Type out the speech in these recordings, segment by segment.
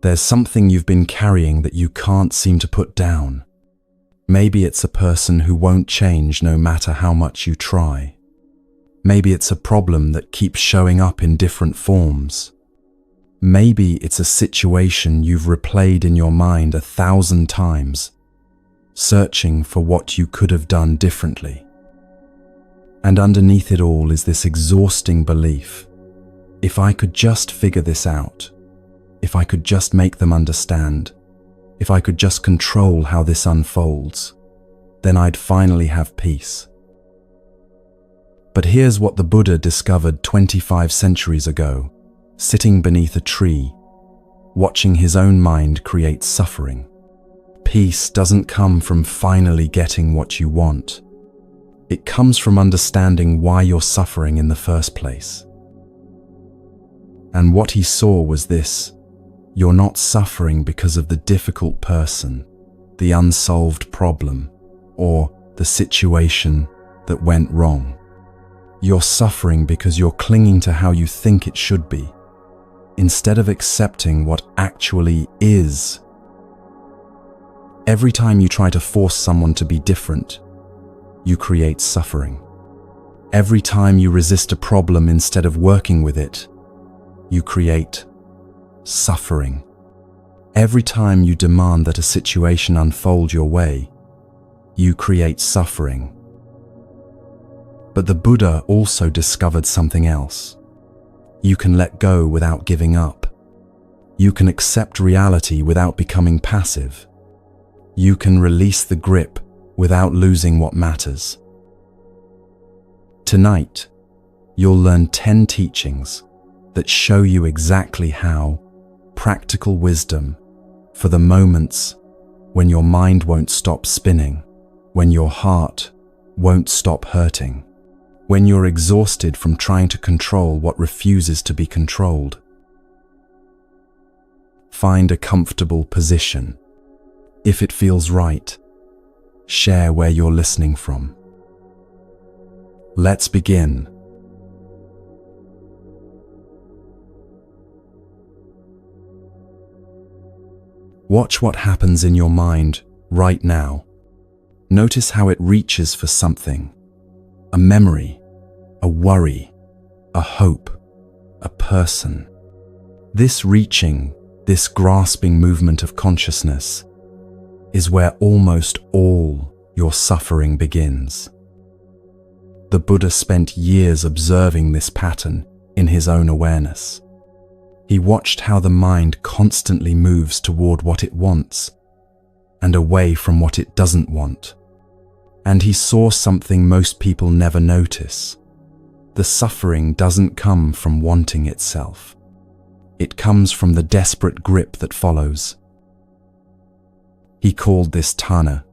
There's something you've been carrying that you can't seem to put down. Maybe it's a person who won't change no matter how much you try. Maybe it's a problem that keeps showing up in different forms. Maybe it's a situation you've replayed in your mind 1,000 times, searching for what you could have done differently. And underneath it all is this exhausting belief: if I could just figure this out, if I could just make them understand, if I could just control how this unfolds, then I'd finally have peace. But here's what the Buddha discovered 25 centuries ago, sitting beneath a tree, watching his own mind create suffering. Peace doesn't come from finally getting what you want. It comes from understanding why you're suffering in the first place. And what he saw was this: you're not suffering because of the difficult person, the unsolved problem, or the situation that went wrong. You're suffering because you're clinging to how you think it should be, instead of accepting what actually is. Every time you try to force someone to be different, you create suffering. Every time you resist a problem instead of working with it, you create suffering. Every time you demand that a situation unfold your way, you create suffering. But the Buddha also discovered something else. You can let go without giving up. You can accept reality without becoming passive. You can release the grip without losing what matters. Tonight, you'll learn 10 teachings that show you exactly how practical wisdom for the moments when your mind won't stop spinning, when your heart won't stop hurting, when you're exhausted from trying to control what refuses to be controlled. Find a comfortable position. If it feels right, share where you're listening from. Let's begin. Watch what happens in your mind right now. Notice how it reaches for something: a memory, a worry, a hope, a person. This reaching, this grasping movement of consciousness is where almost all your suffering begins. The Buddha spent years observing this pattern in his own awareness. He watched how the mind constantly moves toward what it wants and away from what it doesn't want. And he saw something most people never notice. The suffering doesn't come from wanting itself. It comes from the desperate grip that follows. He called this tanha,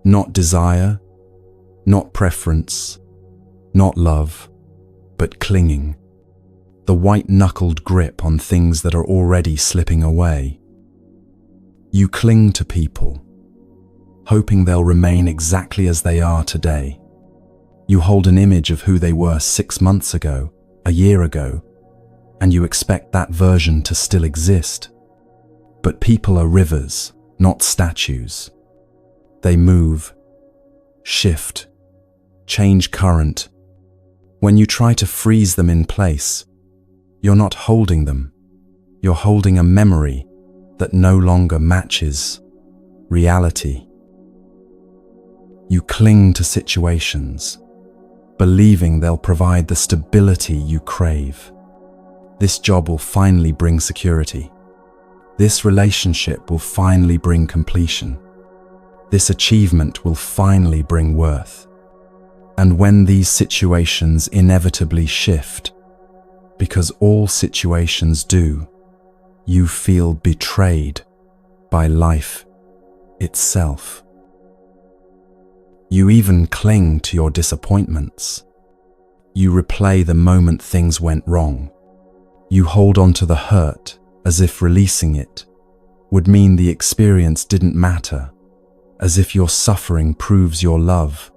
not desire, not preference, not love, but clinging. The white-knuckled grip on things that are already slipping away. You cling to people, hoping they'll remain exactly as they are today. You hold an image of who they were 6 months ago, a year ago, and you expect that version to still exist. But people are rivers, not statues. They move, shift, change current. When you try to freeze them in place, you're not holding them. You're holding a memory that no longer matches reality. You cling to situations, believing they'll provide the stability you crave. This job will finally bring security. This relationship will finally bring completion. This achievement will finally bring worth. And when these situations inevitably shift, because all situations do, you feel betrayed by life itself. You even cling to your disappointments. You replay the moment things went wrong. You hold on to the hurt as if releasing it would mean the experience didn't matter, as if your suffering proves your love,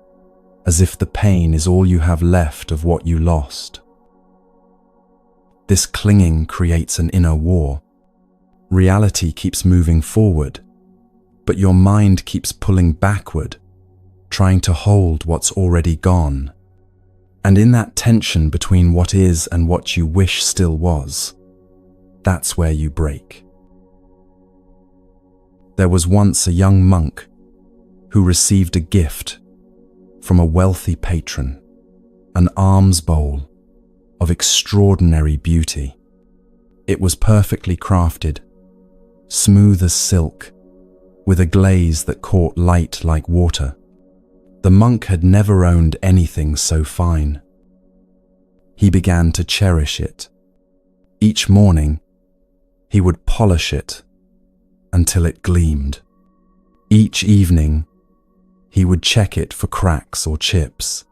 as if the pain is all you have left of what you lost. This clinging creates an inner war. Reality keeps moving forward, but your mind keeps pulling backward, trying to hold what's already gone. And in that tension between what is and what you wish still was, that's where you break. There was once a young monk who received a gift from a wealthy patron, an alms bowl of extraordinary beauty. It was perfectly crafted, smooth as silk, with a glaze that caught light like water. The monk had never owned anything so fine. He began to cherish it. Each morning, he would polish it until it gleamed. Each evening, he would check it for cracks or chips.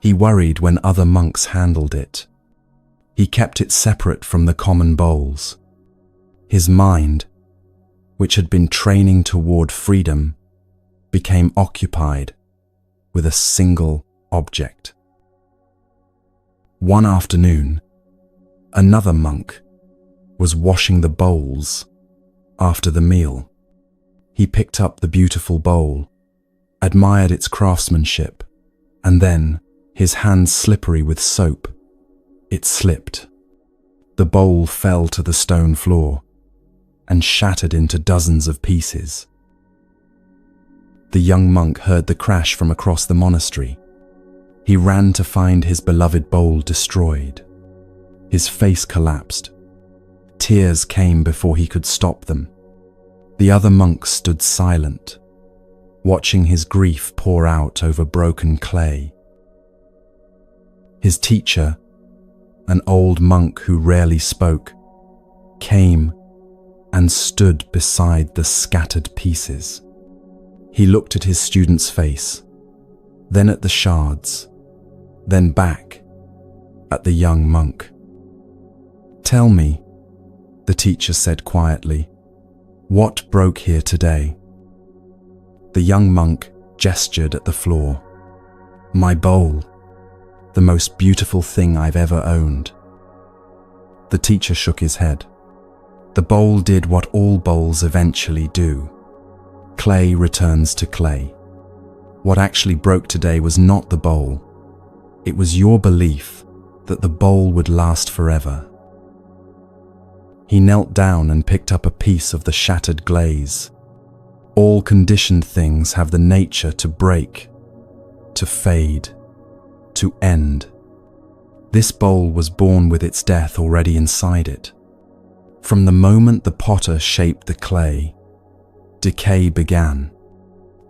He worried when other monks handled it. He kept it separate from the common bowls. His mind, which had been training toward freedom, became occupied with a single object. One afternoon, another monk was washing the bowls after the meal. He picked up the beautiful bowl, admired its craftsmanship, and then, his hands slippery with soap, it slipped. The bowl fell to the stone floor and shattered into dozens of pieces. The young monk heard the crash from across the monastery. He ran to find his beloved bowl destroyed. His face collapsed. Tears came before he could stop them. The other monks stood silent, watching his grief pour out over broken clay. His teacher, an old monk who rarely spoke, came and stood beside the scattered pieces. He looked at his student's face, then at the shards, then back at the young monk. "Tell me," the teacher said quietly, "what broke here today?" The young monk gestured at the floor. "My bowl, the most beautiful thing I've ever owned." The teacher shook his head. The bowl did what all bowls eventually do. Clay returns to clay. What actually broke today was not the bowl. It was your belief that the bowl would last forever. He knelt down and picked up a piece of the shattered glaze. All conditioned things have the nature to break, to fade, to end. This bowl was born with its death already inside it. From the moment the potter shaped the clay, decay began.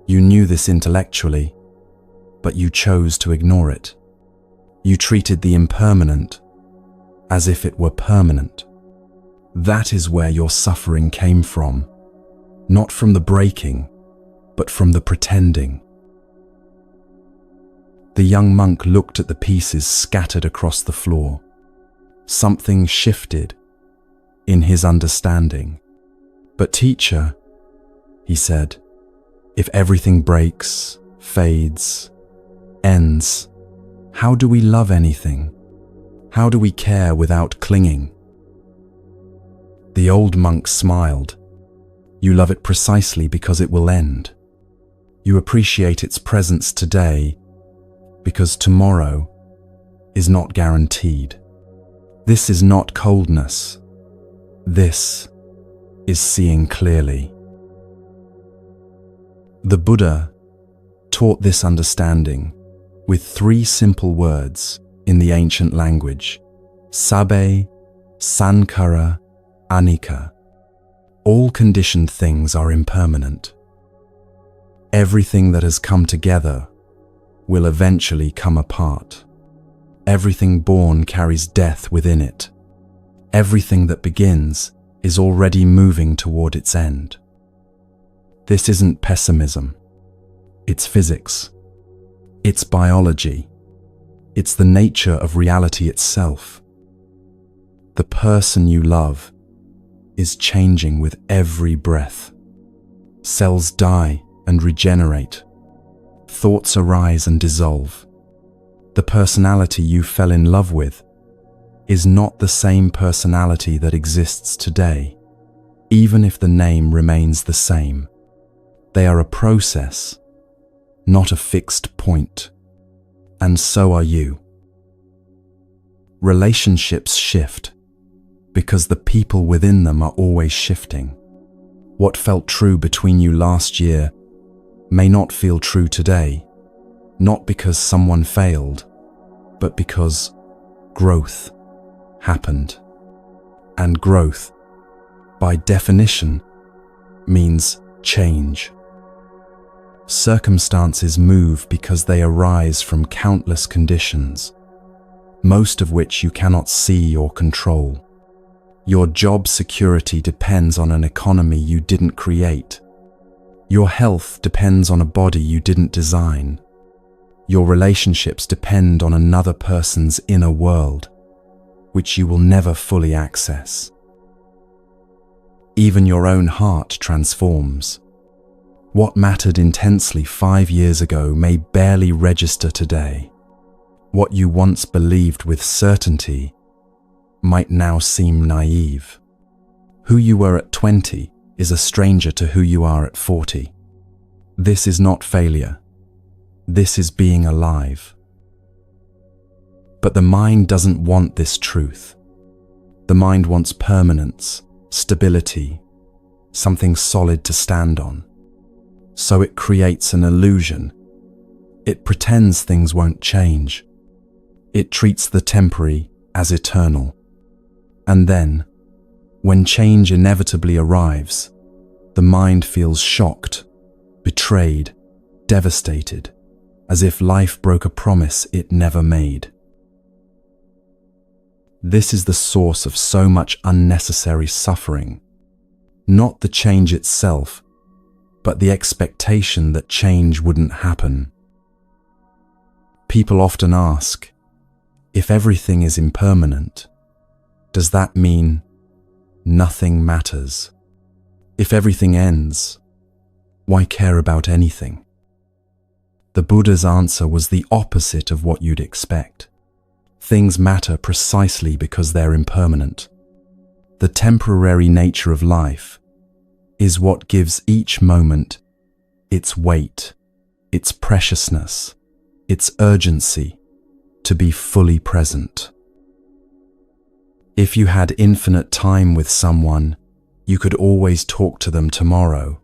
You knew this intellectually, but you chose to ignore it. You treated the impermanent as if it were permanent. That is where your suffering came from, not from the breaking, but from the pretending. The young monk looked at the pieces scattered across the floor. Something shifted in his understanding. "But teacher," he said, "if everything breaks, fades, ends, how do we love anything? How do we care without clinging?" The old monk smiled. "You love it precisely because it will end. You appreciate its presence today because tomorrow is not guaranteed. This is not coldness. This is seeing clearly." The Buddha taught this understanding with 3 simple words in the ancient language: Sabbe Sankhara Anicca. All conditioned things are impermanent. Everything that has come together will eventually come apart. Everything born carries death within it. Everything that begins is already moving toward its end. This isn't pessimism. It's physics. It's biology. It's the nature of reality itself. The person you love is changing with every breath. Cells die and regenerate. Thoughts arise and dissolve. The personality you fell in love with is not the same personality that exists today. even if the name remains the same. They are a process, not a fixed point. And so are you. Relationships shift because the people within them are always shifting. What felt true between you last year may not feel true today, not because someone failed, but because growth happened. And growth, by definition, means change. Circumstances move because they arise from countless conditions, most of which you cannot see or control. Your job security depends on an economy you didn't create. Your health depends on a body you didn't design. Your relationships depend on another person's inner world, which you will never fully access. Even your own heart transforms. What mattered intensely 5 years ago may barely register today. What you once believed with certainty might now seem naive. Who you were at 20 is a stranger to who you are at 40. This is not failure. This is being alive. But the mind doesn't want this truth. The mind wants permanence, stability, something solid to stand on. So it creates an illusion. It pretends things won't change. It treats the temporary as eternal. And then, when change inevitably arrives, the mind feels shocked, betrayed, devastated, as if life broke a promise it never made. This is the source of so much unnecessary suffering, not the change itself, but the expectation that change wouldn't happen. People often ask, if everything is impermanent, does that mean nothing matters? If everything ends, why care about anything? The Buddha's answer was the opposite of what you'd expect. Things matter precisely because they're impermanent. The temporary nature of life is what gives each moment its weight, its preciousness, its urgency to be fully present. If you had infinite time with someone, you could always talk to them tomorrow.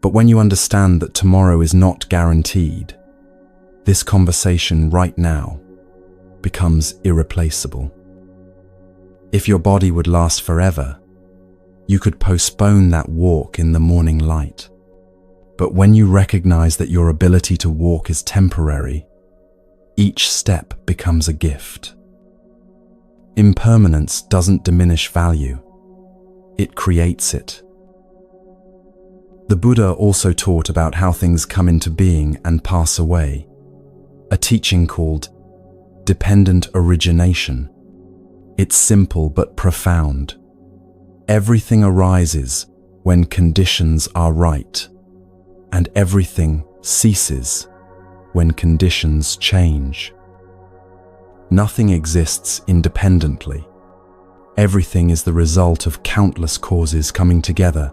But when you understand that tomorrow is not guaranteed, this conversation right now becomes irreplaceable. If your body would last forever, you could postpone that walk in the morning light. But when you recognize that your ability to walk is temporary, each step becomes a gift. Impermanence doesn't diminish value. It creates it. The Buddha also taught about how things come into being and pass away, a teaching called dependent origination. It's simple but profound. Everything arises when conditions are right, and everything ceases when conditions change. Nothing exists independently. Everything is the result of countless causes coming together.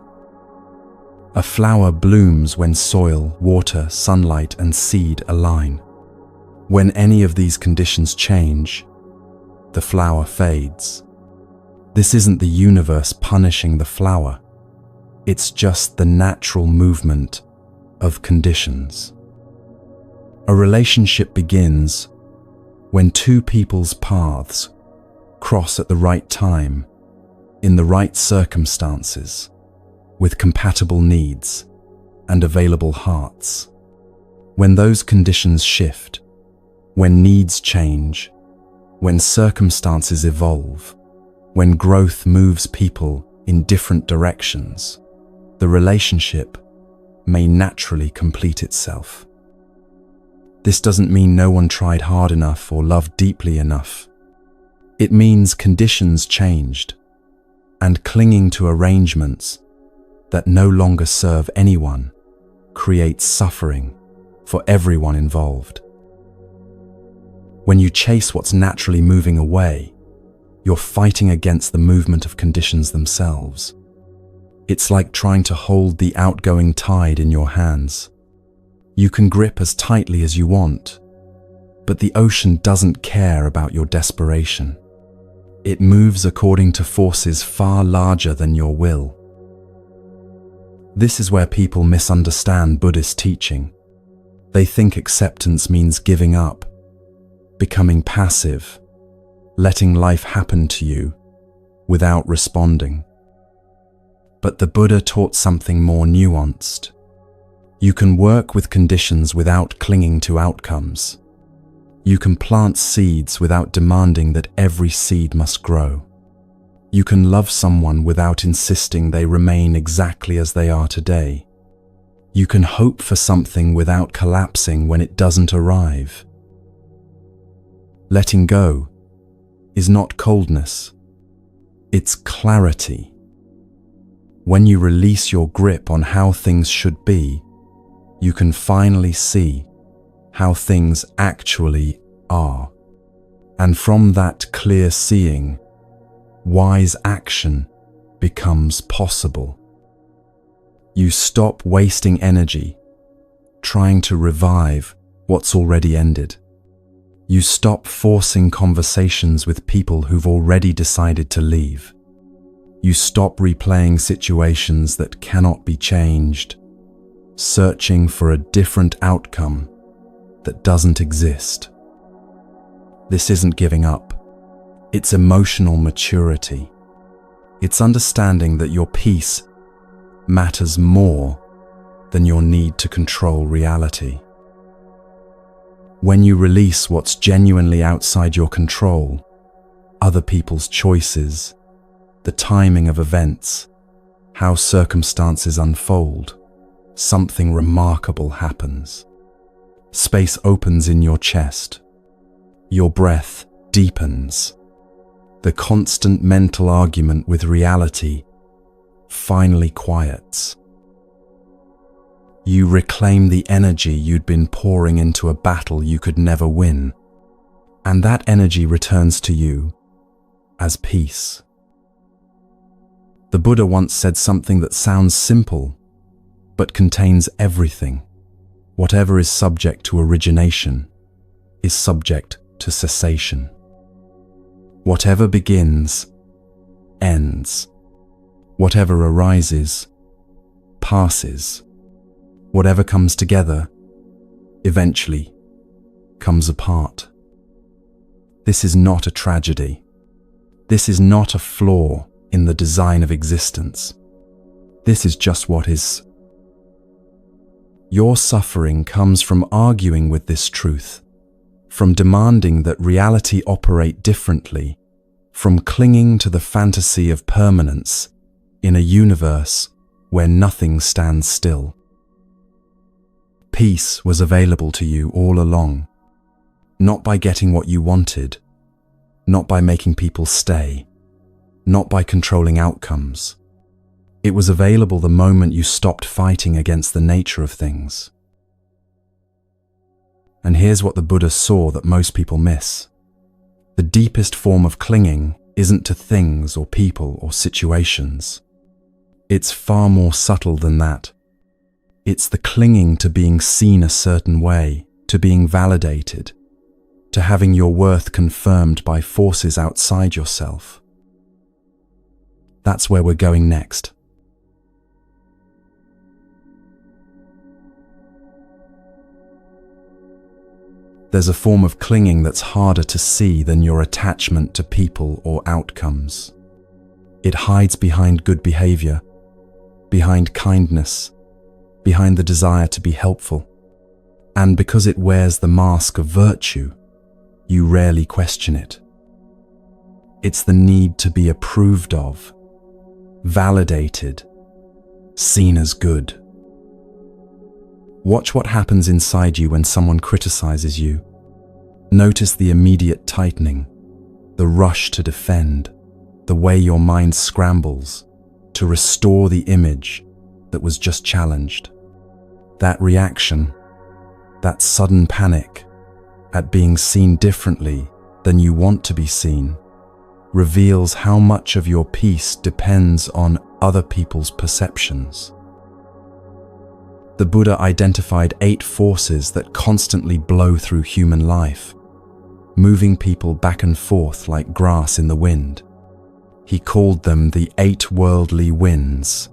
A flower blooms when soil, water, sunlight, and seed align. When any of these conditions change, the flower fades. This isn't the universe punishing the flower. It's just the natural movement of conditions. A relationship begins when two people's paths cross at the right time, in the right circumstances, with compatible needs and available hearts. When those conditions shift, when needs change, when circumstances evolve, when growth moves people in different directions, the relationship may naturally complete itself. This doesn't mean no one tried hard enough or loved deeply enough. It means conditions changed, and clinging to arrangements that no longer serve anyone creates suffering for everyone involved. When you chase what's naturally moving away, you're fighting against the movement of conditions themselves. It's like trying to hold the outgoing tide in your hands. You can grip as tightly as you want, but the ocean doesn't care about your desperation. It moves according to forces far larger than your will. This is where people misunderstand Buddhist teaching. They think acceptance means giving up, becoming passive, letting life happen to you without responding. But the Buddha taught something more nuanced. You can work with conditions without clinging to outcomes. You can plant seeds without demanding that every seed must grow. You can love someone without insisting they remain exactly as they are today. You can hope for something without collapsing when it doesn't arrive. Letting go is not coldness, it's clarity. When you release your grip on how things should be, you can finally see how things actually are. And from that clear seeing, wise action becomes possible. You stop wasting energy trying to revive what's already ended. You stop forcing conversations with people who've already decided to leave. You stop replaying situations that cannot be changed, searching for a different outcome that doesn't exist. This isn't giving up. It's emotional maturity. It's understanding that your peace matters more than your need to control reality. When you release what's genuinely outside your control, other people's choices, the timing of events, how circumstances unfold, something remarkable happens. Space opens in your chest. Your breath deepens. The constant mental argument with reality finally quiets. You reclaim the energy you'd been pouring into a battle you could never win, and that energy returns to you as peace. The Buddha once said something that sounds simple, but contains everything. Whatever is subject to origination is subject to cessation. Whatever begins, ends. Whatever arises, passes. Whatever comes together, eventually comes apart. This is not a tragedy. This is not a flaw in the design of existence. This is just what is. Your suffering comes from arguing with this truth, from demanding that reality operate differently, from clinging to the fantasy of permanence in a universe where nothing stands still. Peace was available to you all along, not by getting what you wanted, not by making people stay, not by controlling outcomes. It was available the moment you stopped fighting against the nature of things. And here's what the Buddha saw that most people miss. The deepest form of clinging isn't to things or people or situations. It's far more subtle than that. It's the clinging to being seen a certain way, to being validated, to having your worth confirmed by forces outside yourself. That's where we're going next. There's a form of clinging that's harder to see than your attachment to people or outcomes. It hides behind good behavior, behind kindness, behind the desire to be helpful. And because it wears the mask of virtue, you rarely question it. It's the need to be approved of, validated, seen as good. Watch what happens inside you when someone criticizes you. Notice the immediate tightening, the rush to defend, the way your mind scrambles to restore the image that was just challenged. That reaction, that sudden panic at being seen differently than you want to be seen, reveals how much of your peace depends on other people's perceptions. The Buddha identified 8 forces that constantly blow through human life, moving people back and forth like grass in the wind. He called them the 8 worldly winds: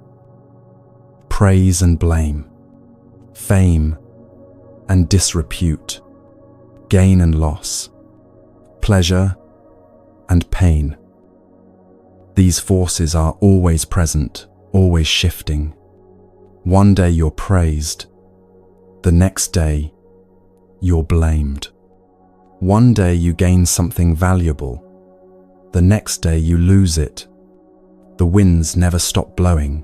praise and blame, fame and disrepute, gain and loss, pleasure and pain. These forces are always present, always shifting. One day you're praised, the next day you're blamed. One day you gain something valuable, the next day you lose it. The winds never stop blowing.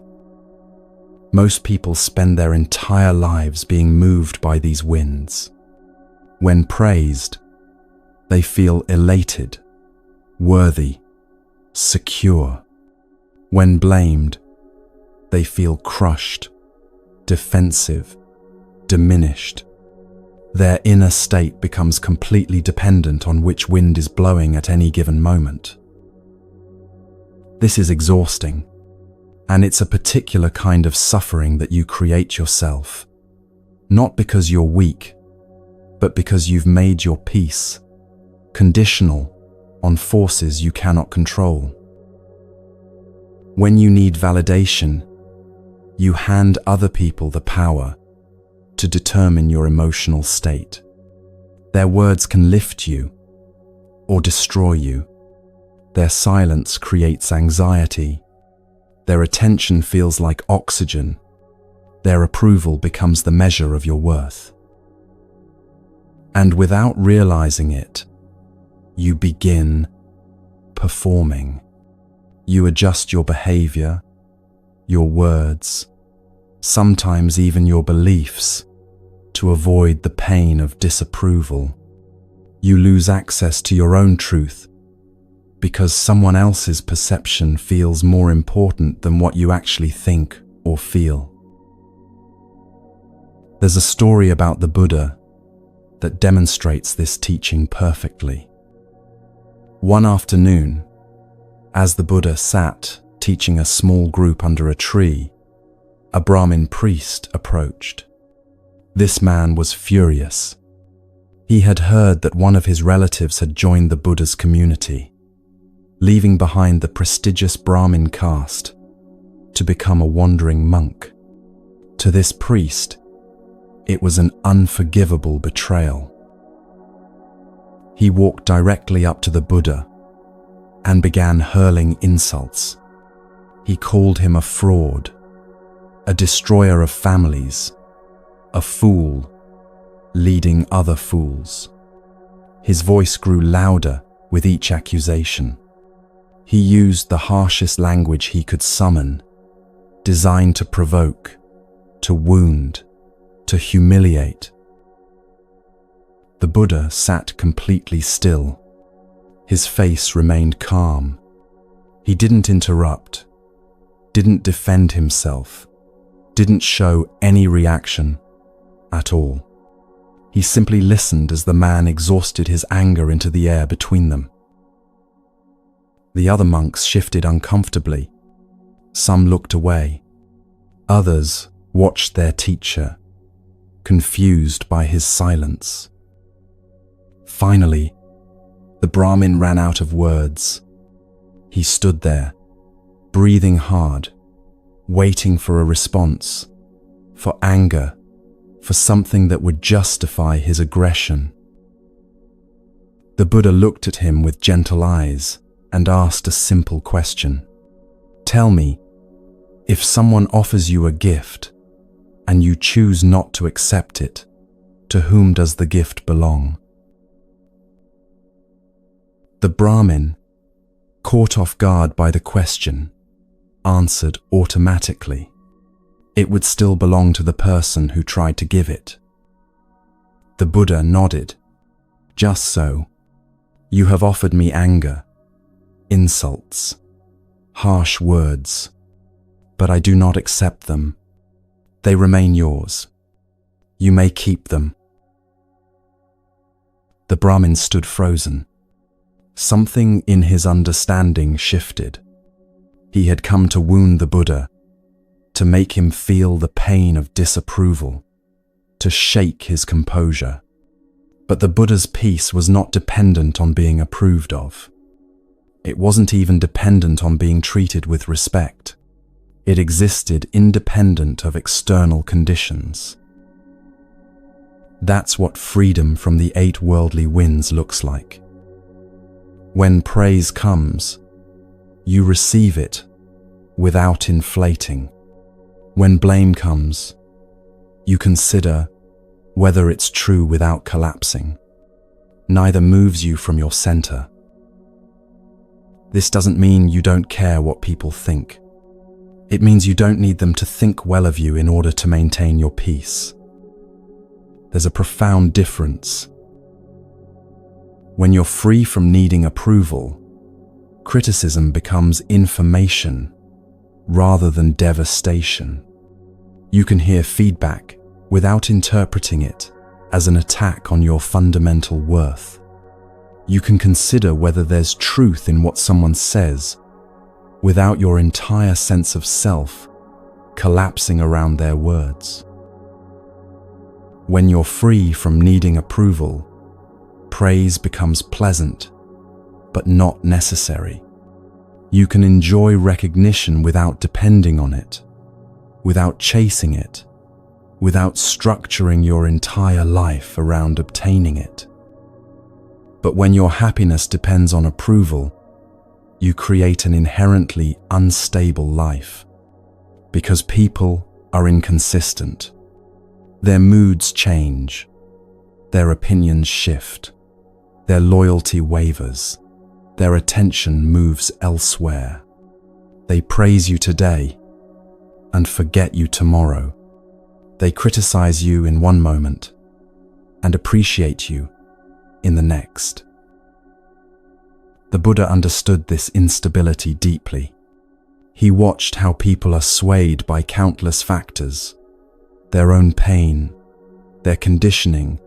Most people spend their entire lives being moved by these winds. When praised, they feel elated, worthy, secure. When blamed, they feel crushed, defensive, diminished. Their inner state becomes completely dependent on which wind is blowing at any given moment. This is exhausting, and it's a particular kind of suffering that you create yourself, not because you're weak, but because you've made your peace conditional on forces you cannot control. When you need validation, you hand other people the power to determine your emotional state. Their words can lift you or destroy you. Their silence creates anxiety. Their attention feels like oxygen. Their approval becomes the measure of your worth. And without realizing it, you begin performing. You adjust your behavior, your words, sometimes even your beliefs, to avoid the pain of disapproval. You lose access to your own truth because someone else's perception feels more important than what you actually think or feel. There's a story about the Buddha that demonstrates this teaching perfectly. One afternoon, as the Buddha sat teaching a small group under a tree, a Brahmin priest approached. This man was furious. He had heard that one of his relatives had joined the Buddha's community, leaving behind the prestigious Brahmin caste to become a wandering monk. To this priest, it was an unforgivable betrayal. He walked directly up to the Buddha and began hurling insults. He called him a fraud, a destroyer of families, a fool, leading other fools. His voice grew louder with each accusation. He used the harshest language he could summon, designed to provoke, to wound, to humiliate. The Buddha sat completely still. His face remained calm. He didn't interrupt, didn't defend himself, didn't show any reaction at all. He simply listened as the man exhausted his anger into the air between them. The other monks shifted uncomfortably. Some looked away. Others watched their teacher, confused by his silence. Finally, the Brahmin ran out of words. He stood there, breathing hard, waiting for a response, for anger, for something that would justify his aggression. The Buddha looked at him with gentle eyes and asked a simple question. Tell me, if someone offers you a gift and you choose not to accept it, to whom does the gift belong? The Brahmin, caught off guard by the question, answered automatically. It would still belong to the person who tried to give it. The Buddha nodded. Just so. You have offered me anger, insults, harsh words, but I do not accept them. They remain yours. You may keep them. The Brahmin stood frozen. Something in his understanding shifted. He had come to wound the Buddha, to make him feel the pain of disapproval, to shake his composure. But the Buddha's peace was not dependent on being approved of. It wasn't even dependent on being treated with respect. It existed independent of external conditions. That's what freedom from the 8 worldly winds looks like. When praise comes, you receive it without inflating. When blame comes, you consider whether it's true without collapsing. Neither moves you from your center. This doesn't mean you don't care what people think. It means you don't need them to think well of you in order to maintain your peace. There's a profound difference. When you're free from needing approval, criticism becomes information rather than devastation. You can hear feedback without interpreting it as an attack on your fundamental worth. You can consider whether there's truth in what someone says without your entire sense of self collapsing around their words. When you're free from needing approval, praise becomes pleasant, but not necessary. You can enjoy recognition without depending on it, without chasing it, without structuring your entire life around obtaining it. But when your happiness depends on approval, you create an inherently unstable life, because people are inconsistent. Their moods change, their opinions shift, their loyalty wavers, their attention moves elsewhere. They praise you today and forget you tomorrow. They criticize you in one moment and appreciate you in the next. The Buddha understood this instability deeply. He watched how people are swayed by countless factors: their own pain, their conditioning,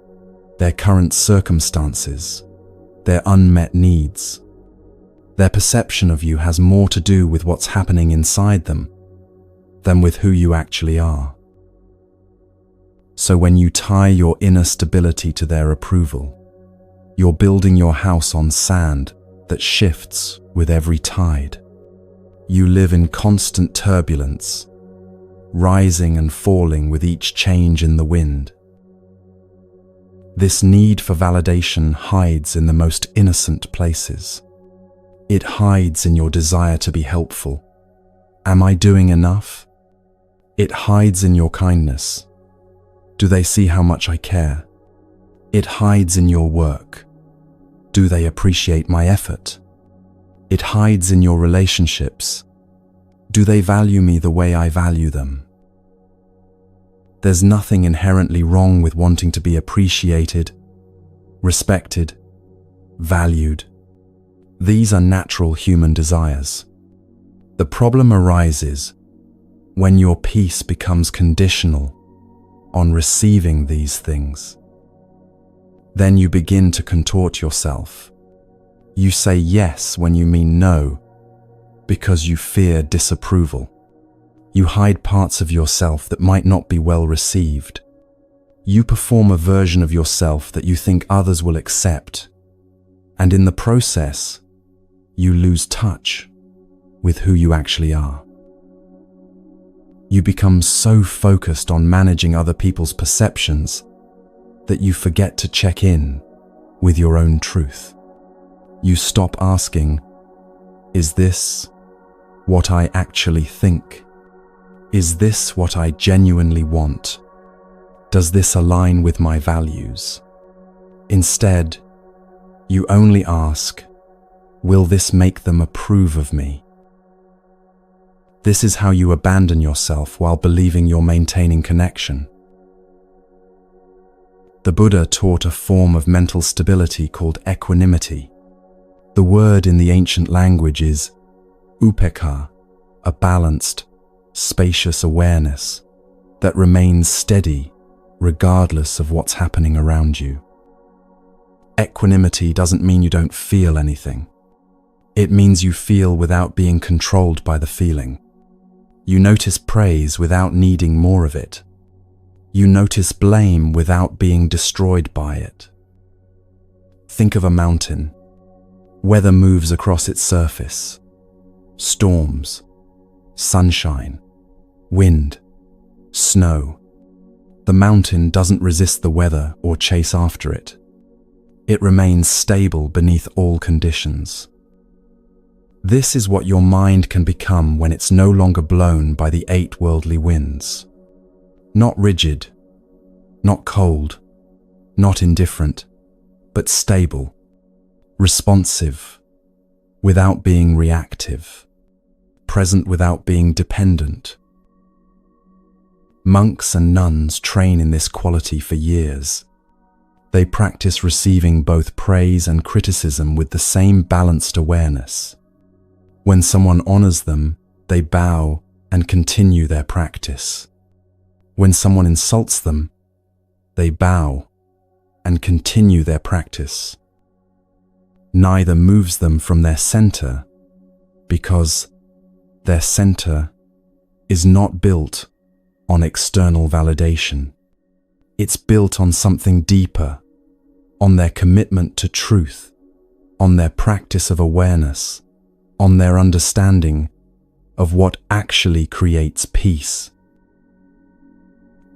their current circumstances, their unmet needs. Their perception of you has more to do with what's happening inside them than with who you actually are. So when you tie your inner stability to their approval, you're building your house on sand that shifts with every tide. You live in constant turbulence, rising and falling with each change in the wind. This need for validation hides in the most innocent places. It hides in your desire to be helpful. Am I doing enough? It hides in your kindness. Do they see how much I care? It hides in your work. Do they appreciate my effort? It hides in your relationships. Do they value me the way I value them? There's nothing inherently wrong with wanting to be appreciated, respected, valued. These are natural human desires. The problem arises when your peace becomes conditional on receiving these things. Then you begin to contort yourself. You say yes when you mean no because you fear disapproval. You hide parts of yourself that might not be well received. You perform a version of yourself that you think others will accept, and in the process, you lose touch with who you actually are. You become so focused on managing other people's perceptions that you forget to check in with your own truth. You stop asking, is this what I actually think? Is this what I genuinely want? Does this align with my values? Instead, you only ask, will this make them approve of me? This is how you abandon yourself while believing you're maintaining connection. The Buddha taught a form of mental stability called equanimity. The word in the ancient language is upekkha, a balanced, spacious awareness that remains steady regardless of what's happening around you. Equanimity doesn't mean you don't feel anything. It means you feel without being controlled by the feeling. You notice praise without needing more of it. You notice blame without being destroyed by it. Think of a mountain. Weather moves across its surface. Storms, sunshine, wind, snow. The mountain doesn't resist the weather or chase after it. It remains stable beneath all conditions. This is what your mind can become when it's no longer blown by the 8 worldly winds. Not rigid, not cold, not indifferent, but stable, responsive, without being reactive, present without being dependent. Monks and nuns train in this quality for years. They practice receiving both praise and criticism with the same balanced awareness. When someone honors them, they bow and continue their practice. When someone insults them, they bow and continue their practice. Neither moves them from their center, because their center is not built on external validation. It's built on something deeper, on their commitment to truth, on their practice of awareness, on their understanding of what actually creates peace.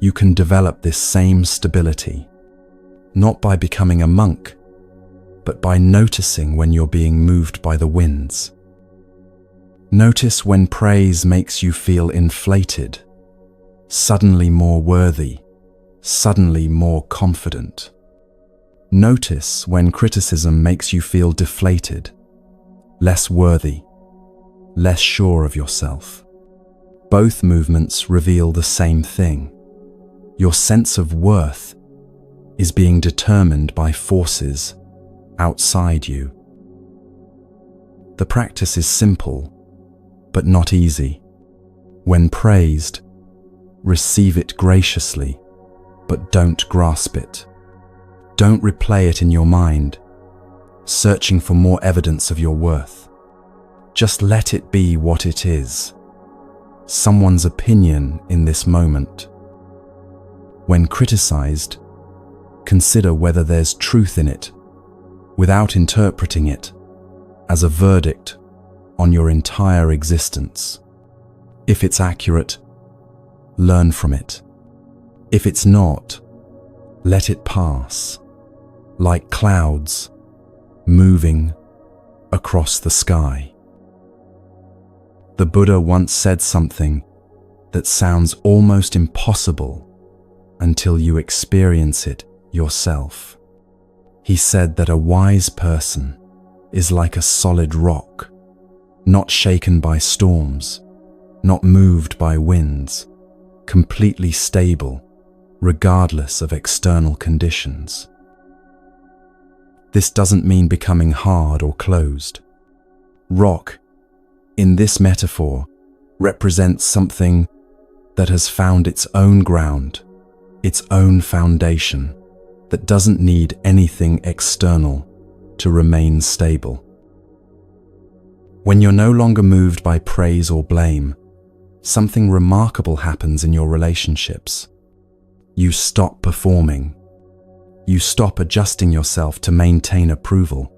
You can develop this same stability, not by becoming a monk, but by noticing when you're being moved by the winds. Notice when praise makes you feel inflated, suddenly more worthy, suddenly more confident. Notice when criticism makes you feel deflated, less worthy, less sure of yourself. Both movements reveal the same thing. Your sense of worth is being determined by forces outside you. The practice is simple, but not easy. When praised, receive it graciously, but don't grasp it. Don't replay it in your mind, searching for more evidence of your worth. Just let it be what it is, someone's opinion in this moment. When criticized, consider whether there's truth in it, without interpreting it as a verdict on your entire existence. If it's accurate, learn from it. If it's not, let it pass, like clouds moving across the sky. The Buddha once said something that sounds almost impossible until you experience it yourself. He said that a wise person is like a solid rock, not shaken by storms, not moved by winds, completely stable, regardless of external conditions. This doesn't mean becoming hard or closed. Rock, in this metaphor, represents something that has found its own ground, its own foundation, that doesn't need anything external to remain stable. When you're no longer moved by praise or blame, something remarkable happens in your relationships. You stop performing. You stop adjusting yourself to maintain approval.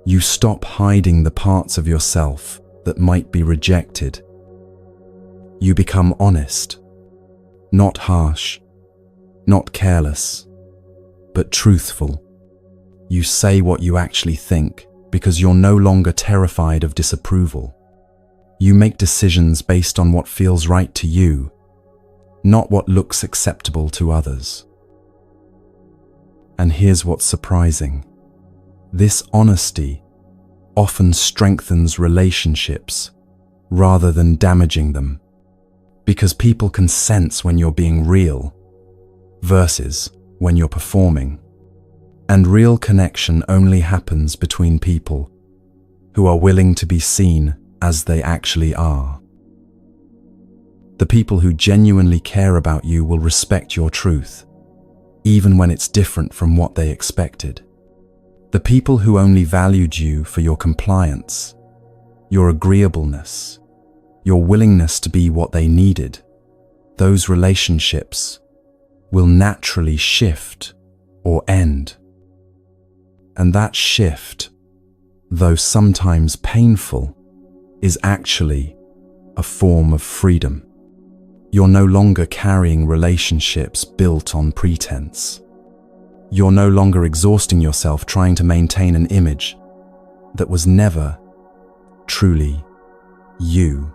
You stop hiding the parts of yourself that might be rejected. You become honest, not harsh, not careless, but truthful. You say what you actually think because you're no longer terrified of disapproval. You make decisions based on what feels right to you, not what looks acceptable to others. And here's what's surprising. This honesty often strengthens relationships rather than damaging them, because people can sense when you're being real versus when you're performing. And real connection only happens between people who are willing to be seen as they actually are. The people who genuinely care about you will respect your truth, even when it's different from what they expected. The people who only valued you for your compliance, your agreeableness, your willingness to be what they needed, those relationships will naturally shift or end. And that shift, though sometimes painful, is actually a form of freedom. You're no longer carrying relationships built on pretense. You're no longer exhausting yourself trying to maintain an image that was never truly you.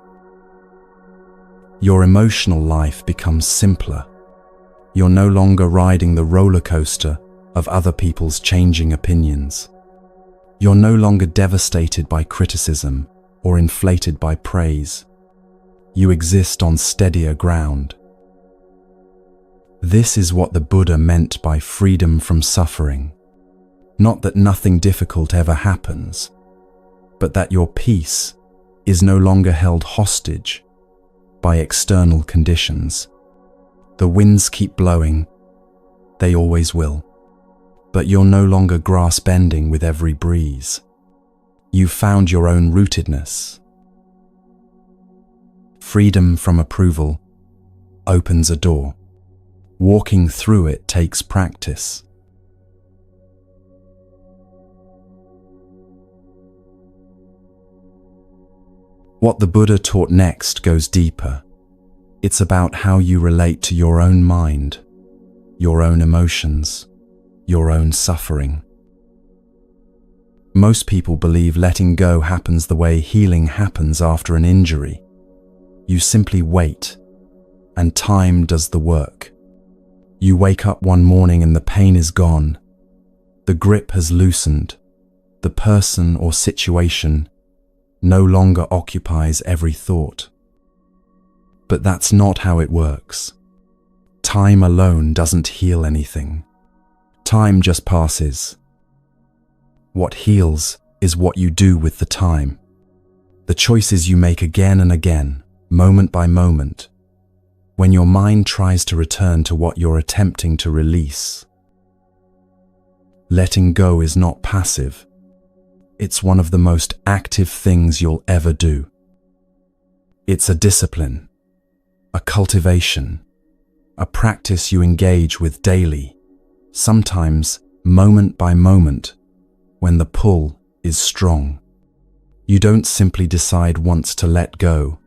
Your emotional life becomes simpler. You're no longer riding the roller coaster of other people's changing opinions. You're no longer devastated by criticism or inflated by praise. You exist on steadier ground. This is what the Buddha meant by freedom from suffering. Not that nothing difficult ever happens, but that your peace is no longer held hostage by external conditions. The winds keep blowing, they always will, but you're no longer grass bending with every breeze. You've found your own rootedness. Freedom from approval opens a door. Walking through it takes practice. What the Buddha taught next goes deeper. It's about how you relate to your own mind, your own emotions, your own suffering. Most people believe letting go happens the way healing happens after an injury. You simply wait, and time does the work. You wake up one morning and the pain is gone. The grip has loosened. The person or situation no longer occupies every thought. But that's not how it works. Time alone doesn't heal anything. Time just passes. What heals is what you do with the time. The choices you make again and again, moment by moment, when your mind tries to return to what you're attempting to release. Letting go is not passive. It's one of the most active things you'll ever do. It's a discipline, a cultivation, a practice you engage with daily, sometimes moment by moment, when the pull is strong. You don't simply decide once to let go,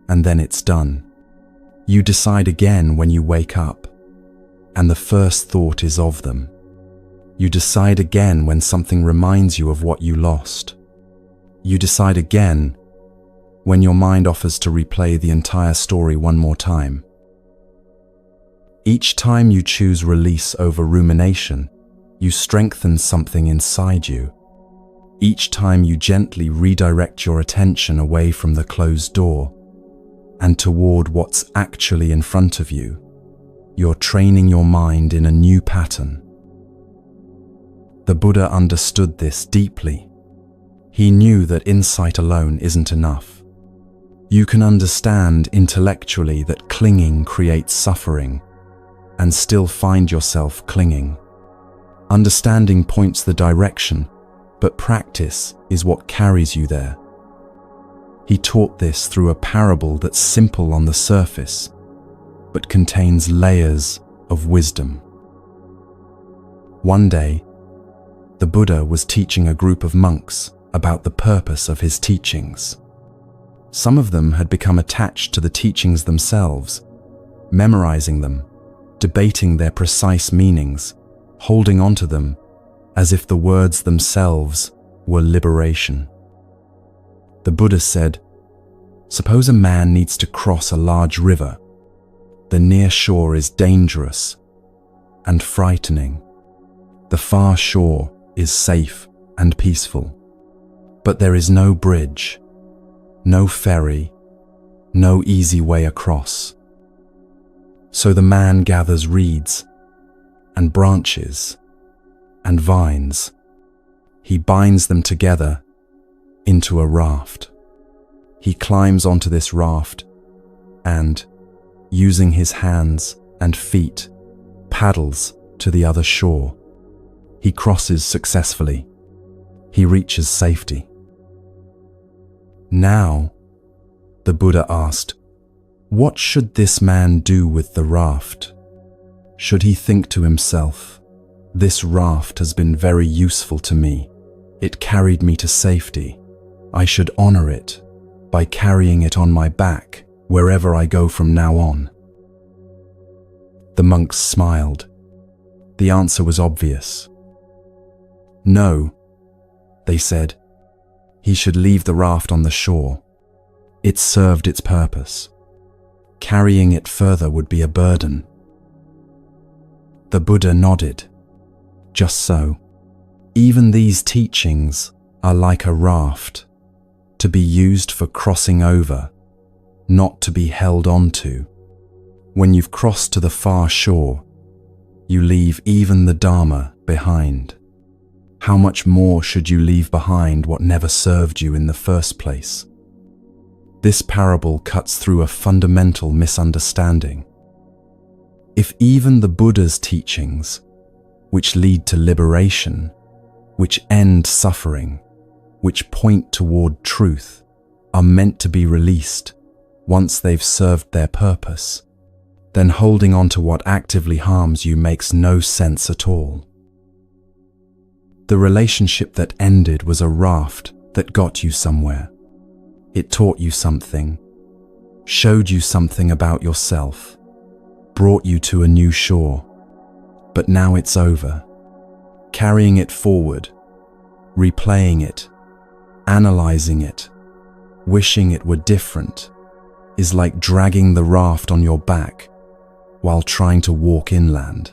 and then it's done. You decide again when you wake up, and the first thought is of them. You decide again when something reminds you of what you lost. You decide again when your mind offers to replay the entire story one more time. Each time you choose release over rumination, you strengthen something inside you. Each time you gently redirect your attention away from the closed door and toward what's actually in front of you, you're training your mind in a new pattern. The Buddha understood this deeply. He knew that insight alone isn't enough. You can understand intellectually that clinging creates suffering and still find yourself clinging. Understanding points the direction, but practice is what carries you there. He taught this through a parable that's simple on the surface, but contains layers of wisdom. One day, the Buddha was teaching a group of monks about the purpose of his teachings. Some of them had become attached to the teachings themselves, memorizing them, debating their precise meanings, holding on to them as if the words themselves were liberation. The Buddha said, "Suppose a man needs to cross a large river. The near shore is dangerous and frightening. The far shore is safe and peaceful. But there is no bridge, no ferry, no easy way across. So the man gathers reeds and branches and vines. He binds them together into a raft. He climbs onto this raft and, using his hands and feet, paddles to the other shore. He crosses successfully. He reaches safety. Now, the Buddha asked, what should this man do with the raft? Should he think to himself, this raft has been very useful to me. It carried me to safety. I should honor it by carrying it on my back wherever I go from now on. The monks smiled. The answer was obvious. No, they said. He should leave the raft on the shore. It served its purpose. Carrying it further would be a burden. The Buddha nodded. Just so. Even these teachings are like a raft, to be used for crossing over, not to be held onto. When you've crossed to the far shore, you leave even the Dharma behind. How much more should you leave behind what never served you in the first place? This parable cuts through a fundamental misunderstanding. If even the Buddha's teachings, which lead to liberation, which end suffering, which point toward truth, are meant to be released once they've served their purpose, then holding on to what actively harms you makes no sense at all. The relationship that ended was a raft that got you somewhere. It taught you something, showed you something about yourself, brought you to a new shore. But now it's over. Carrying it forward, replaying it, analyzing it, wishing it were different, is like dragging the raft on your back while trying to walk inland.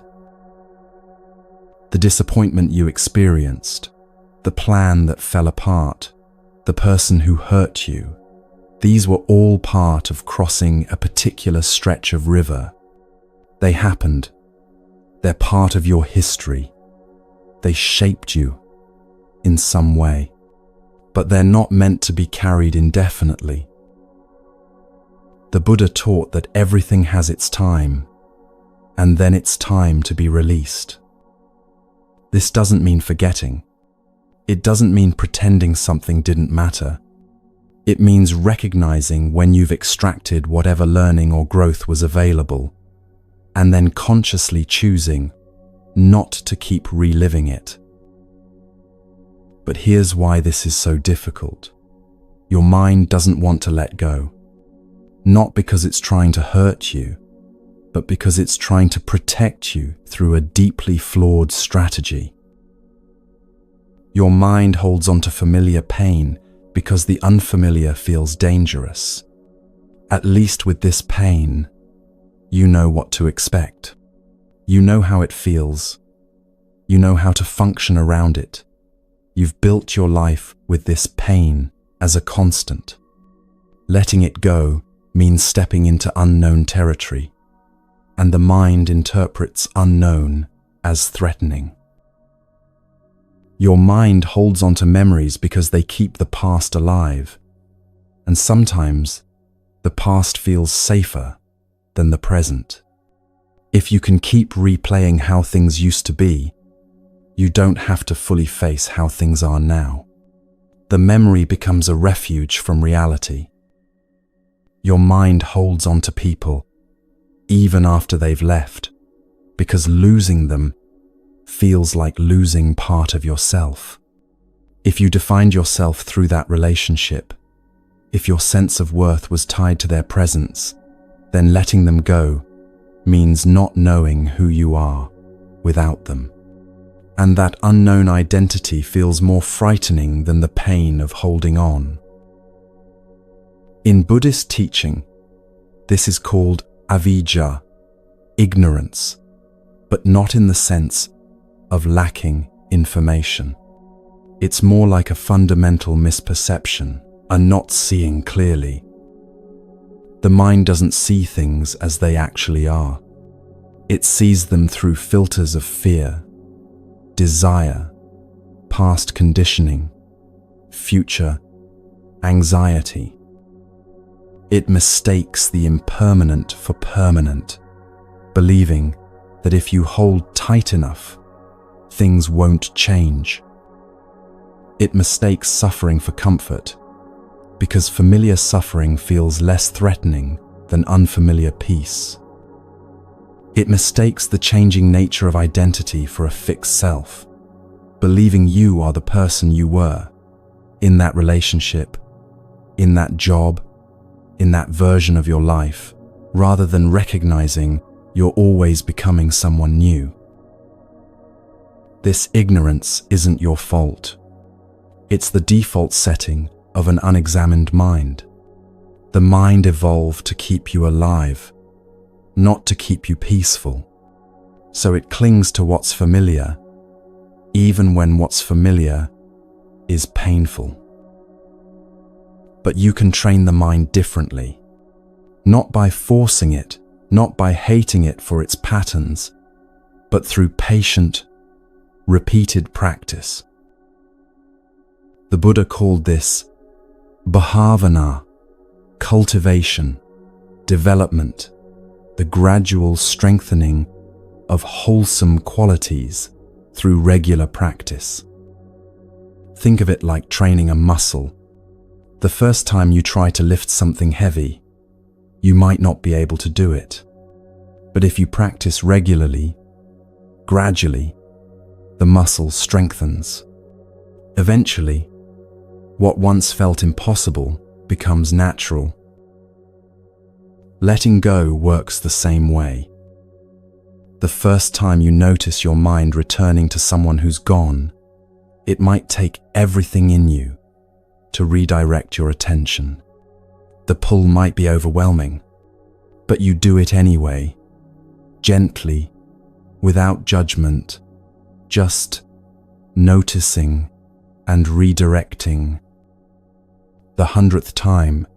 The disappointment you experienced, the plan that fell apart, the person who hurt you, these were all part of crossing a particular stretch of river. They happened. They're part of your history. They shaped you in some way, but they're not meant to be carried indefinitely. The Buddha taught that everything has its time, and then it's time to be released. This doesn't mean forgetting. It doesn't mean pretending something didn't matter. It means recognizing when you've extracted whatever learning or growth was available, and then consciously choosing not to keep reliving it. But here's why this is so difficult. Your mind doesn't want to let go. Not because it's trying to hurt you, but because it's trying to protect you through a deeply flawed strategy. Your mind holds on to familiar pain because the unfamiliar feels dangerous. At least with this pain, you know what to expect. You know how it feels. You know how to function around it. You've built your life with this pain as a constant. Letting it go means stepping into unknown territory, and the mind interprets unknown as threatening. Your mind holds on to memories because they keep the past alive, and sometimes the past feels safer than the present. If you can keep replaying how things used to be, you don't have to fully face how things are now. The memory becomes a refuge from reality. Your mind holds on to people even after they've left, because losing them feels like losing part of yourself. If you defined yourself through that relationship, if your sense of worth was tied to their presence, then letting them go means not knowing who you are without them. And that unknown identity feels more frightening than the pain of holding on. In Buddhist teaching, this is called avijja, ignorance, but not in the sense of lacking information. It's more like a fundamental misperception, a not seeing clearly. The mind doesn't see things as they actually are. It sees them through filters of fear, desire, past conditioning, future anxiety. It mistakes the impermanent for permanent, believing that if you hold tight enough, things won't change. It mistakes suffering for comfort, because familiar suffering feels less threatening than unfamiliar peace. It mistakes the changing nature of identity for a fixed self, believing you are the person you were, in that relationship, in that job, in that version of your life, rather than recognizing you're always becoming someone new. This ignorance isn't your fault. It's the default setting of an unexamined mind. The mind evolved to keep you alive, not to keep you peaceful. So it clings to what's familiar, even when what's familiar is painful. But you can train the mind differently, not by forcing it, not by hating it for its patterns, but through patient, repeated practice. The Buddha called this bhavana, cultivation, development, the gradual strengthening of wholesome qualities through regular practice. Think of it like training a muscle. The first time you try to lift something heavy, you might not be able to do it. But if you practice regularly, gradually, the muscle strengthens. Eventually, what once felt impossible becomes natural. Letting go works the same way. The first time you notice your mind returning to someone who's gone, it might take everything in you to redirect your attention. The pull might be overwhelming, but you do it anyway, gently, without judgment, just noticing and redirecting. The 100th time,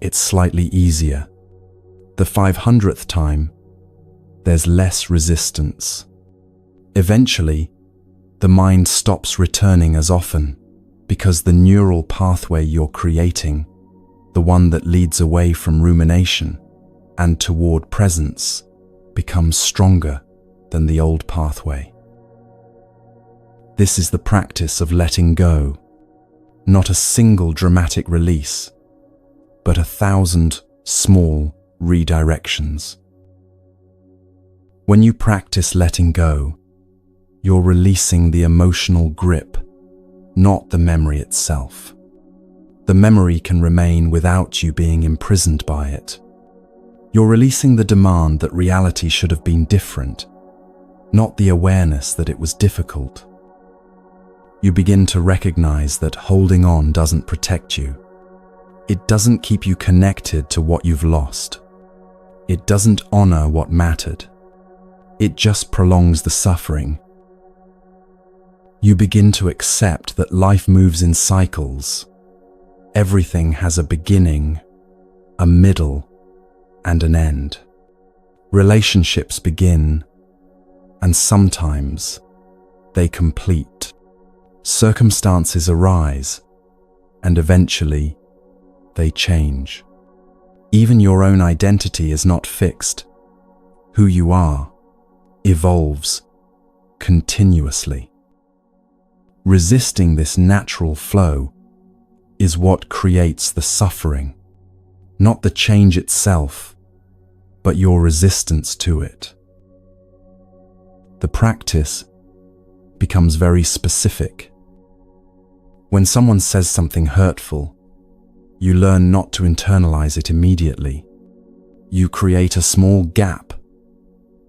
it's slightly easier. The 500th time, there's less resistance. Eventually, the mind stops returning as often because the neural pathway you're creating, the one that leads away from rumination and toward presence, becomes stronger than the old pathway. This is the practice of letting go, not a single dramatic release, but 1,000 small redirections. When you practice letting go, you're releasing the emotional grip, not the memory itself. The memory can remain without you being imprisoned by it. You're releasing the demand that reality should have been different, not the awareness that it was difficult. You begin to recognize that holding on doesn't protect you. It doesn't keep you connected to what you've lost. It doesn't honor what mattered. It just prolongs the suffering. You begin to accept that life moves in cycles. Everything has a beginning, a middle, and an end. Relationships begin, and sometimes they complete. Circumstances arise, and eventually they change. Even your own identity is not fixed. Who you are evolves continuously. Resisting this natural flow is what creates the suffering, not the change itself, but your resistance to it. The practice becomes very specific. When someone says something hurtful, you learn not to internalize it immediately. You create a small gap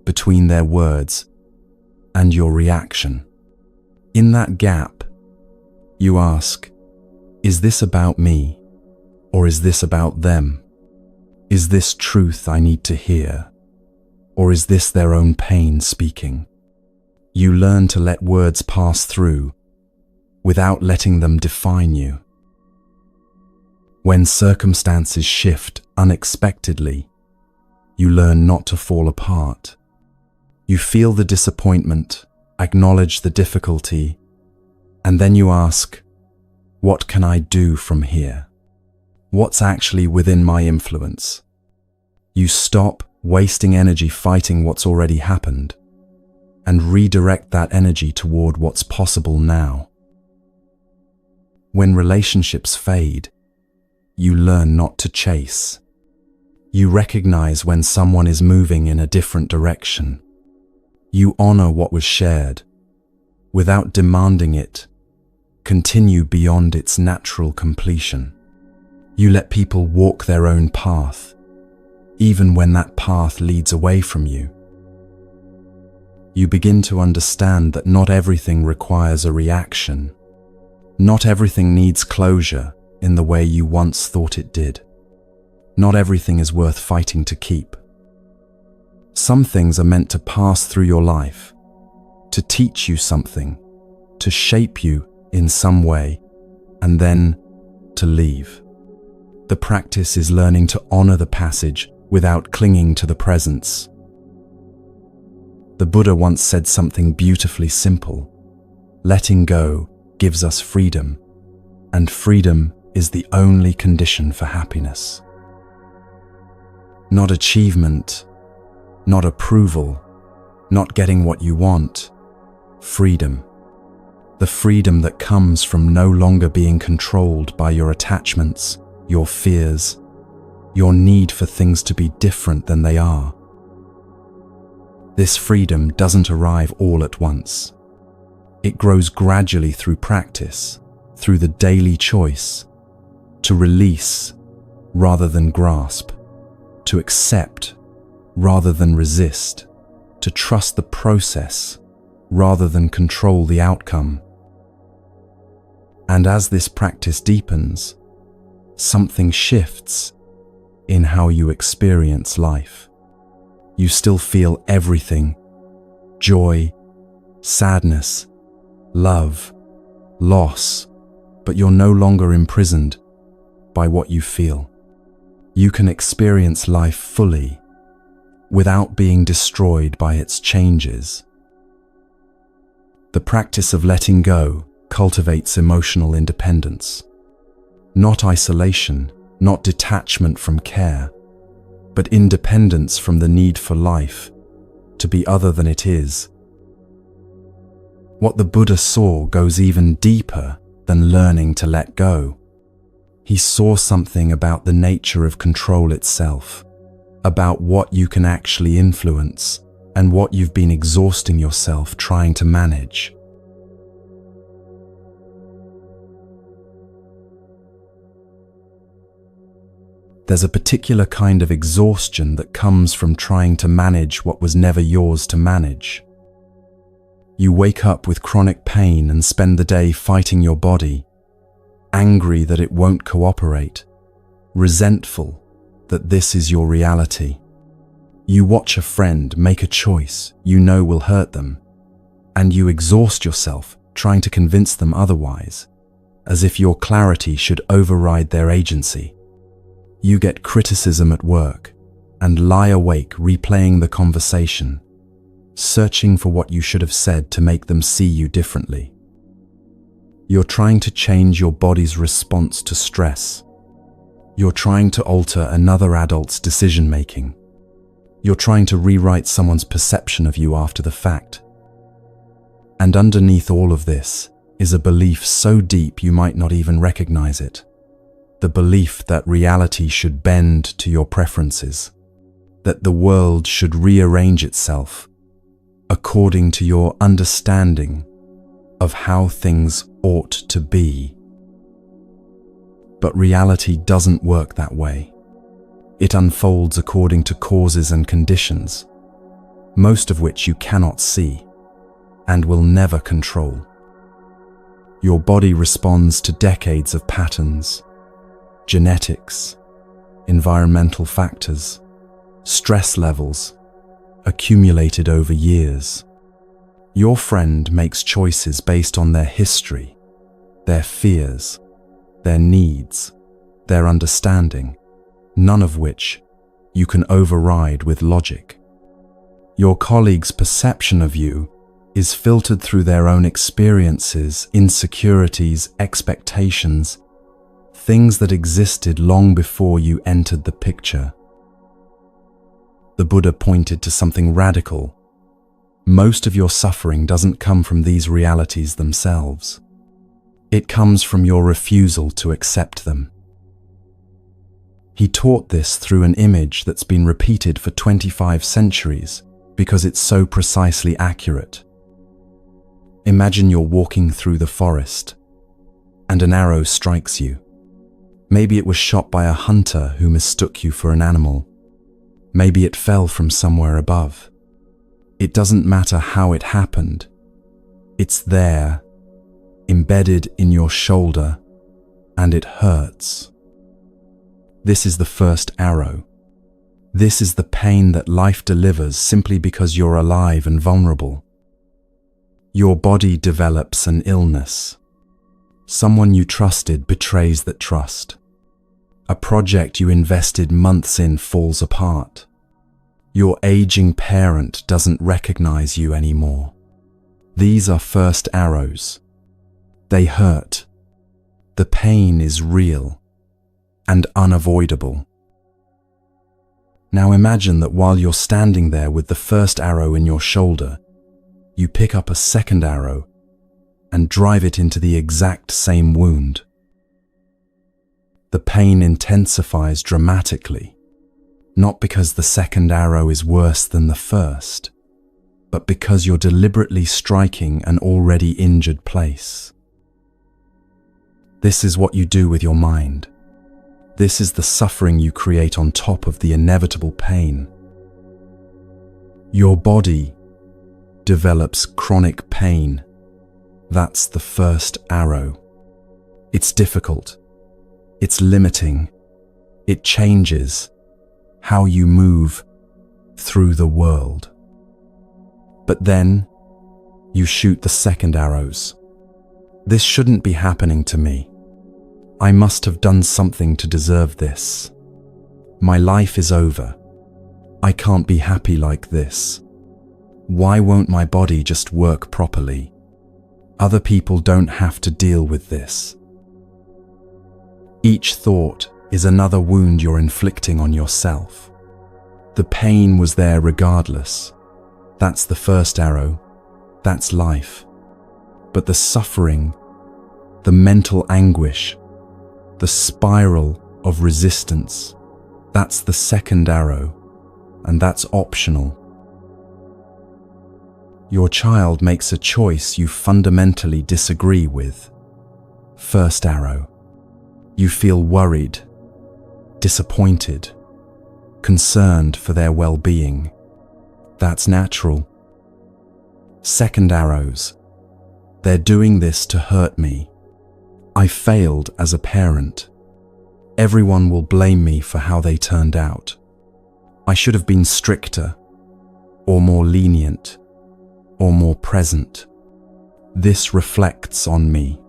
between their words and your reaction. In that gap, you ask, is this about me, or is this about them? Is this truth I need to hear, or is this their own pain speaking? You learn to let words pass through without letting them define you. When circumstances shift unexpectedly, you learn not to fall apart. You feel the disappointment, acknowledge the difficulty, and then you ask, what can I do from here? What's actually within my influence? You stop wasting energy fighting what's already happened. and redirect that energy toward what's possible now. When relationships fade, you learn not to chase. You recognize when someone is moving in a different direction. You honor what was shared. Without demanding it, continue beyond its natural completion. You let people walk their own path, even when that path leads away from you. You begin to understand that not everything requires a reaction. Not everything needs closure in the way you once thought it did. Not everything is worth fighting to keep. Some things are meant to pass through your life, to teach you something, to shape you in some way, and then to leave. The practice is learning to honor the passage without clinging to the presence. The Buddha once said something beautifully simple. Letting go gives us freedom, and freedom is the only condition for happiness. Not achievement, not approval, not getting what you want. Freedom. The freedom that comes from no longer being controlled by your attachments, your fears, your need for things to be different than they are. This freedom doesn't arrive all at once. It grows gradually through practice, through the daily choice to release rather than grasp, to accept rather than resist, to trust the process rather than control the outcome. And as this practice deepens, something shifts in how you experience life. You still feel everything: joy, sadness, love, loss, but you're no longer imprisoned by what you feel. You can experience life fully without being destroyed by its changes. The practice of letting go cultivates emotional independence. Not isolation, not detachment from care, but independence from the need for life to be other than it is. What the Buddha saw goes even deeper than learning to let go. He saw something about the nature of control itself, about what you can actually influence and what you've been exhausting yourself trying to manage. There's a particular kind of exhaustion that comes from trying to manage what was never yours to manage. You wake up with chronic pain and spend the day fighting your body, angry that it won't cooperate, resentful that this is your reality. You watch a friend make a choice you know will hurt them, and you exhaust yourself trying to convince them otherwise, as if your clarity should override their agency. You get criticism at work and lie awake replaying the conversation, searching for what you should have said to make them see you differently. You're trying to change your body's response to stress. You're trying to alter another adult's decision-making. You're trying to rewrite someone's perception of you after the fact. And underneath all of this is a belief so deep you might not even recognize it. The belief that reality should bend to your preferences, that the world should rearrange itself according to your understanding of how things ought to be. But reality doesn't work that way. It unfolds according to causes and conditions, most of which you cannot see and will never control. Your body responds to decades of patterns, genetics, environmental factors, stress levels accumulated over years. Your friend makes choices based on their history, their fears, their needs, their understanding, none of which you can override with logic. Your colleague's perception of you is filtered through their own experiences, insecurities, expectations, things that existed long before you entered the picture. The Buddha pointed to something radical. Most of your suffering doesn't come from these realities themselves. It comes from your refusal to accept them. He taught this through an image that's been repeated for 25 centuries because it's so precisely accurate. Imagine you're walking through the forest and an arrow strikes you. Maybe it was shot by a hunter who mistook you for an animal. Maybe it fell from somewhere above. It doesn't matter how it happened. It's there, embedded in your shoulder, and it hurts. This is the first arrow. This is the pain that life delivers simply because you're alive and vulnerable. Your body develops an illness. Someone you trusted betrays that trust. A project you invested months in falls apart. Your aging parent doesn't recognize you anymore. These are first arrows. They hurt. The pain is real and unavoidable. Now imagine that while you're standing there with the first arrow in your shoulder, you pick up a second arrow and drive it into the exact same wound. The pain intensifies dramatically, not because the second arrow is worse than the first, but because you're deliberately striking an already injured place. This is what you do with your mind. This is the suffering you create on top of the inevitable pain. Your body develops chronic pain. That's the first arrow. It's difficult. It's limiting. It changes how you move through the world. But then you shoot the second arrows. This shouldn't be happening to me. I must have done something to deserve this. My life is over. I can't be happy like this. Why won't my body just work properly? Other people don't have to deal with this. Each thought is another wound you're inflicting on yourself. The pain was there regardless. That's the first arrow. That's life. But the suffering, the mental anguish, the spiral of resistance, that's the second arrow, and that's optional. Your child makes a choice you fundamentally disagree with. First arrow. You feel worried, disappointed, concerned for their well-being. That's natural. Second arrows. They're doing this to hurt me. I failed as a parent. Everyone will blame me for how they turned out. I should have been stricter, or more lenient, or more present. This reflects on me.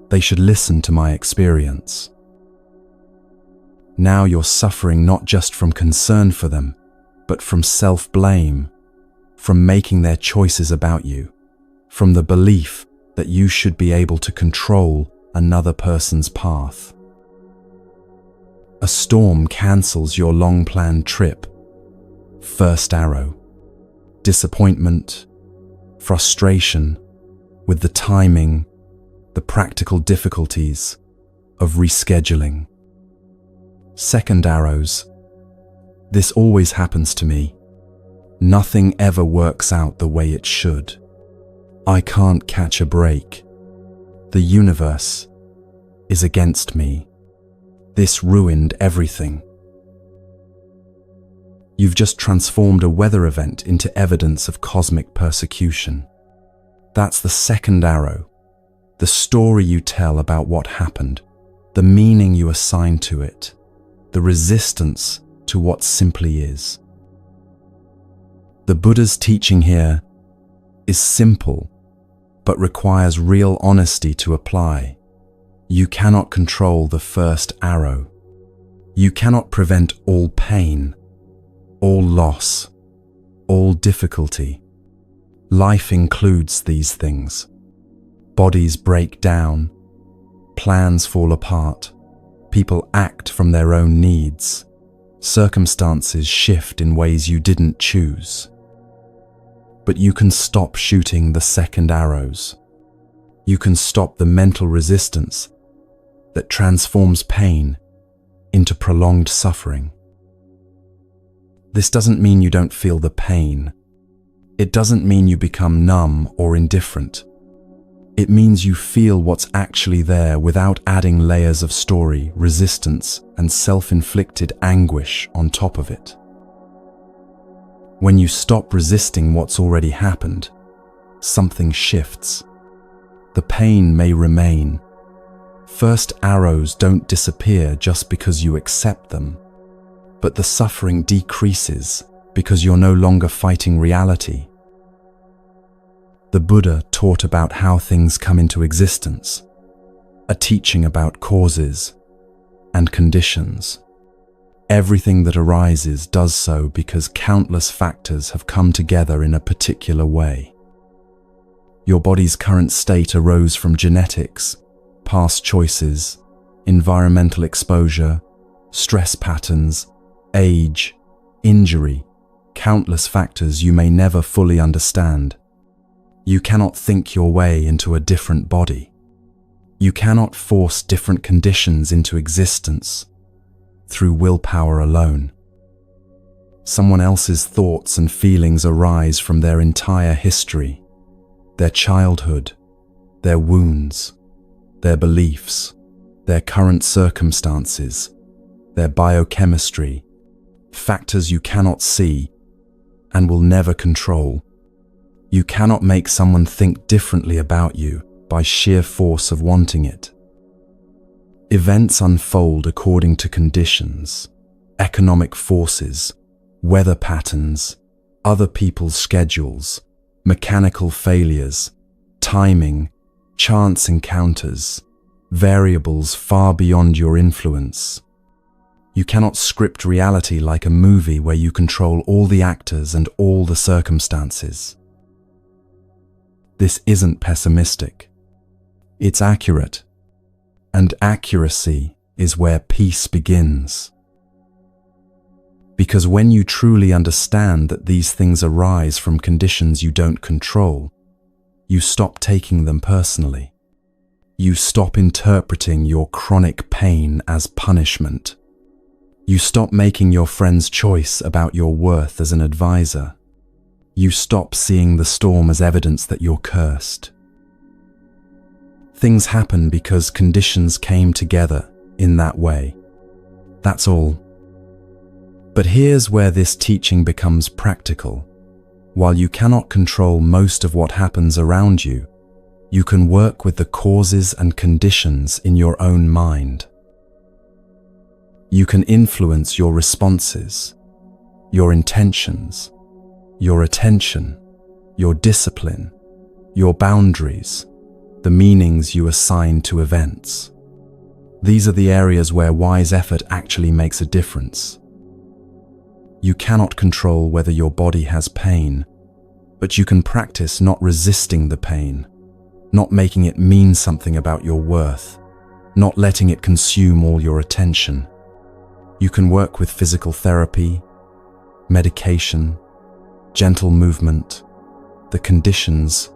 They should listen to my experience. Now you're suffering not just from concern for them, but from self-blame, from making their choices about you, from the belief that you should be able to control another person's path. A storm cancels your long-planned trip. First arrow. Disappointment, frustration with the timing, the practical difficulties of rescheduling. Second arrows. This always happens to me. Nothing ever works out the way it should. I can't catch a break. The universe is against me. This ruined everything. You've just transformed a weather event into evidence of cosmic persecution. That's the second arrow. The story you tell about what happened, the meaning you assign to it, the resistance to what simply is. The Buddha's teaching here is simple, but requires real honesty to apply. You cannot control the first arrow. You cannot prevent all pain, all loss, all difficulty. Life includes these things. Bodies break down, plans fall apart, people act from their own needs, circumstances shift in ways you didn't choose. but you can stop shooting the second arrows. You can stop the mental resistance that transforms pain into prolonged suffering. This doesn't mean you don't feel the pain. It doesn't mean you become numb or indifferent. It means you feel what's actually there without adding layers of story, resistance, and self-inflicted anguish on top of it. When you stop resisting what's already happened, something shifts. The pain may remain. First arrows don't disappear just because you accept them, but the suffering decreases because you're no longer fighting reality. The Buddha taught about how things come into existence, a teaching about causes and conditions. Everything that arises does so because countless factors have come together in a particular way. Your body's current state arose from genetics, past choices, environmental exposure, stress patterns, age, injury, countless factors you may never fully understand. You cannot think your way into a different body. You cannot force different conditions into existence through willpower alone. Someone else's thoughts and feelings arise from their entire history, their childhood, their wounds, their beliefs, their current circumstances, their biochemistry, factors you cannot see and will never control. You cannot make someone think differently about you by sheer force of wanting it. Events unfold according to conditions, economic forces, weather patterns, other people's schedules, mechanical failures, timing, chance encounters, variables far beyond your influence. You cannot script reality like a movie where you control all the actors and all the circumstances. This isn't pessimistic. It's accurate. And accuracy is where peace begins. Because when you truly understand that these things arise from conditions you don't control, you stop taking them personally. You stop interpreting your chronic pain as punishment. You stop making your friend's choice about your worth as an advisor. You stop seeing the storm as evidence that you're cursed. Things happen because conditions came together in that way. That's all. But here's where this teaching becomes practical. While you cannot control most of what happens around you, you can work with the causes and conditions in your own mind. You can influence your responses, your intentions, your attention, your discipline, your boundaries, the meanings you assign to events. These are the areas where wise effort actually makes a difference. You cannot control whether your body has pain, but you can practice not resisting the pain, not making it mean something about your worth, not letting it consume all your attention. You can work with physical therapy, medication, gentle movement, the conditions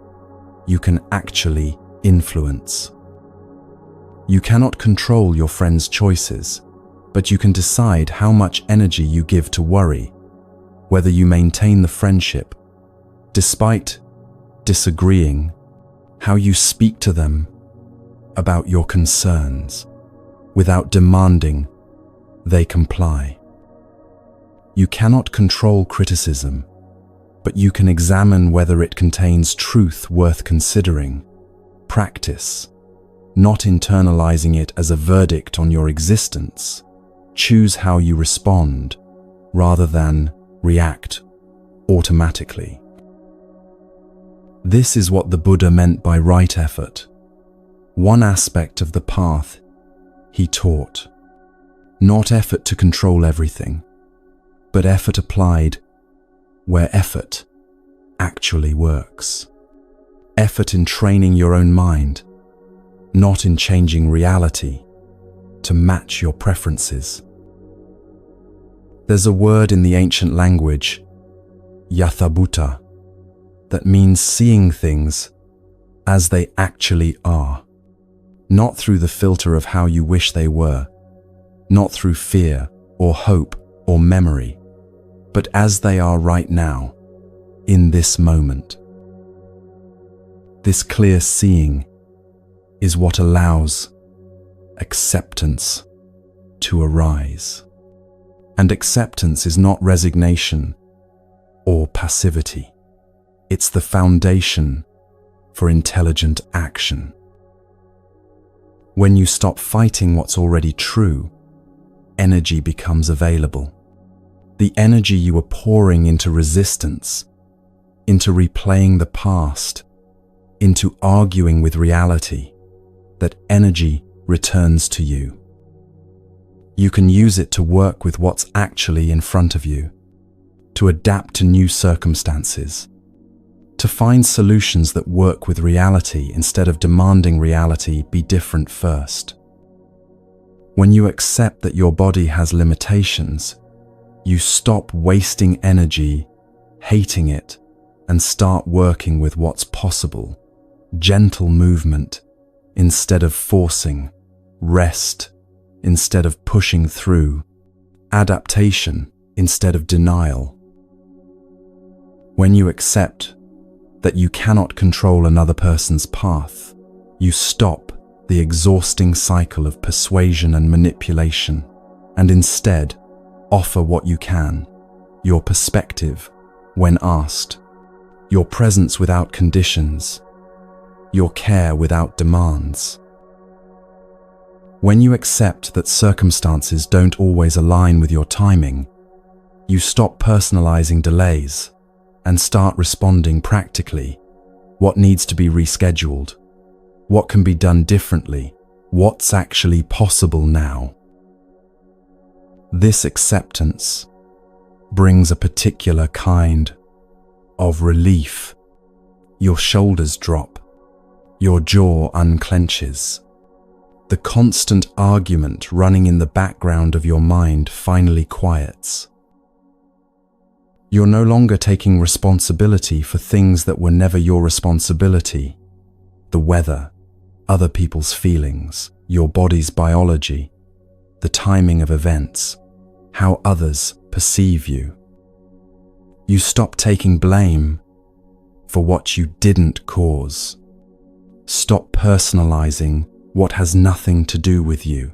you can actually influence. You cannot control your friend's choices, but you can decide how much energy you give to worry, whether you maintain the friendship, despite disagreeing, how you speak to them about your concerns, without demanding they comply. You cannot control criticism, but you can examine whether it contains truth worth considering. Practice, not internalizing it as a verdict on your existence. Choose how you respond, rather than react automatically. This is what the Buddha meant by right effort. One aspect of the path he taught. Not effort to control everything, but effort applied where effort actually works. Effort in training your own mind, not in changing reality to match your preferences. There's a word in the ancient language, yathabhuta, that means seeing things as they actually are, not through the filter of how you wish they were, not through fear or hope or memory, but as they are right now, in this moment. This clear seeing is what allows acceptance to arise. And acceptance is not resignation or passivity. It's the foundation for intelligent action. When you stop fighting what's already true, energy becomes available. The energy you were pouring into resistance, into replaying the past, into arguing with reality, that energy returns to you. You can use it to work with what's actually in front of you, to adapt to new circumstances, to find solutions that work with reality instead of demanding reality be different first. When you accept that your body has limitations, you stop wasting energy, hating it, and start working with what's possible. Gentle movement instead of forcing, rest instead of pushing through, adaptation instead of denial. When you accept that you cannot control another person's path, you stop the exhausting cycle of persuasion and manipulation, and instead offer what you can, your perspective when asked, your presence without conditions, your care without demands. When you accept that circumstances don't always align with your timing, you stop personalizing delays and start responding practically. What needs to be rescheduled? What can be done differently? What's actually possible now? This acceptance brings a particular kind of relief. Your shoulders drop, your jaw unclenches. The constant argument running in the background of your mind finally quiets. You're no longer taking responsibility for things that were never your responsibility. The weather, other people's feelings, your body's biology, the timing of events, how others perceive you. You stop taking blame for what you didn't cause. Stop personalizing what has nothing to do with you.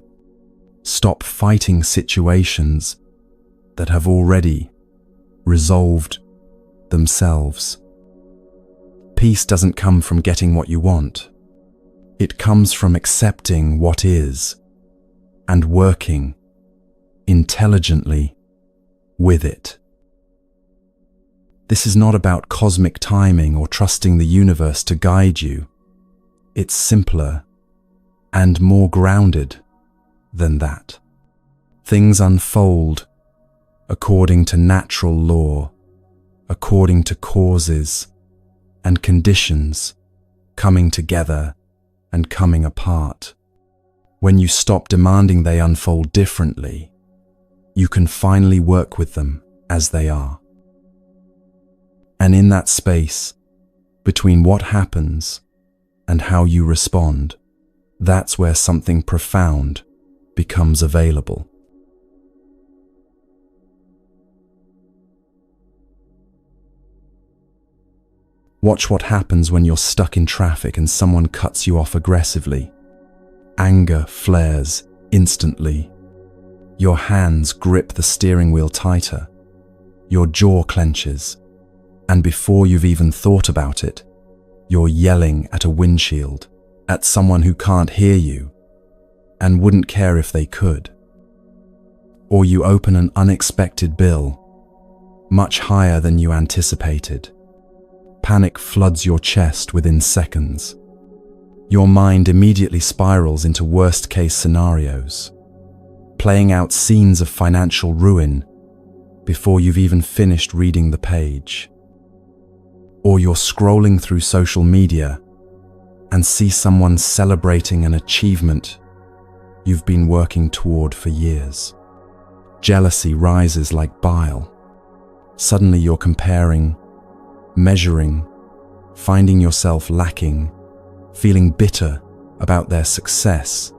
Stop fighting situations that have already resolved themselves. Peace doesn't come from getting what you want. It comes from accepting what is and working intelligently with it. This is not about cosmic timing or trusting the universe to guide you. It's simpler and more grounded than that. Things unfold according to natural law, according to causes and conditions coming together and coming apart. When you stop demanding they unfold differently, you can finally work with them as they are. And in that space between what happens and how you respond, that's where something profound becomes available. Watch what happens when you're stuck in traffic and someone cuts you off aggressively. Anger flares instantly. Your hands grip the steering wheel tighter. Your jaw clenches. And before you've even thought about it, you're yelling at a windshield, at someone who can't hear you and wouldn't care if they could. Or you open an unexpected bill, much higher than you anticipated. Panic floods your chest within seconds. Your mind immediately spirals into worst-case scenarios, playing out scenes of financial ruin before you've even finished reading the page. Or you're scrolling through social media and see someone celebrating an achievement you've been working toward for years. Jealousy rises like bile. Suddenly you're comparing, measuring, finding yourself lacking, feeling bitter about their success,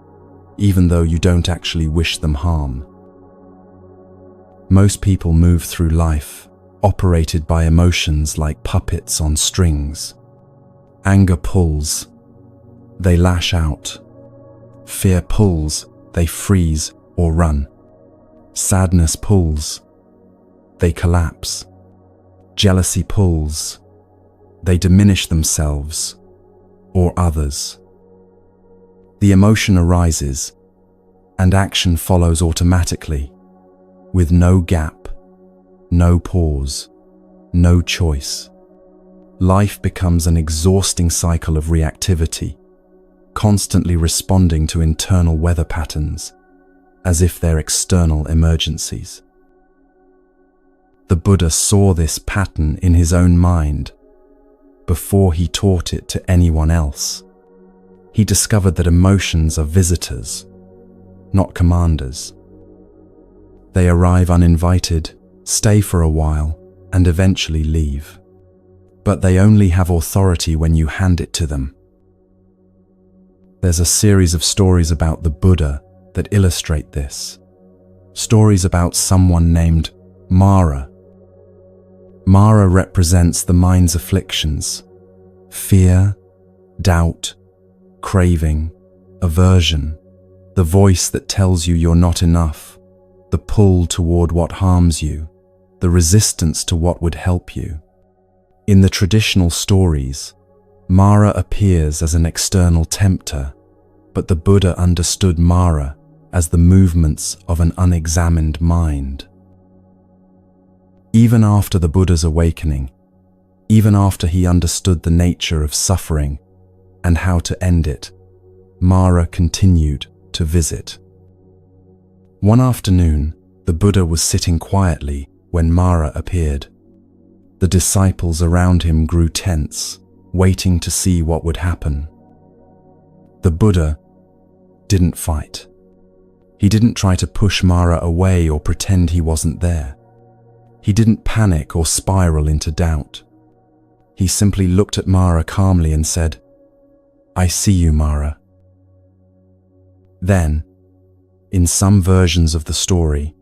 even though you don't actually wish them harm. Most people move through life operated by emotions like puppets on strings. Anger pulls, they lash out. Fear pulls, they freeze or run. Sadness pulls, they collapse. Jealousy pulls, they diminish themselves or others. The emotion arises and action follows automatically, with no gap, no pause, no choice. Life becomes an exhausting cycle of reactivity, constantly responding to internal weather patterns as if they're external emergencies. The Buddha saw this pattern in his own mind before he taught it to anyone else. He discovered that emotions are visitors, not commanders. They arrive uninvited, stay for a while, and eventually leave. But they only have authority when you hand it to them. There's a series of stories about the Buddha that illustrate this. Stories about someone named Mara. Mara represents the mind's afflictions: fear, doubt, craving, aversion, the voice that tells you you're not enough, the pull toward what harms you, the resistance to what would help you. In the traditional stories, Mara appears as an external tempter, but the Buddha understood Mara as the movements of an unexamined mind. Even after the Buddha's awakening, even after he understood the nature of suffering and how to end it, Mara continued to visit. One afternoon, the Buddha was sitting quietly when Mara appeared. The disciples around him grew tense, waiting to see what would happen. The Buddha didn't fight. He didn't try to push Mara away or pretend he wasn't there. He didn't panic or spiral into doubt. He simply looked at Mara calmly and said, "I see you, Mara." Then, in some versions of the story,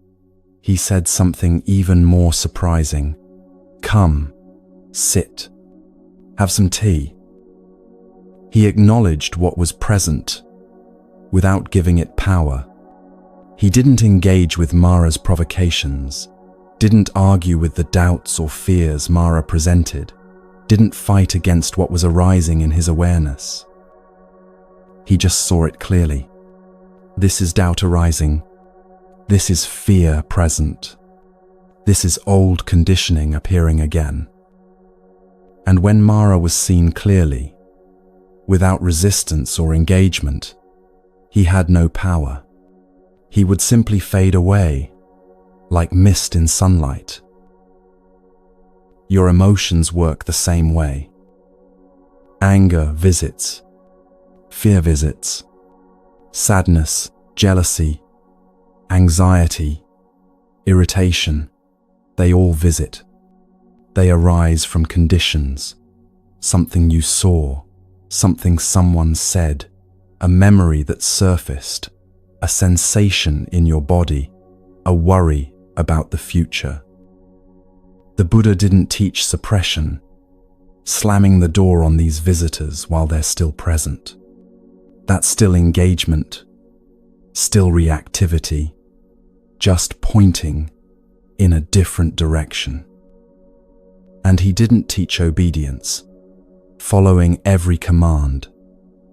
he said something even more surprising. "Come, sit, have some tea." He acknowledged what was present without giving it power. He didn't engage with Mara's provocations, didn't argue with the doubts or fears Mara presented, didn't fight against what was arising in his awareness. He just saw it clearly. This is doubt arising. This is fear present. This is old conditioning appearing again. And when Mara was seen clearly, without resistance or engagement, he had no power. He would simply fade away, like mist in sunlight. Your emotions work the same way. Anger visits, fear visits, sadness, jealousy, anxiety, irritation, they all visit. They arise from conditions, something you saw, something someone said, a memory that surfaced, a sensation in your body, a worry about the future. The Buddha didn't teach suppression, slamming the door on these visitors while they're still present. That's still engagement, still reactivity, just pointing in a different direction. And he didn't teach obedience, following every command,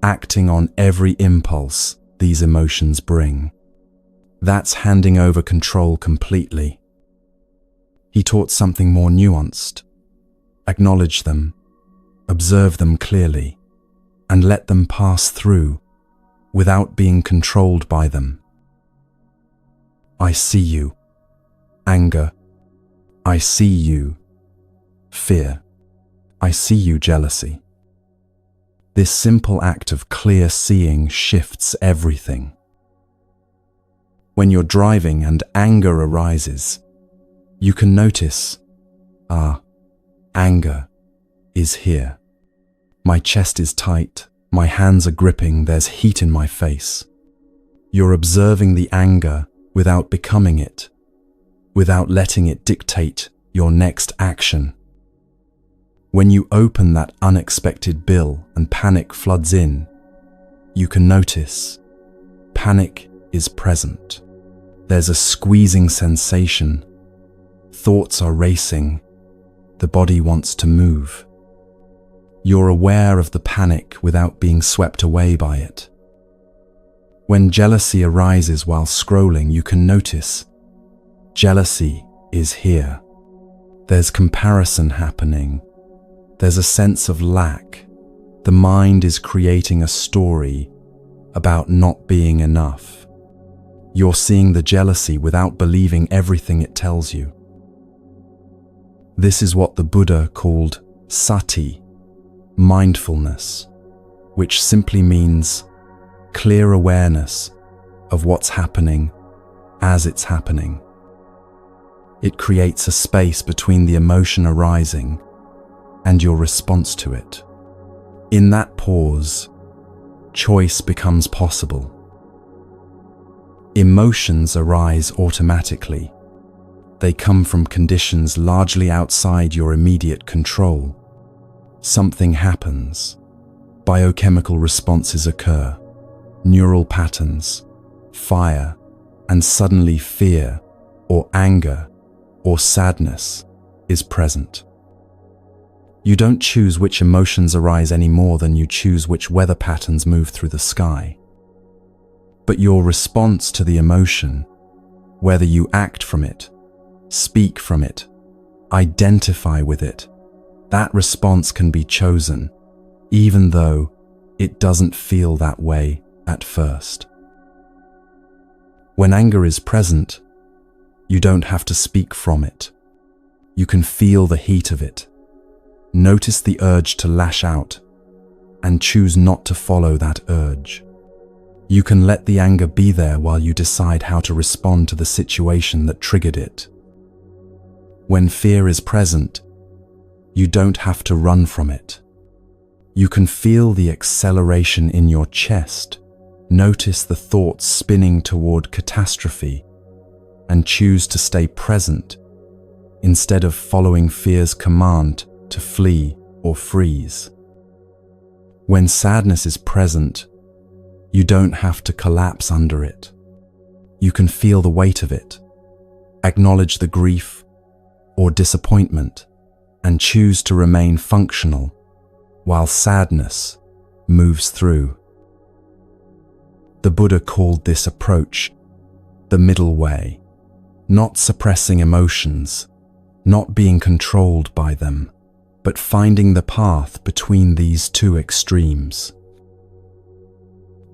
acting on every impulse these emotions bring. That's handing over control completely. He taught something more nuanced. Acknowledge them, observe them clearly, and let them pass through without being controlled by them. I see you, anger. I see you, fear. I see you, jealousy. This simple act of clear seeing shifts everything. When you're driving and anger arises, you can notice, anger is here. My chest is tight, my hands are gripping, there's heat in my face. You're observing the anger without becoming it, without letting it dictate your next action. When you open that unexpected bill and panic floods in, you can notice panic is present. There's a squeezing sensation. Thoughts are racing. The body wants to move. You're aware of the panic without being swept away by it. When jealousy arises while scrolling, you can notice jealousy is here. There's comparison happening. There's a sense of lack. The mind is creating a story about not being enough. You're seeing the jealousy without believing everything it tells you. This is what the Buddha called sati, mindfulness, which simply means clear awareness of what's happening as it's happening. It creates a space between the emotion arising and your response to it. In that pause, choice becomes possible. Emotions arise automatically. They come from conditions largely outside your immediate control. Something happens. Biochemical responses occur. Neural patterns, fire, and suddenly fear or anger or sadness is present. You don't choose which emotions arise any more than you choose which weather patterns move through the sky. But your response to the emotion, whether you act from it, speak from it, identify with it, that response can be chosen, even though it doesn't feel that way at first. When anger is present, you don't have to speak from it. You can feel the heat of it. Notice the urge to lash out and choose not to follow that urge. You can let the anger be there while you decide how to respond to the situation that triggered it. When fear is present, you don't have to run from it. You can feel the acceleration in your chest, notice the thoughts spinning toward catastrophe, and choose to stay present instead of following fear's command to flee or freeze. When sadness is present, you don't have to collapse under it. You can feel the weight of it, acknowledge the grief or disappointment, and choose to remain functional while sadness moves through. The Buddha called this approach the middle way, not suppressing emotions, not being controlled by them, but finding the path between these two extremes.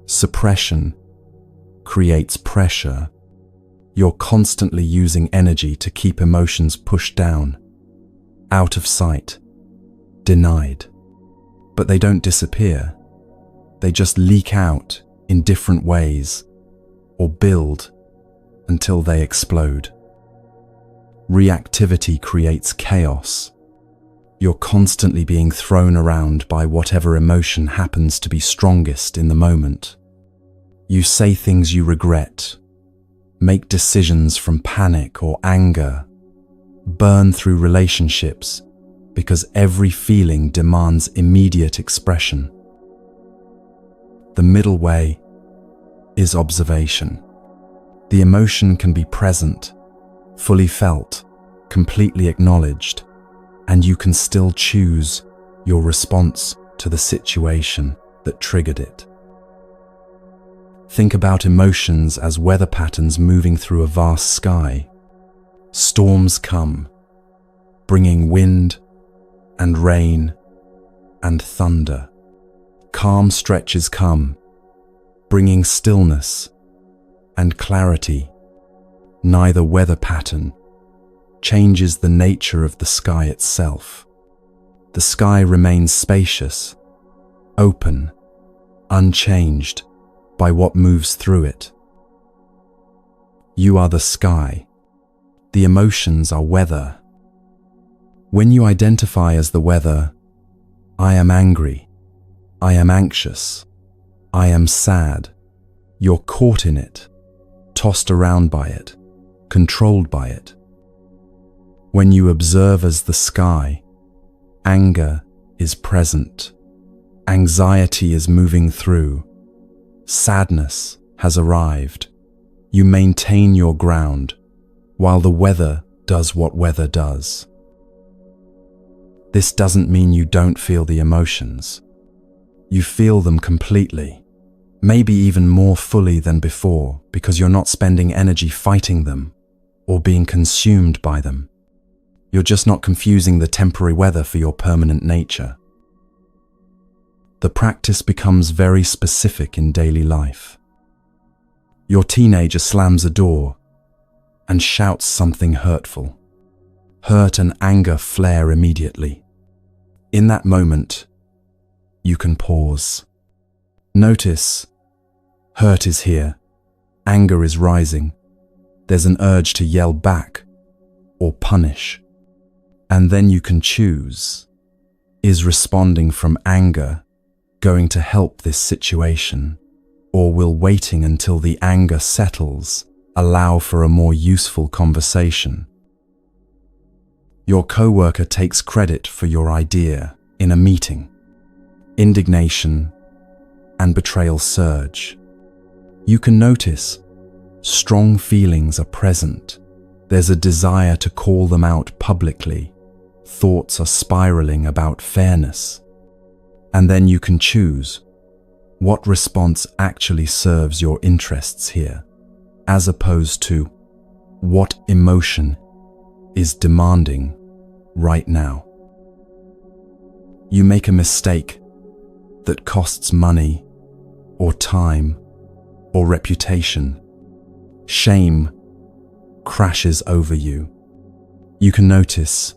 Suppression creates pressure. You're constantly using energy to keep emotions pushed down, out of sight, denied. But they don't disappear. They just leak out in different ways or build until they explode. Reactivity creates chaos. You're constantly being thrown around by whatever emotion happens to be strongest in the moment. You say things you regret, make decisions from panic or anger, burn through relationships because every feeling demands immediate expression. The middle way is observation. The emotion can be present, fully felt, completely acknowledged, and you can still choose your response to the situation that triggered it. Think about emotions as weather patterns moving through a vast sky. Storms come, bringing wind and rain and thunder. Calm stretches come, bringing stillness and clarity. Neither weather pattern changes the nature of the sky itself. The sky remains spacious, open, unchanged by what moves through it. You are the sky. The emotions are weather. When you identify as the weather, I am angry, I am anxious. I am sad. You're caught in it, tossed around by it, controlled by it. When you observe as the sky, anger is present. Anxiety is moving through. Sadness has arrived. You maintain your ground, while the weather does what weather does. This doesn't mean you don't feel the emotions. You feel them completely, maybe even more fully than before, because you're not spending energy fighting them or being consumed by them. You're just not confusing the temporary weather for your permanent nature. The practice becomes very specific in daily life. Your teenager slams a door and shouts something hurtful. Hurt and anger flare immediately. In that moment, you can pause. Notice, hurt is here, anger is rising. There's an urge to yell back or punish. And then you can choose, is responding from anger going to help this situation, or will waiting until the anger settles allow for a more useful conversation? Your coworker takes credit for your idea in a meeting. Indignation and betrayal surge. You can notice strong feelings are present. There's a desire to call them out publicly. Thoughts are spiraling about fairness. And then you can choose what response actually serves your interests here, as opposed to what emotion is demanding right now. You make a mistake that costs money or time or reputation. Shame crashes over you. You can notice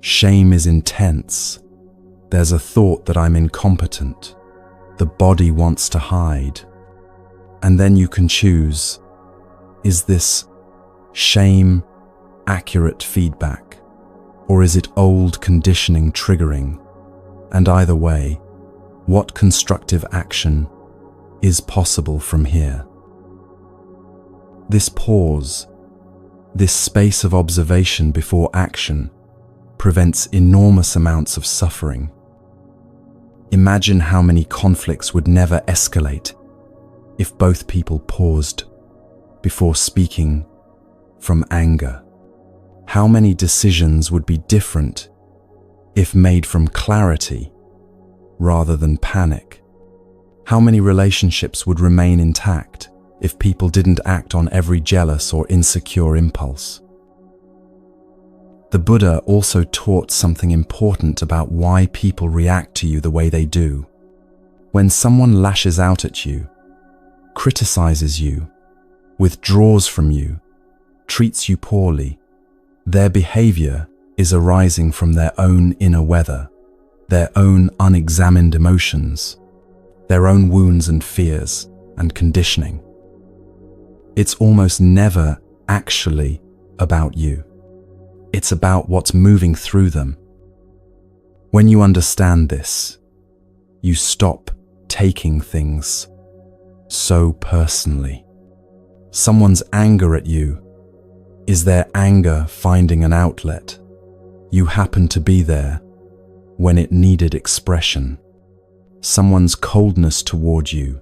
shame is intense. There's a thought that I'm incompetent. The body wants to hide. And then you can choose, is this shame accurate feedback, or is it old conditioning triggering? And either way, what constructive action is possible from here? This pause, this space of observation before action, prevents enormous amounts of suffering. Imagine how many conflicts would never escalate if both people paused before speaking from anger. How many decisions would be different if made from clarity rather than panic? How many relationships would remain intact if people didn't act on every jealous or insecure impulse? The Buddha also taught something important about why people react to you the way they do. When someone lashes out at you, criticizes you, withdraws from you, treats you poorly, their behavior is arising from their own inner weather, their own unexamined emotions, their own wounds and fears and conditioning. It's almost never actually about you. It's about what's moving through them. When you understand this, you stop taking things so personally. Someone's anger at you is their anger finding an outlet. You happen to be there when it needed expression. Someone's coldness toward you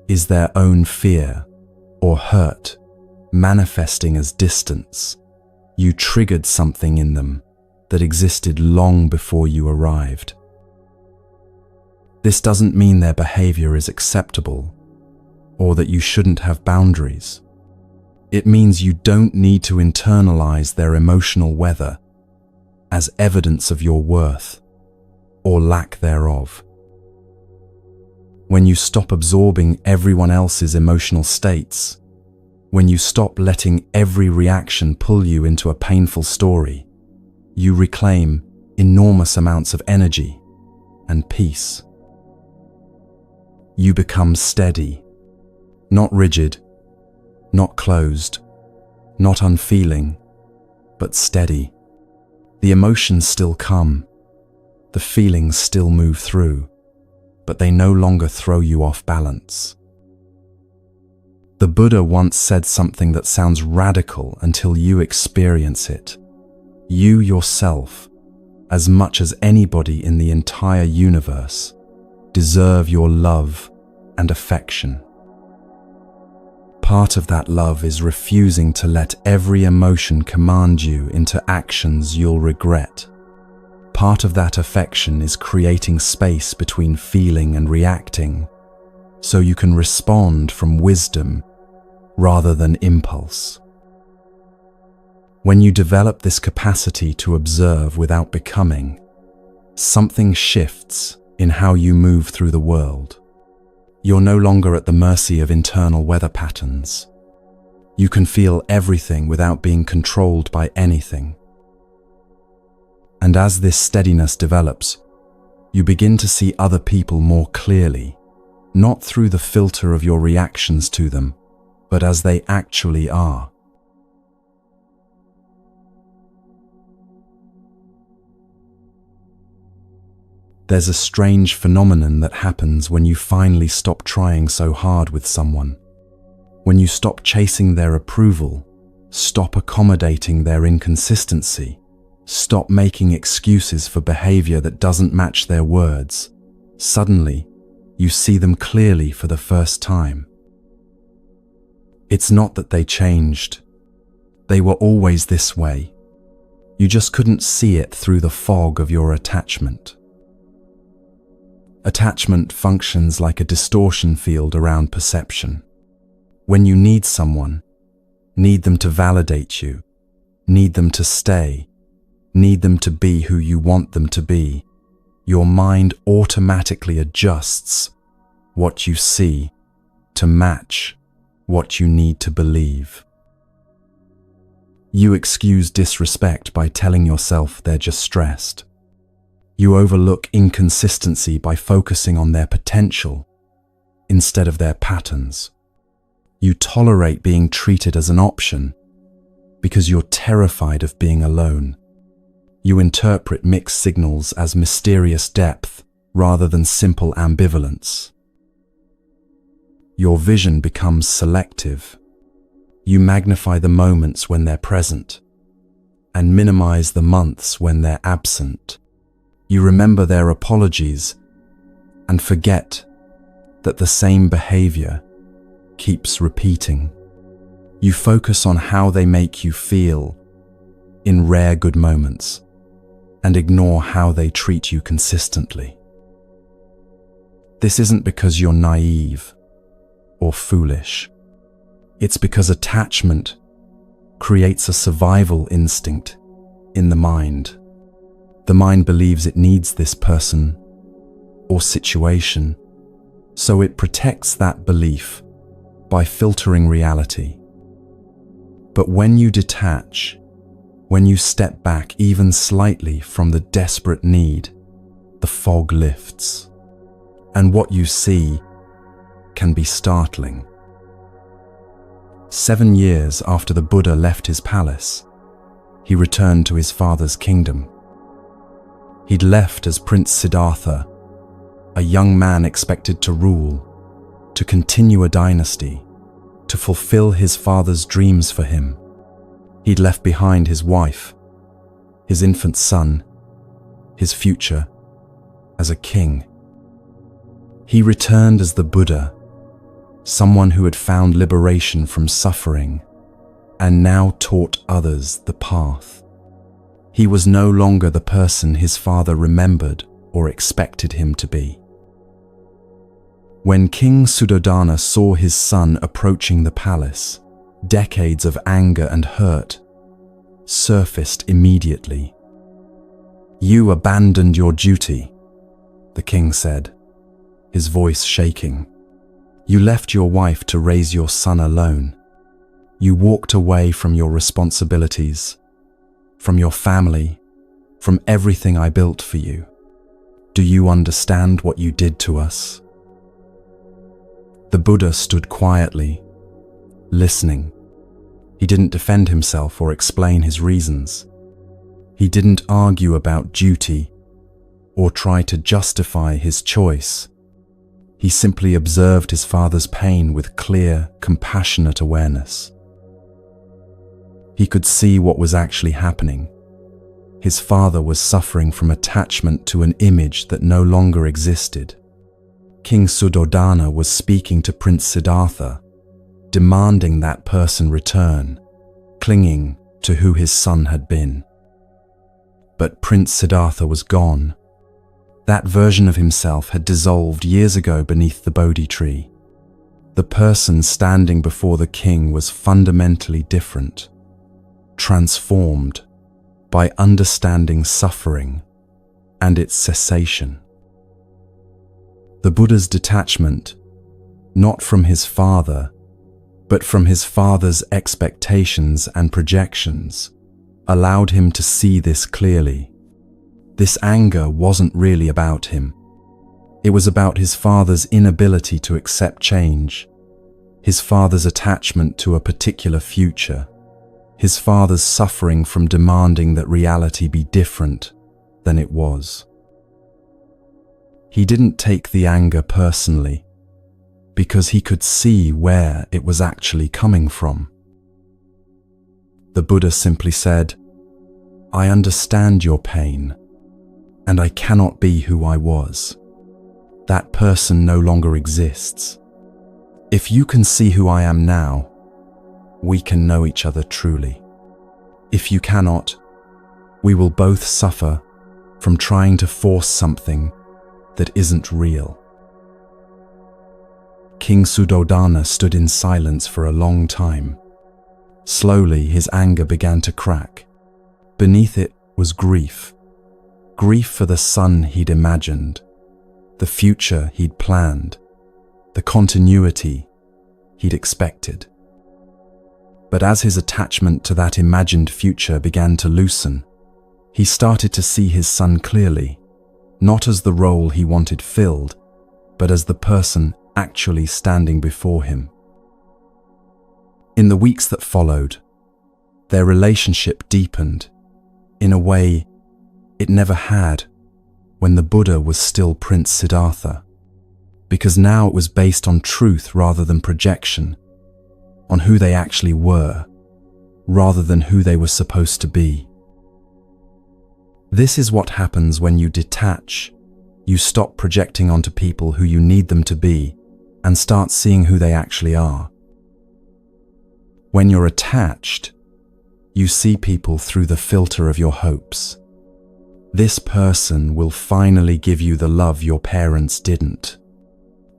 is their own fear or hurt manifesting as distance. You triggered something in them that existed long before you arrived. This doesn't mean their behavior is acceptable or that you shouldn't have boundaries. It means you don't need to internalize their emotional weather as evidence of your worth or lack thereof. When you stop absorbing everyone else's emotional states, when you stop letting every reaction pull you into a painful story, you reclaim enormous amounts of energy and peace. You become steady, not rigid, not closed, not unfeeling, but steady. The emotions still come, the feelings still move through, but they no longer throw you off balance. The Buddha once said something that sounds radical until you experience it. You yourself, as much as anybody in the entire universe, deserve your love and affection. Part of that love is refusing to let every emotion command you into actions you'll regret. Part of that affection is creating space between feeling and reacting, so you can respond from wisdom rather than impulse. When you develop this capacity to observe without becoming, something shifts in how you move through the world. You're no longer at the mercy of internal weather patterns. You can feel everything without being controlled by anything. And as this steadiness develops, you begin to see other people more clearly, not through the filter of your reactions to them, but as they actually are. There's a strange phenomenon that happens when you finally stop trying so hard with someone. When you stop chasing their approval, stop accommodating their inconsistency, stop making excuses for behavior that doesn't match their words, suddenly, you see them clearly for the first time. It's not that they changed. They were always this way. You just couldn't see it through the fog of your attachment. Attachment functions like a distortion field around perception. When you need someone, need them to validate you, need them to stay, need them to be who you want them to be, your mind automatically adjusts what you see to match what you need to believe. You excuse disrespect by telling yourself they're just stressed. You overlook inconsistency by focusing on their potential instead of their patterns. You tolerate being treated as an option because you're terrified of being alone. You interpret mixed signals as mysterious depth rather than simple ambivalence. Your vision becomes selective. You magnify the moments when they're present and minimize the months when they're absent. You remember their apologies and forget that the same behavior keeps repeating. You focus on how they make you feel in rare good moments and ignore how they treat you consistently. This isn't because you're naive or foolish. It's because attachment creates a survival instinct in the mind. The mind believes it needs this person or situation, so it protects that belief by filtering reality. But when you detach, when you step back even slightly from the desperate need, the fog lifts, and what you see can be startling. 7 years after the Buddha left his palace, he returned to his father's kingdom. He'd left as Prince Siddhartha, a young man expected to rule, to continue a dynasty, to fulfill his father's dreams for him. He'd left behind his wife, his infant son, his future as a king. He returned as the Buddha, someone who had found liberation from suffering and now taught others the path. He was no longer the person his father remembered or expected him to be. When King Suddhodana saw his son approaching the palace, decades of anger and hurt surfaced immediately. "You abandoned your duty," the king said, his voice shaking. "You left your wife to raise your son alone. You walked away from your responsibilities, from your family, from everything I built for you. Do you understand what you did to us?" The Buddha stood quietly, listening. He didn't defend himself or explain his reasons. He didn't argue about duty or try to justify his choice. He simply observed his father's pain with clear, compassionate awareness. He could see what was actually happening. His father was suffering from attachment to an image that no longer existed. King Suddhodana was speaking to Prince Siddhartha, demanding that person return, clinging to who his son had been. But Prince Siddhartha was gone. That version of himself had dissolved years ago beneath the Bodhi tree. The person standing before the king was fundamentally different, transformed by understanding suffering and its cessation. The Buddha's detachment, not from his father, but from his father's expectations and projections, allowed him to see this clearly. This anger wasn't really about him. It was about his father's inability to accept change, his father's attachment to a particular future, his father's suffering from demanding that reality be different than it was. He didn't take the anger personally, because he could see where it was actually coming from. The Buddha simply said, "I understand your pain, and I cannot be who I was. That person no longer exists. If you can see who I am now, we can know each other truly. If you cannot, we will both suffer from trying to force something that isn't real." King Suddhodana stood in silence for a long time. Slowly, his anger began to crack. Beneath it was grief. Grief for the son he'd imagined, the future he'd planned, the continuity he'd expected. But as his attachment to that imagined future began to loosen, he started to see his son clearly, not as the role he wanted filled, but as the person actually standing before him. In the weeks that followed, their relationship deepened in a way it never had when the Buddha was still Prince Siddhartha, because now it was based on truth rather than projection, on who they actually were, rather than who they were supposed to be. This is what happens when you detach. You stop projecting onto people who you need them to be and start seeing who they actually are. When you're attached, you see people through the filter of your hopes. This person will finally give you the love your parents didn't.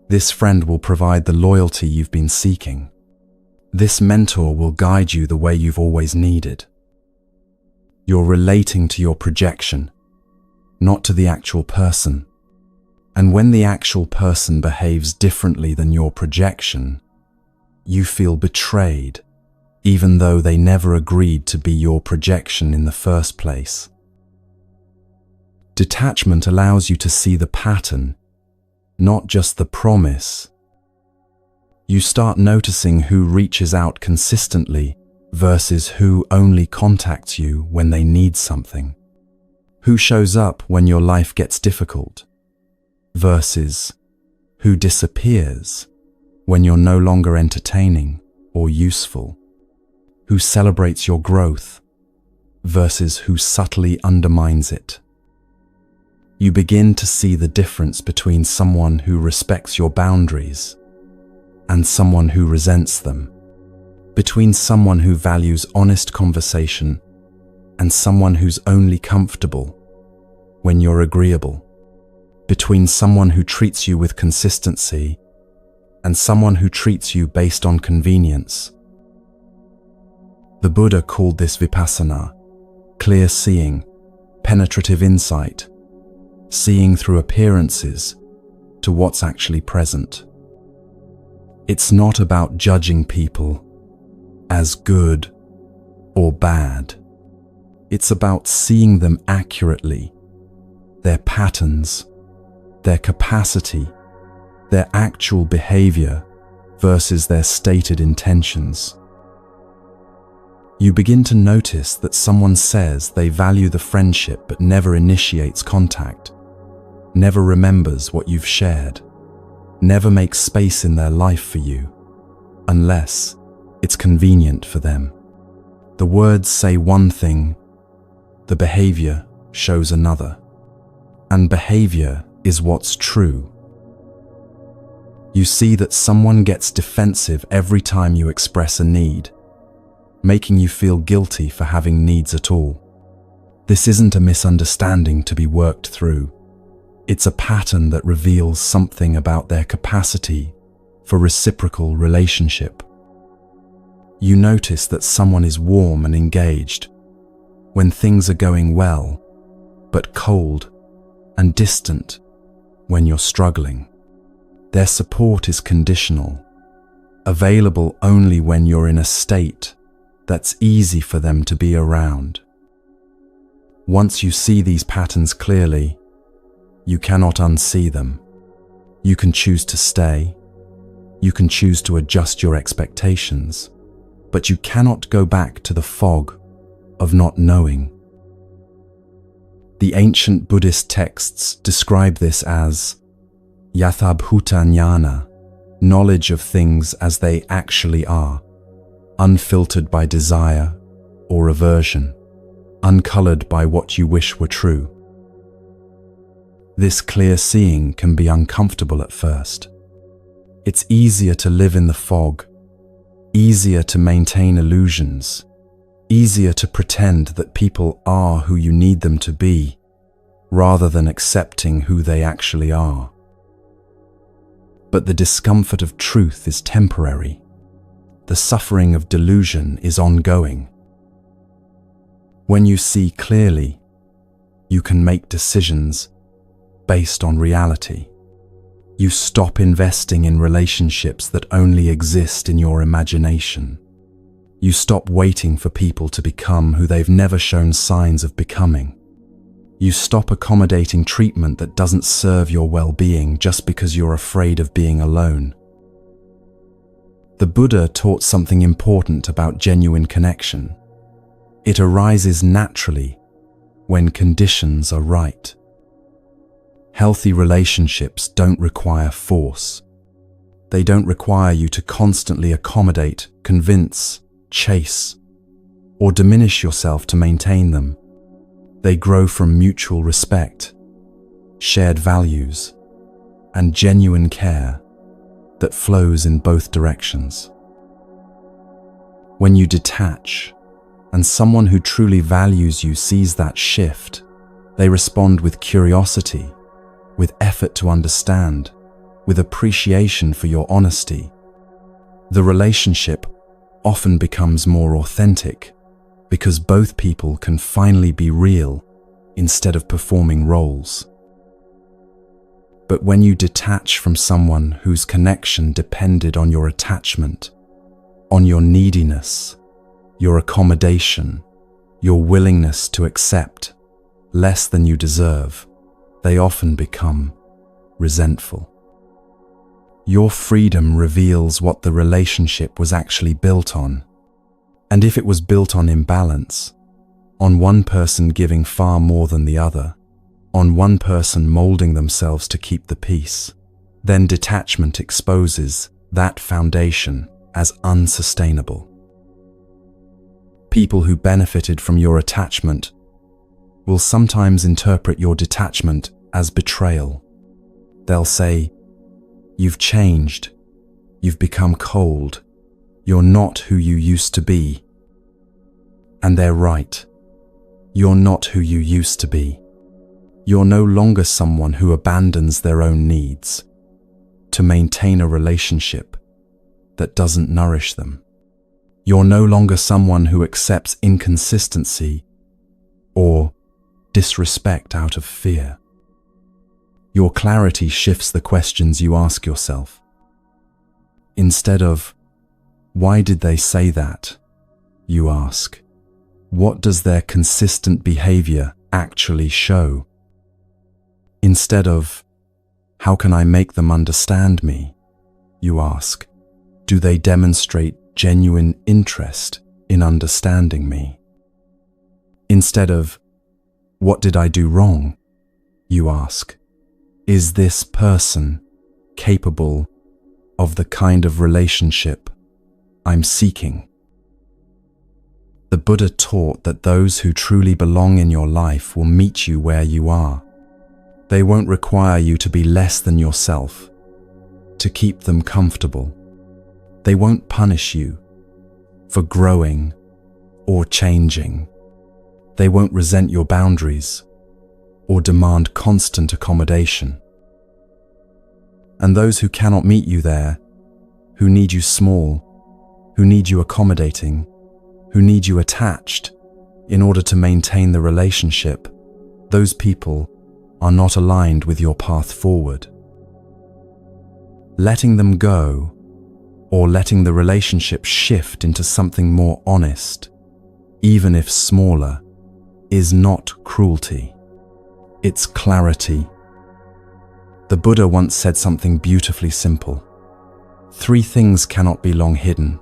This friend will provide the loyalty you've been seeking. This mentor will guide you the way you've always needed. You're relating to your projection, not to the actual person. And when the actual person behaves differently than your projection, you feel betrayed, even though they never agreed to be your projection in the first place. Detachment allows you to see the pattern, not just the promise. You start noticing who reaches out consistently versus who only contacts you when they need something. Who shows up when your life gets difficult versus who disappears when you're no longer entertaining or useful. Who celebrates your growth versus who subtly undermines it. You begin to see the difference between someone who respects your boundaries and someone who resents them, between someone who values honest conversation and someone who's only comfortable when you're agreeable, between someone who treats you with consistency and someone who treats you based on convenience. The Buddha called this vipassana, clear seeing, penetrative insight, seeing through appearances to what's actually present. It's not about judging people as good or bad. It's about seeing them accurately, their patterns, their capacity, their actual behavior versus their stated intentions. You begin to notice that someone says they value the friendship but never initiates contact, never remembers what you've shared, never make space in their life for you, unless it's convenient for them. The words say one thing, the behavior shows another. And behavior is what's true. You see that someone gets defensive every time you express a need, making you feel guilty for having needs at all. This isn't a misunderstanding to be worked through. It's a pattern that reveals something about their capacity for reciprocal relationship. You notice that someone is warm and engaged when things are going well, but cold and distant when you're struggling. Their support is conditional, available only when you're in a state that's easy for them to be around. Once you see these patterns clearly, you cannot unsee them. You can choose to stay, you can choose to adjust your expectations, but you cannot go back to the fog of not knowing. The ancient Buddhist texts describe this as yathabhuta jnana, knowledge of things as they actually are, unfiltered by desire or aversion, uncolored by what you wish were true. This clear seeing can be uncomfortable at first. It's easier to live in the fog, easier to maintain illusions, easier to pretend that people are who you need them to be, rather than accepting who they actually are. But the discomfort of truth is temporary. The suffering of delusion is ongoing. When you see clearly, you can make decisions based on reality. You stop investing in relationships that only exist in your imagination. You stop waiting for people to become who they've never shown signs of becoming. You stop accommodating treatment that doesn't serve your well-being just because you're afraid of being alone. The Buddha taught something important about genuine connection. It arises naturally when conditions are right. Healthy relationships don't require force. They don't require you to constantly accommodate, convince, chase, or diminish yourself to maintain them. They grow from mutual respect, shared values, and genuine care that flows in both directions. When you detach, and someone who truly values you sees that shift, they respond with curiosity, with effort to understand, with appreciation for your honesty. The relationship often becomes more authentic because both people can finally be real instead of performing roles. But when you detach from someone whose connection depended on your attachment, on your neediness, your accommodation, your willingness to accept less than you deserve, they often become resentful. Your freedom reveals what the relationship was actually built on. And if it was built on imbalance, on one person giving far more than the other, on one person molding themselves to keep the peace, then detachment exposes that foundation as unsustainable. People who benefited from your attachment will sometimes interpret your detachment as betrayal. They'll say, "You've changed, you've become cold, you're not who you used to be." And they're right. You're not who you used to be. You're no longer someone who abandons their own needs to maintain a relationship that doesn't nourish them. You're no longer someone who accepts inconsistency or disrespect out of fear. Your clarity shifts the questions you ask yourself. Instead of, "Why did they say that?" you ask, "What does their consistent behavior actually show?" Instead of, "How can I make them understand me?" you ask, "Do they demonstrate genuine interest in understanding me?" Instead of, "What did I do wrong?" you ask, "Is this person capable of the kind of relationship I'm seeking. The Buddha taught that those who truly belong in your life will meet you where you are. They won't require you to be less than yourself to keep them comfortable. They won't punish you for growing or changing. They won't resent your boundaries or demand constant accommodation. And those who cannot meet you there, who need you small, who need you accommodating, who need you attached in order to maintain the relationship, those people are not aligned with your path forward. Letting them go, or letting the relationship shift into something more honest, even if smaller, is not cruelty. It's clarity. The Buddha once said something beautifully simple. 3 things cannot be long hidden: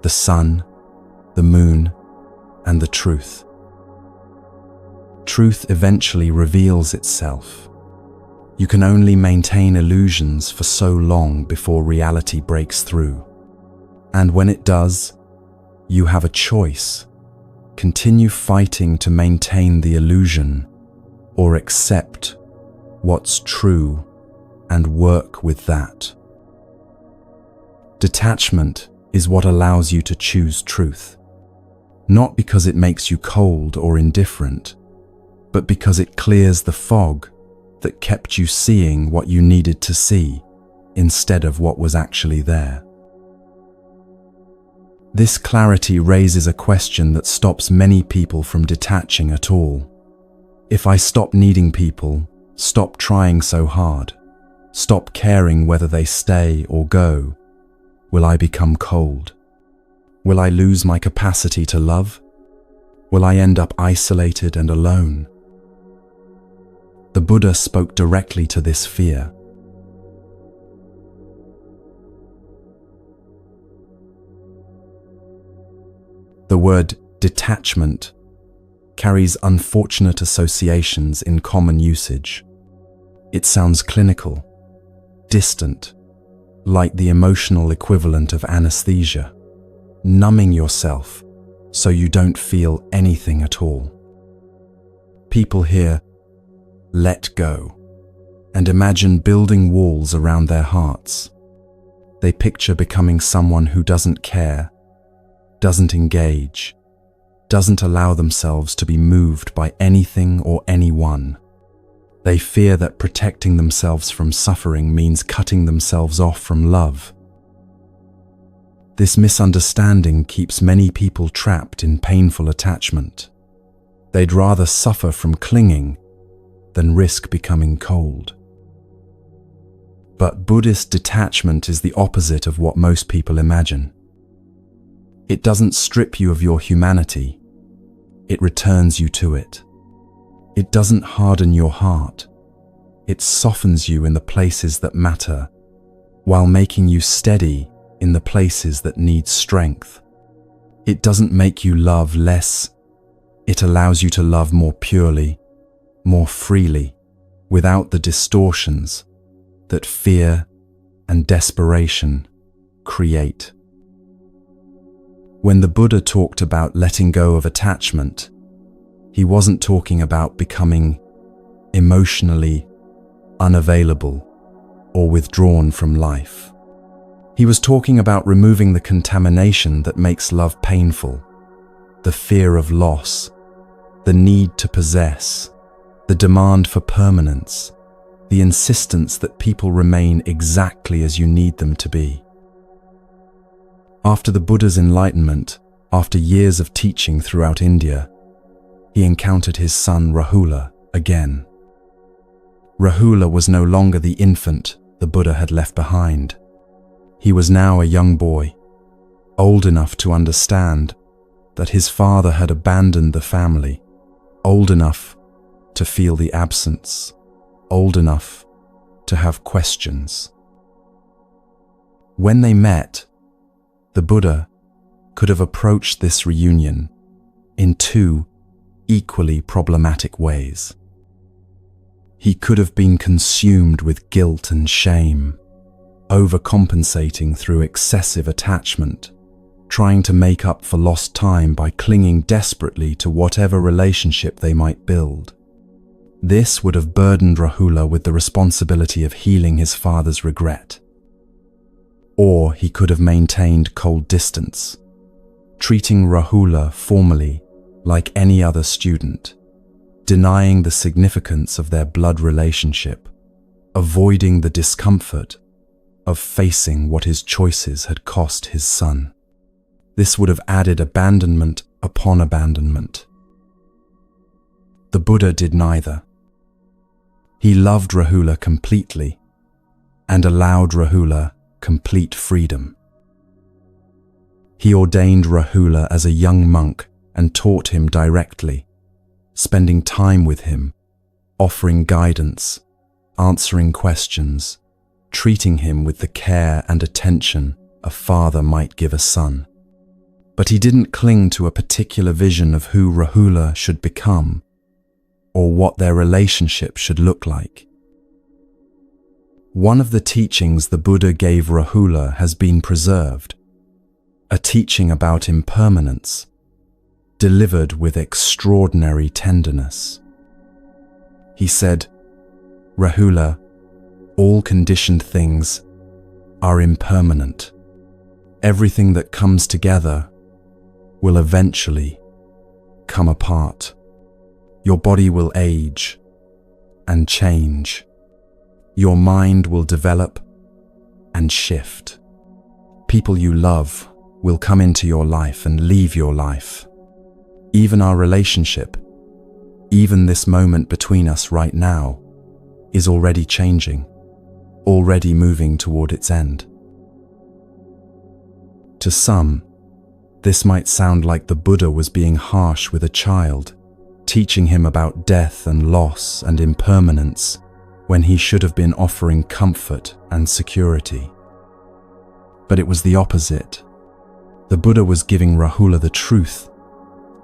the sun, the moon, and the truth. Truth eventually reveals itself. You can only maintain illusions for so long before reality breaks through. And when it does, you have a choice. Continue fighting to maintain the illusion, or accept what's true and work with that. Detachment is what allows you to choose truth. Not because it makes you cold or indifferent, but because it clears the fog that kept you seeing what you needed to see instead of what was actually there. This clarity raises a question that stops many people from detaching at all. If I stop needing people, stop trying so hard, stop caring whether they stay or go, will I become cold? Will I lose my capacity to love? Will I end up isolated and alone? The Buddha spoke directly to this fear. The word detachment carries unfortunate associations in common usage. It sounds clinical, distant, like the emotional equivalent of anesthesia, numbing yourself so you don't feel anything at all. People hear, "let go," and imagine building walls around their hearts. They picture becoming someone who doesn't care, doesn't engage, doesn't allow themselves to be moved by anything or anyone. They fear that protecting themselves from suffering means cutting themselves off from love. This misunderstanding keeps many people trapped in painful attachment. They'd rather suffer from clinging than risk becoming cold. But Buddhist detachment is the opposite of what most people imagine. It doesn't strip you of your humanity, it returns you to it. It doesn't harden your heart, it softens you in the places that matter, while making you steady in the places that need strength. It doesn't make you love less, it allows you to love more purely, more freely, without the distortions that fear and desperation create. When the Buddha talked about letting go of attachment, he wasn't talking about becoming emotionally unavailable or withdrawn from life. He was talking about removing the contamination that makes love painful, the fear of loss, the need to possess, the demand for permanence, the insistence that people remain exactly as you need them to be. After the Buddha's enlightenment, after years of teaching throughout India, he encountered his son Rahula again. Rahula was no longer the infant the Buddha had left behind. He was now a young boy, old enough to understand that his father had abandoned the family, old enough to feel the absence, old enough to have questions. When they met, the Buddha could have approached this reunion in 2 equally problematic ways. He could have been consumed with guilt and shame, overcompensating through excessive attachment, trying to make up for lost time by clinging desperately to whatever relationship they might build. This would have burdened Rahula with the responsibility of healing his father's regret. Or he could have maintained cold distance, treating Rahula formally like any other student, denying the significance of their blood relationship, avoiding the discomfort of facing what his choices had cost his son. This would have added abandonment upon abandonment. The Buddha did neither. He loved Rahula completely and allowed Rahula complete freedom. He ordained Rahula as a young monk and taught him directly, spending time with him, offering guidance, answering questions, treating him with the care and attention a father might give a son. But he didn't cling to a particular vision of who Rahula should become or what their relationship should look like. One of the teachings the Buddha gave Rahula has been preserved, a teaching about impermanence, delivered with extraordinary tenderness. He said, "Rahula, all conditioned things are impermanent. Everything that comes together will eventually come apart. Your body will age and change. Your mind will develop and shift. People you love will come into your life and leave your life. Even our relationship, even this moment between us right now, is already changing, already moving toward its end." To some, this might sound like the Buddha was being harsh with a child, teaching him about death and loss and impermanence, when he should have been offering comfort and security. But it was the opposite. The Buddha was giving Rahula the truth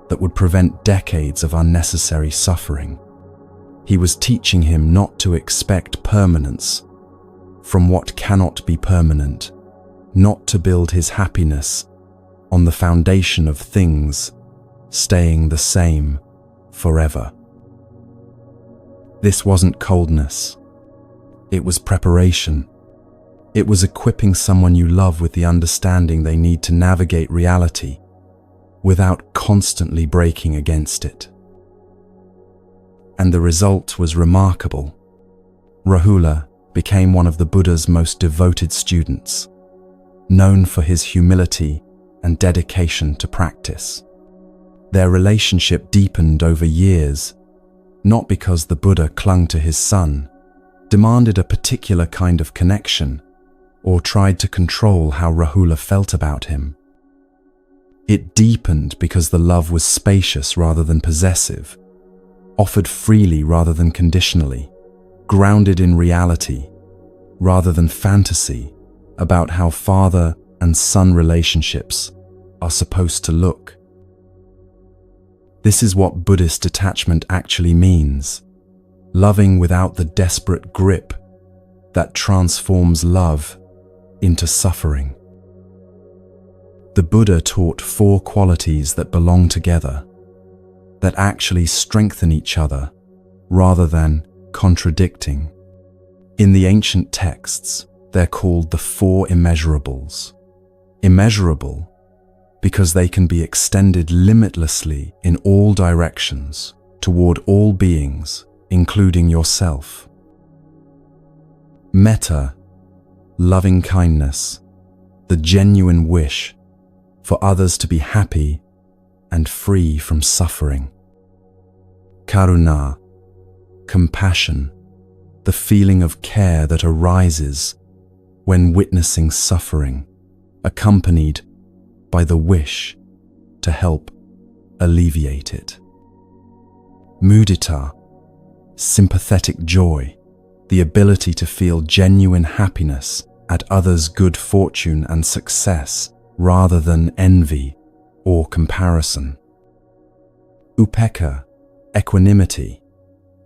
that would prevent decades of unnecessary suffering. He was teaching him not to expect permanence from what cannot be permanent, not to build his happiness on the foundation of things staying the same forever. This wasn't coldness. It was preparation. It was equipping someone you love with the understanding they need to navigate reality without constantly breaking against it. And the result was remarkable. Rahula became one of the Buddha's most devoted students, known for his humility and dedication to practice. Their relationship deepened over years, not because the Buddha clung to his son, demanded a particular kind of connection, or tried to control how Rahula felt about him. It deepened because the love was spacious rather than possessive, offered freely rather than conditionally, grounded in reality rather than fantasy about how father and son relationships are supposed to look. This is what Buddhist detachment actually means: loving without the desperate grip that transforms love into suffering. The Buddha taught 4 qualities that belong together, that actually strengthen each other rather than contradicting. In the ancient texts, they're called the 4 immeasurables. Immeasurable because they can be extended limitlessly in all directions toward all beings, including yourself. Metta, loving kindness, the genuine wish for others to be happy and free from suffering. Karuna, compassion, the feeling of care that arises when witnessing suffering, accompanied by the wish to help alleviate it. Mudita, sympathetic joy, the ability to feel genuine happiness at others' good fortune and success rather than envy or comparison. Upekkha, equanimity,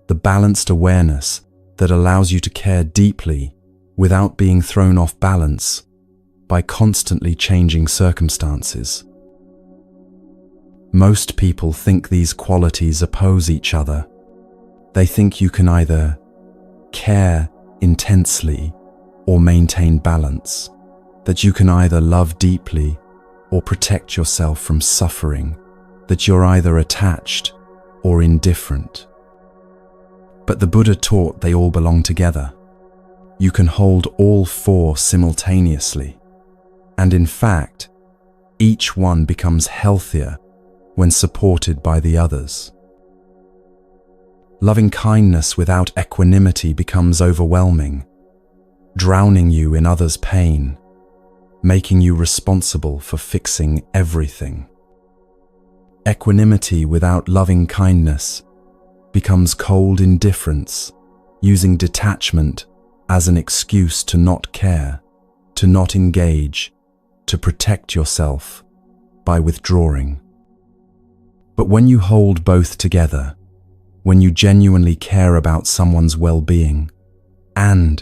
the balanced awareness that allows you to care deeply without being thrown off balance by constantly changing circumstances. Most people think these qualities oppose each other. They think you can either care intensely or maintain balance, that you can either love deeply or protect yourself from suffering, that you're either attached or indifferent. But the Buddha taught they all belong together. You can hold all four simultaneously, and in fact, each one becomes healthier when supported by the others. Loving kindness without equanimity becomes overwhelming, drowning you in others' pain, making you responsible for fixing everything. Equanimity without loving kindness becomes cold indifference, using detachment as an excuse to not care, to not engage, to protect yourself by withdrawing. But when you hold both together, when you genuinely care about someone's well-being and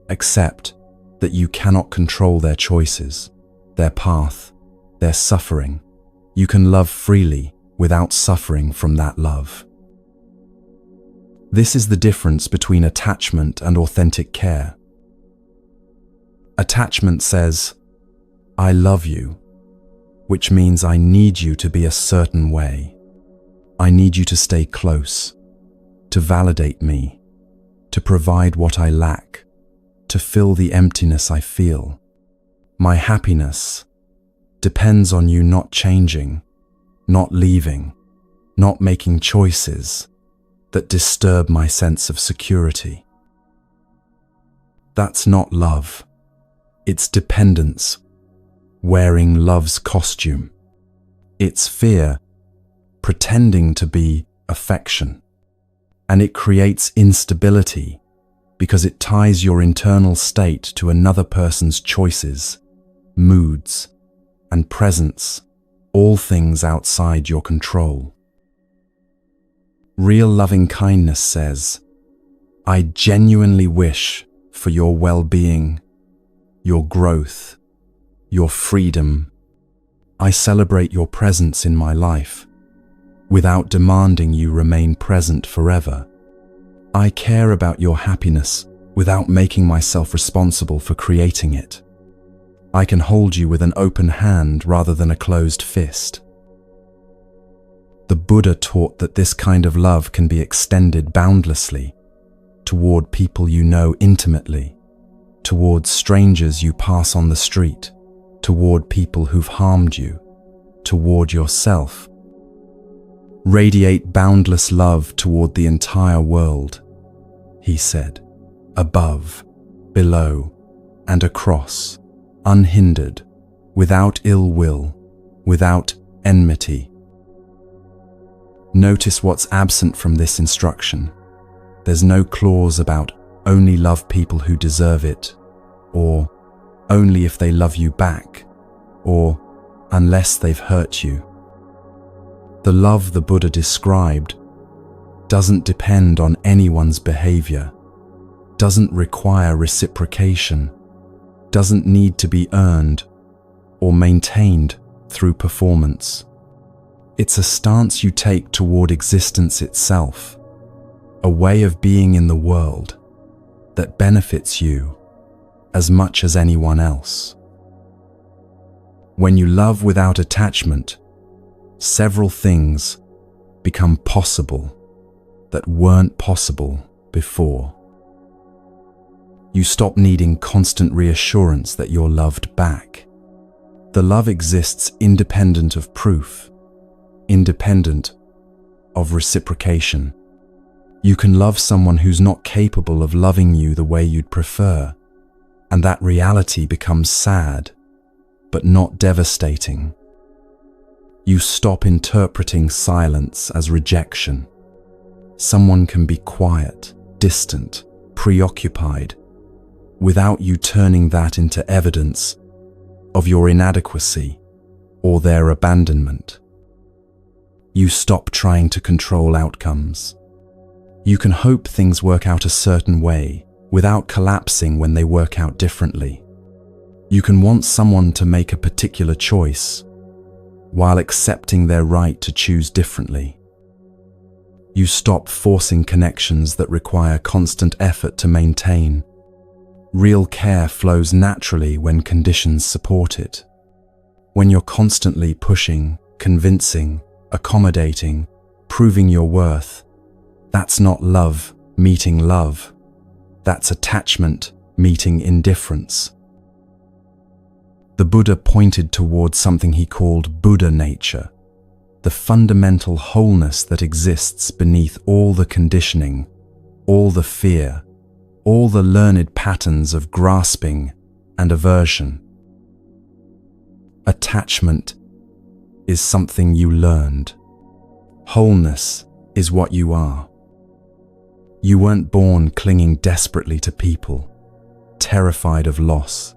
accept that you cannot control their choices, their path, their suffering, you can love freely without suffering from that love. This is the difference between attachment and authentic care. Attachment says, "I love you," which means I need you to be a certain way. I need you to stay close, to validate me, to provide what I lack, to fill the emptiness I feel. My happiness depends on you not changing, not leaving, not making choices that disturb my sense of security. That's not love. It's dependence, wearing love's costume. It's fear, pretending to be affection. And it creates instability because it ties your internal state to another person's choices, moods, and presence, all things outside your control. Real loving kindness says, "I genuinely wish for your well-being, your growth, your freedom. I celebrate your presence in my life, without demanding you remain present forever. I care about your happiness without making myself responsible for creating it. I can hold you with an open hand rather than a closed fist." The Buddha taught that this kind of love can be extended boundlessly toward people you know intimately, toward strangers you pass on the street, toward people who've harmed you, toward yourself. Radiate boundless love toward the entire world, he said, above, below, and across, unhindered, without ill will, without enmity. Notice what's absent from this instruction. There's no clause about only love people who deserve it, or only if they love you back, or unless they've hurt you. The love the Buddha described doesn't depend on anyone's behavior, doesn't require reciprocation, doesn't need to be earned or maintained through performance. It's a stance you take toward existence itself, a way of being in the world that benefits you as much as anyone else. When you love without attachment, several things become possible that weren't possible before. You stop needing constant reassurance that you're loved back. The love exists independent of proof, independent of reciprocation. You can love someone who's not capable of loving you the way you'd prefer, and that reality becomes sad, but not devastating. You stop interpreting silence as rejection. Someone can be quiet, distant, preoccupied, without you turning that into evidence of your inadequacy or their abandonment. You stop trying to control outcomes. You can hope things work out a certain way, without collapsing when they work out differently. You can want someone to make a particular choice while accepting their right to choose differently. You stop forcing connections that require constant effort to maintain. Real care flows naturally when conditions support it. When you're constantly pushing, convincing, accommodating, proving your worth, that's not love meeting love. That's attachment meeting indifference. The Buddha pointed towards something he called Buddha nature, the fundamental wholeness that exists beneath all the conditioning, all the fear, all the learned patterns of grasping and aversion. Attachment is something you learned. Wholeness is what you are. You weren't born clinging desperately to people, terrified of loss,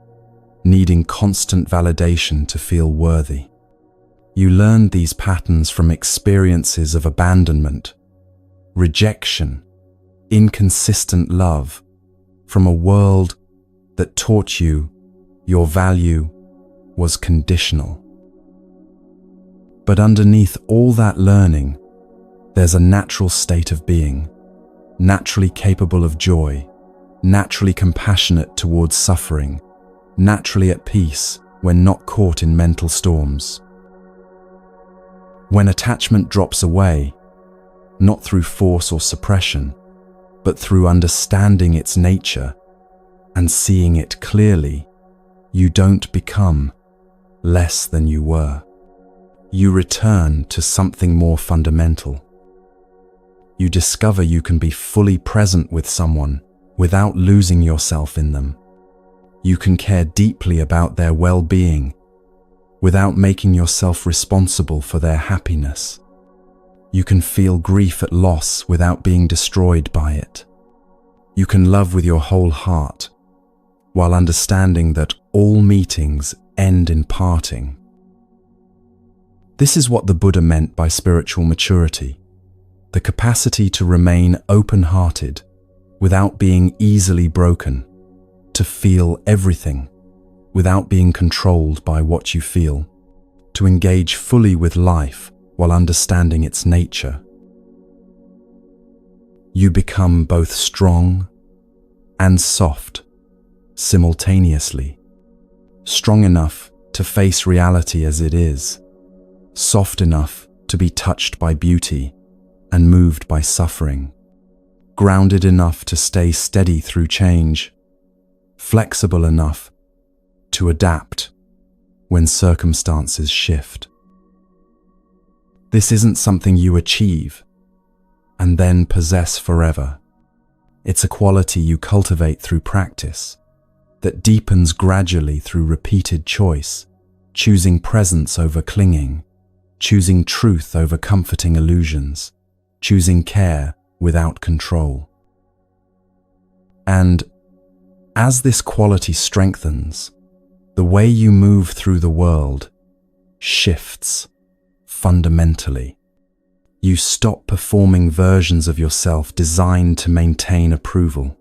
needing constant validation to feel worthy. You learned these patterns from experiences of abandonment, rejection, inconsistent love, from a world that taught you your value was conditional. But underneath all that learning, there's a natural state of being, naturally capable of joy, naturally compassionate towards suffering, naturally at peace when not caught in mental storms. When attachment drops away, not through force or suppression, but through understanding its nature and seeing it clearly, you don't become less than you were. You return to something more fundamental. You discover you can be fully present with someone without losing yourself in them. You can care deeply about their well-being without making yourself responsible for their happiness. You can feel grief at loss without being destroyed by it. You can love with your whole heart while understanding that all meetings end in parting. This is what the Buddha meant by spiritual maturity, the capacity to remain open-hearted without being easily broken, to feel everything without being controlled by what you feel, to engage fully with life while understanding its nature. You become both strong and soft simultaneously, strong enough to face reality as it is, soft enough to be touched by beauty and moved by suffering, grounded enough to stay steady through change, flexible enough to adapt when circumstances shift. This isn't something you achieve and then possess forever. It's a quality you cultivate through practice that deepens gradually through repeated choice, choosing presence over clinging, choosing truth over comforting illusions, choosing care without control. And as this quality strengthens, the way you move through the world shifts fundamentally. You stop performing versions of yourself designed to maintain approval.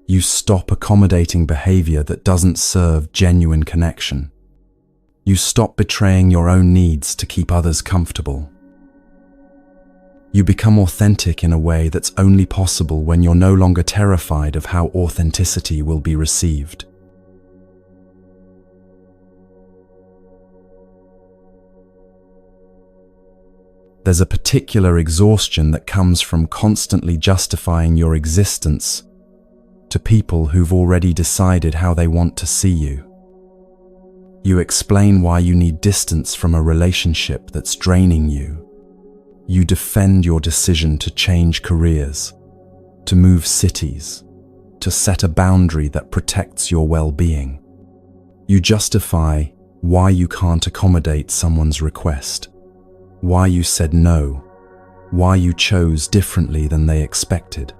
You stop accommodating behavior that doesn't serve genuine connection. You stop betraying your own needs to keep others comfortable. You become authentic in a way that's only possible when you're no longer terrified of how authenticity will be received. There's a particular exhaustion that comes from constantly justifying your existence to people who've already decided how they want to see you. You explain why you need distance from a relationship that's draining you. You defend your decision to change careers, to move cities, to set a boundary that protects your well-being. You justify why you can't accommodate someone's request, why you said no, why you chose differently than they expected.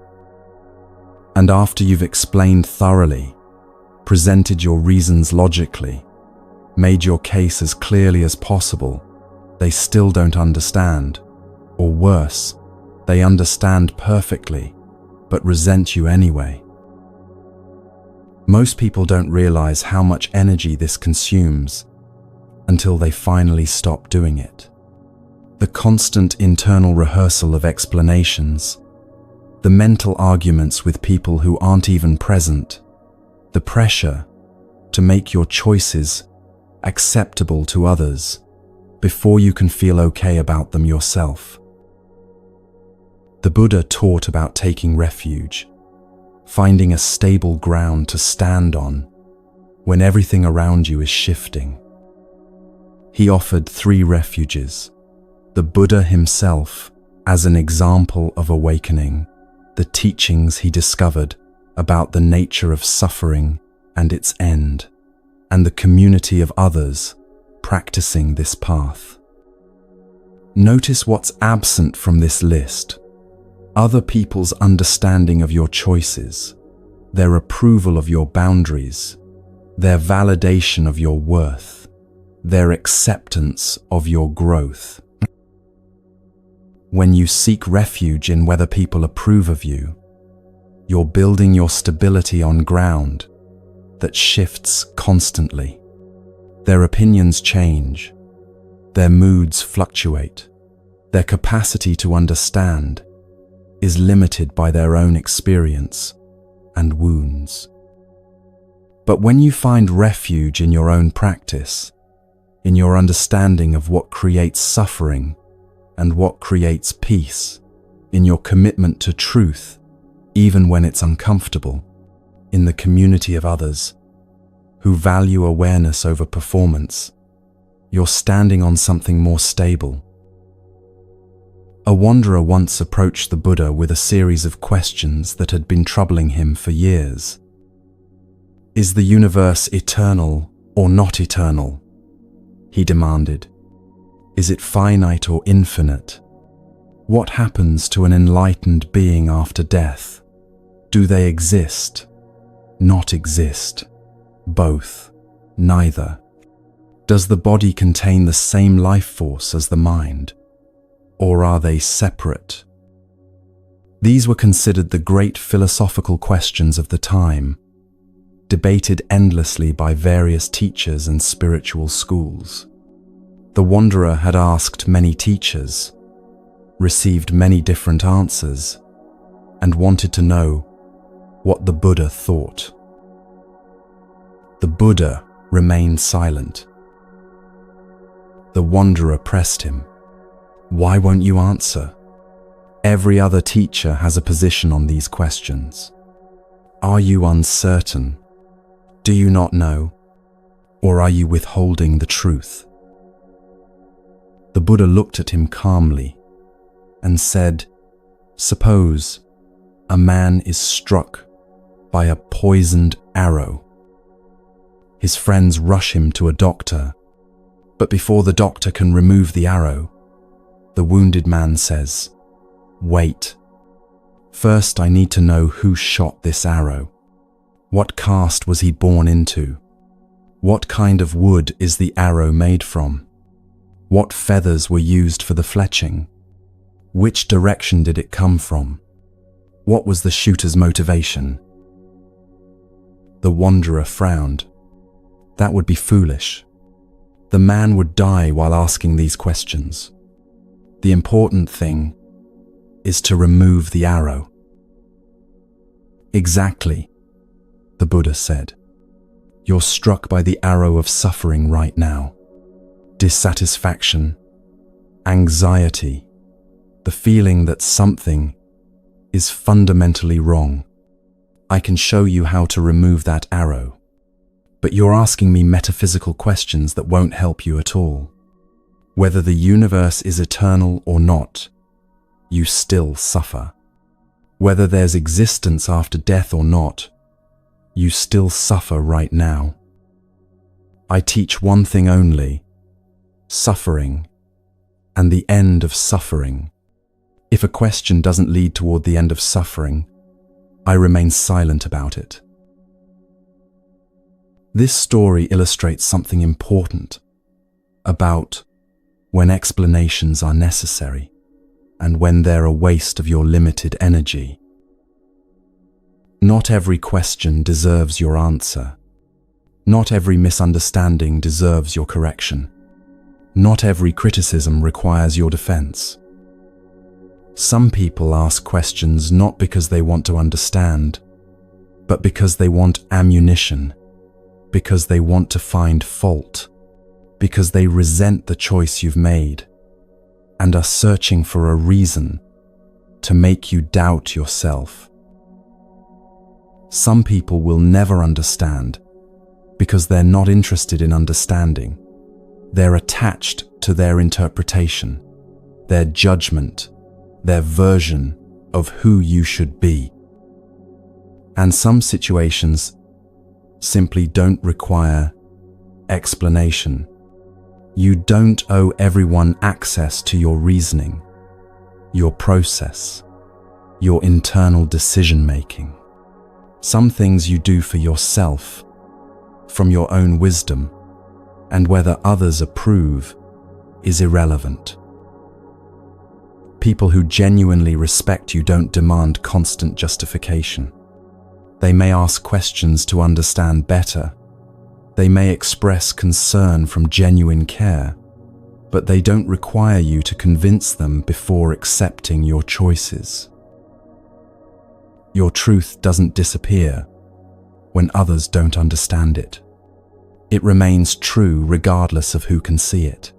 And after you've explained thoroughly, presented your reasons logically, made your case as clearly as possible, they still don't understand. Or worse, they understand perfectly, but resent you anyway. Most people don't realize how much energy this consumes until they finally stop doing it. The constant internal rehearsal of explanations, the mental arguments with people who aren't even present, the pressure to make your choices acceptable to others before you can feel okay about them yourself. The Buddha taught about taking refuge, finding a stable ground to stand on when everything around you is shifting. He offered 3 refuges: the Buddha himself as an example of awakening, the teachings he discovered about the nature of suffering and its end, and the community of others practicing this path. Notice what's absent from this list: other people's understanding of your choices, their approval of your boundaries, their validation of your worth, their acceptance of your growth. When you seek refuge in whether people approve of you, you're building your stability on ground that shifts constantly. Their opinions change, their moods fluctuate, their capacity to understand is limited by their own experience and wounds. But when you find refuge in your own practice, in your understanding of what creates suffering and what creates peace, in your commitment to truth, even when it's uncomfortable, in the community of others who value awareness over performance, you're standing on something more stable. A wanderer once approached the Buddha with a series of questions that had been troubling him for years. Is the universe eternal or not eternal? He demanded. Is it finite or infinite? What happens to an enlightened being after death? Do they exist? Not exist? Both? Neither? Does the body contain the same life force as the mind? Or are they separate? These were considered the great philosophical questions of the time, debated endlessly by various teachers and spiritual schools. The wanderer had asked many teachers, received many different answers, and wanted to know what the Buddha thought. The Buddha remained silent. The wanderer pressed him. Why won't you answer? Every other teacher has a position on these questions. Are you uncertain? Do you not know? Or are you withholding the truth? The Buddha looked at him calmly and said, Suppose a man is struck by a poisoned arrow. His friends rush him to a doctor, but before the doctor can remove the arrow, the wounded man says, Wait. First, I need to know who shot this arrow. What caste was he born into? What kind of wood is the arrow made from? What feathers were used for the fletching? Which direction did it come from? What was the shooter's motivation? The wanderer frowned. That would be foolish. The man would die while asking these questions. The important thing is to remove the arrow. Exactly, the Buddha said. You're struck by the arrow of suffering right now. Dissatisfaction, anxiety, the feeling that something is fundamentally wrong. I can show you how to remove that arrow, but you're asking me metaphysical questions that won't help you at all. Whether the universe is eternal or not, you still suffer. Whether there's existence after death or not, you still suffer right now. I teach one thing only: suffering and the end of suffering. If a question doesn't lead toward the end of suffering, I remain silent about it. This story illustrates something important about when explanations are necessary and when they're a waste of your limited energy. Not every question deserves your answer. Not every misunderstanding deserves your correction. Not every criticism requires your defense. Some people ask questions not because they want to understand, but because they want ammunition, because they want to find fault, because they resent the choice you've made, and are searching for a reason to make you doubt yourself. Some people will never understand because they're not interested in understanding. They're attached to their interpretation, their judgment, their version of who you should be. And some situations simply don't require explanation. You don't owe everyone access to your reasoning, your process, your internal decision-making. Some things you do for yourself, from your own wisdom, and whether others approve is irrelevant. People who genuinely respect you don't demand constant justification. They may ask questions to understand better. They may express concern from genuine care, but they don't require you to convince them before accepting your choices. Your truth doesn't disappear when others don't understand it. It remains true regardless of who can see it.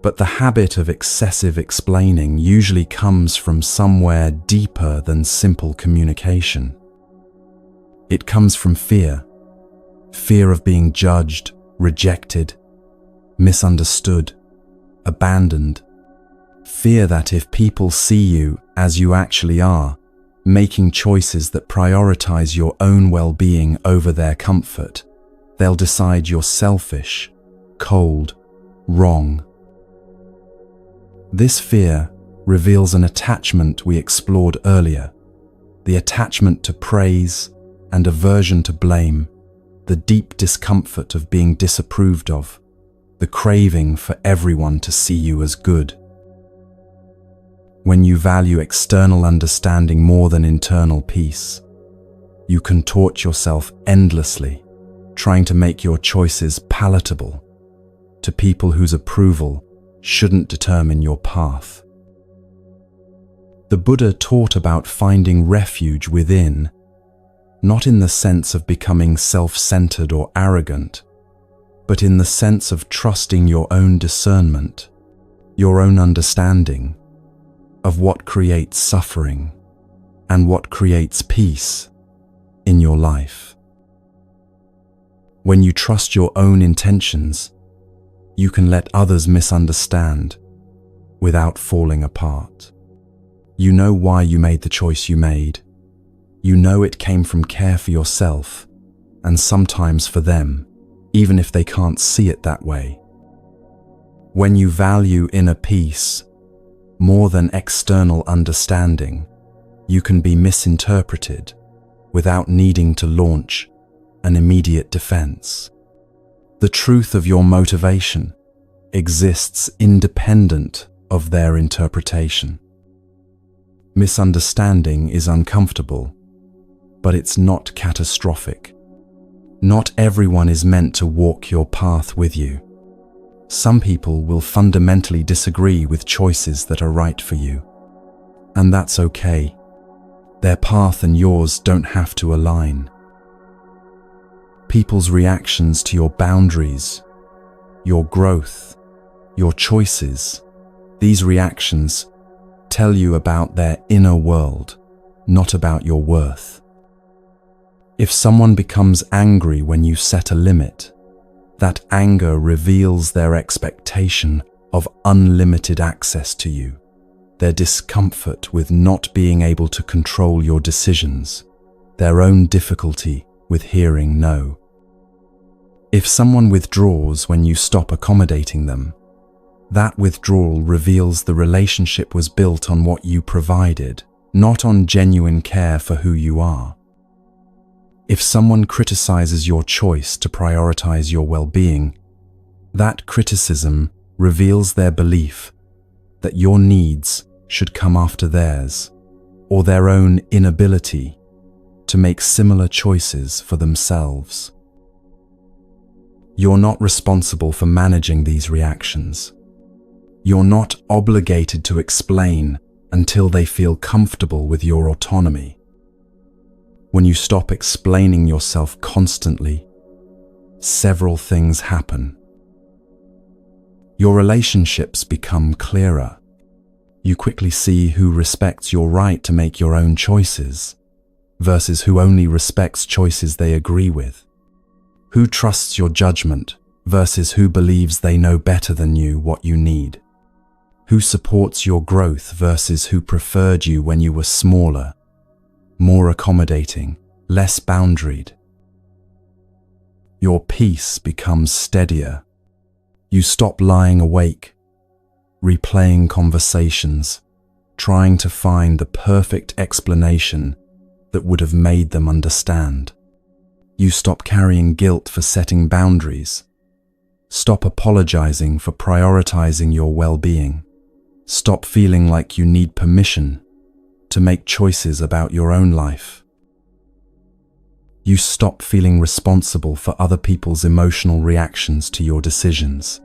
But the habit of excessive explaining usually comes from somewhere deeper than simple communication. It comes from fear. Fear of being judged, rejected, misunderstood, abandoned. Fear that if people see you as you actually are, making choices that prioritize your own well-being over their comfort, they'll decide you're selfish, cold, wrong. This fear reveals an attachment we explored earlier, the attachment to praise and aversion to blame, the deep discomfort of being disapproved of, the craving for everyone to see you as good. When you value external understanding more than internal peace, you contort yourself endlessly, trying to make your choices palatable to people whose approval shouldn't determine your path. The Buddha taught about finding refuge within, not in the sense of becoming self-centered or arrogant, but in the sense of trusting your own discernment, your own understanding of what creates suffering and what creates peace in your life. When you trust your own intentions, you can let others misunderstand without falling apart. You know why you made the choice you made. You know it came from care for yourself and sometimes for them, even if they can't see it that way. When you value inner peace more than external understanding, you can be misinterpreted without needing to launch an immediate defense. The truth of your motivation exists independent of their interpretation. Misunderstanding is uncomfortable, but it's not catastrophic. Not everyone is meant to walk your path with you. Some people will fundamentally disagree with choices that are right for you, and that's okay. Their path and yours don't have to align. People's reactions to your boundaries, your growth, your choices, these reactions tell you about their inner world, not about your worth. If someone becomes angry when you set a limit, that anger reveals their expectation of unlimited access to you, their discomfort with not being able to control your decisions, their own difficulty with hearing no. If someone withdraws when you stop accommodating them, that withdrawal reveals the relationship was built on what you provided, not on genuine care for who you are. If someone criticizes your choice to prioritize your well-being, that criticism reveals their belief that your needs should come after theirs, or their own inability to make similar choices for themselves. You're not responsible for managing these reactions. You're not obligated to explain until they feel comfortable with your autonomy. When you stop explaining yourself constantly, several things happen. Your relationships become clearer. You quickly see who respects your right to make your own choices versus who only respects choices they agree with. Who trusts your judgment versus who believes they know better than you what you need. Who supports your growth versus who preferred you when you were smaller, more accommodating, less boundaried. Your peace becomes steadier. You stop lying awake, replaying conversations, trying to find the perfect explanation that would have made them understand. You stop carrying guilt for setting boundaries. Stop apologizing for prioritizing your well-being. Stop feeling like you need permission to make choices about your own life. You stop feeling responsible for other people's emotional reactions to your decisions.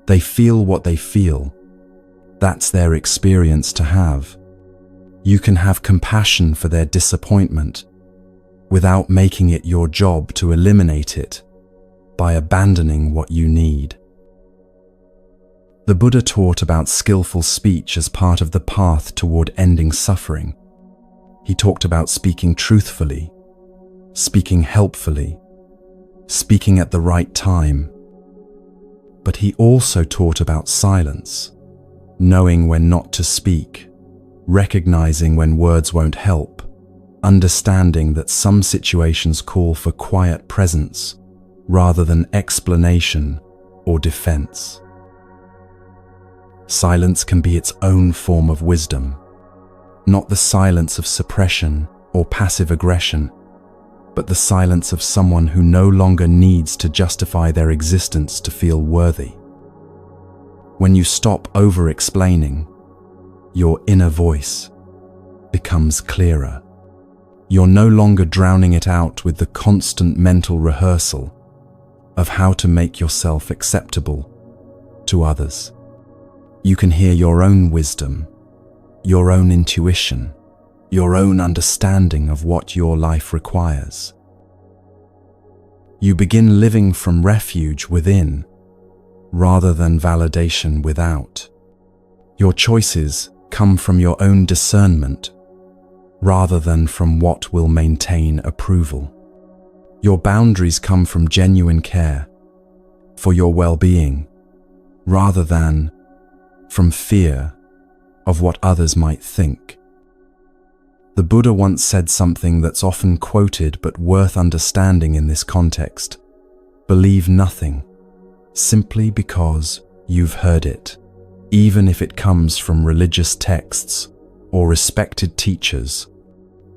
They feel what they feel. That's their experience to have. You can have compassion for their disappointment without making it your job to eliminate it by abandoning what you need. The Buddha taught about skillful speech as part of the path toward ending suffering. He talked about speaking truthfully, speaking helpfully, speaking at the right time. But he also taught about silence, knowing when not to speak, recognizing when words won't help, understanding that some situations call for quiet presence rather than explanation or defense. Silence can be its own form of wisdom, not the silence of suppression or passive aggression, but the silence of someone who no longer needs to justify their existence to feel worthy. When you stop over-explaining, your inner voice becomes clearer. You're no longer drowning it out with the constant mental rehearsal of how to make yourself acceptable to others. You can hear your own wisdom, your own intuition, your own understanding of what your life requires. You begin living from refuge within, rather than validation without. Your choices come from your own discernment, rather than from what will maintain approval. Your boundaries come from genuine care for your well-being, rather than from fear of what others might think. The Buddha once said something that's often quoted but worth understanding in this context. Believe nothing, simply because you've heard it, even if it comes from religious texts or respected teachers,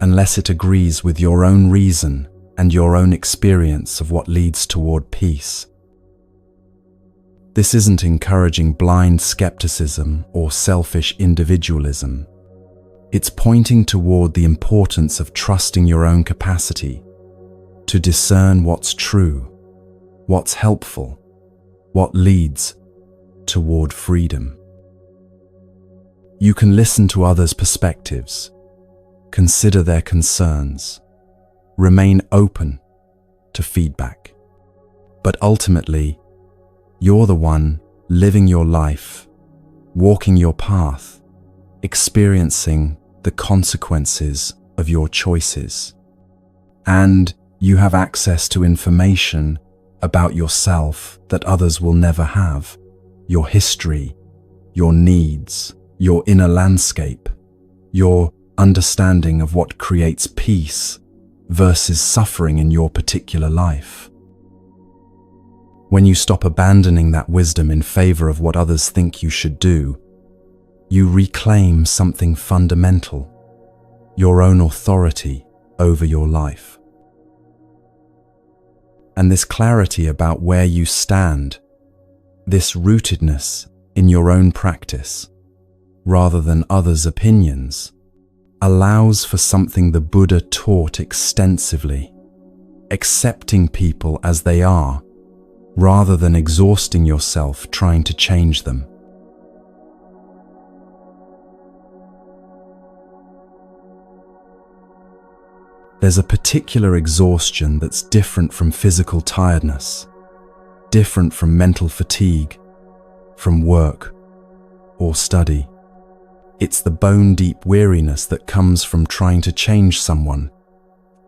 unless it agrees with your own reason and your own experience of what leads toward peace. This isn't encouraging blind skepticism or selfish individualism. It's pointing toward the importance of trusting your own capacity to discern what's true, what's helpful, what leads toward freedom. You can listen to others' perspectives, consider their concerns, remain open to feedback. But ultimately, you're the one living your life, walking your path, experiencing the consequences of your choices. And you have access to information about yourself that others will never have. Your history, your needs, your inner landscape, your understanding of what creates peace versus suffering in your particular life. When you stop abandoning that wisdom in favor of what others think you should do, you reclaim something fundamental, your own authority over your life. And this clarity about where you stand, this rootedness in your own practice, rather than others' opinions, allows for something the Buddha taught extensively: accepting people as they are, rather than exhausting yourself trying to change them. There's a particular exhaustion that's different from physical tiredness, different from mental fatigue, from work or study. It's the bone-deep weariness that comes from trying to change someone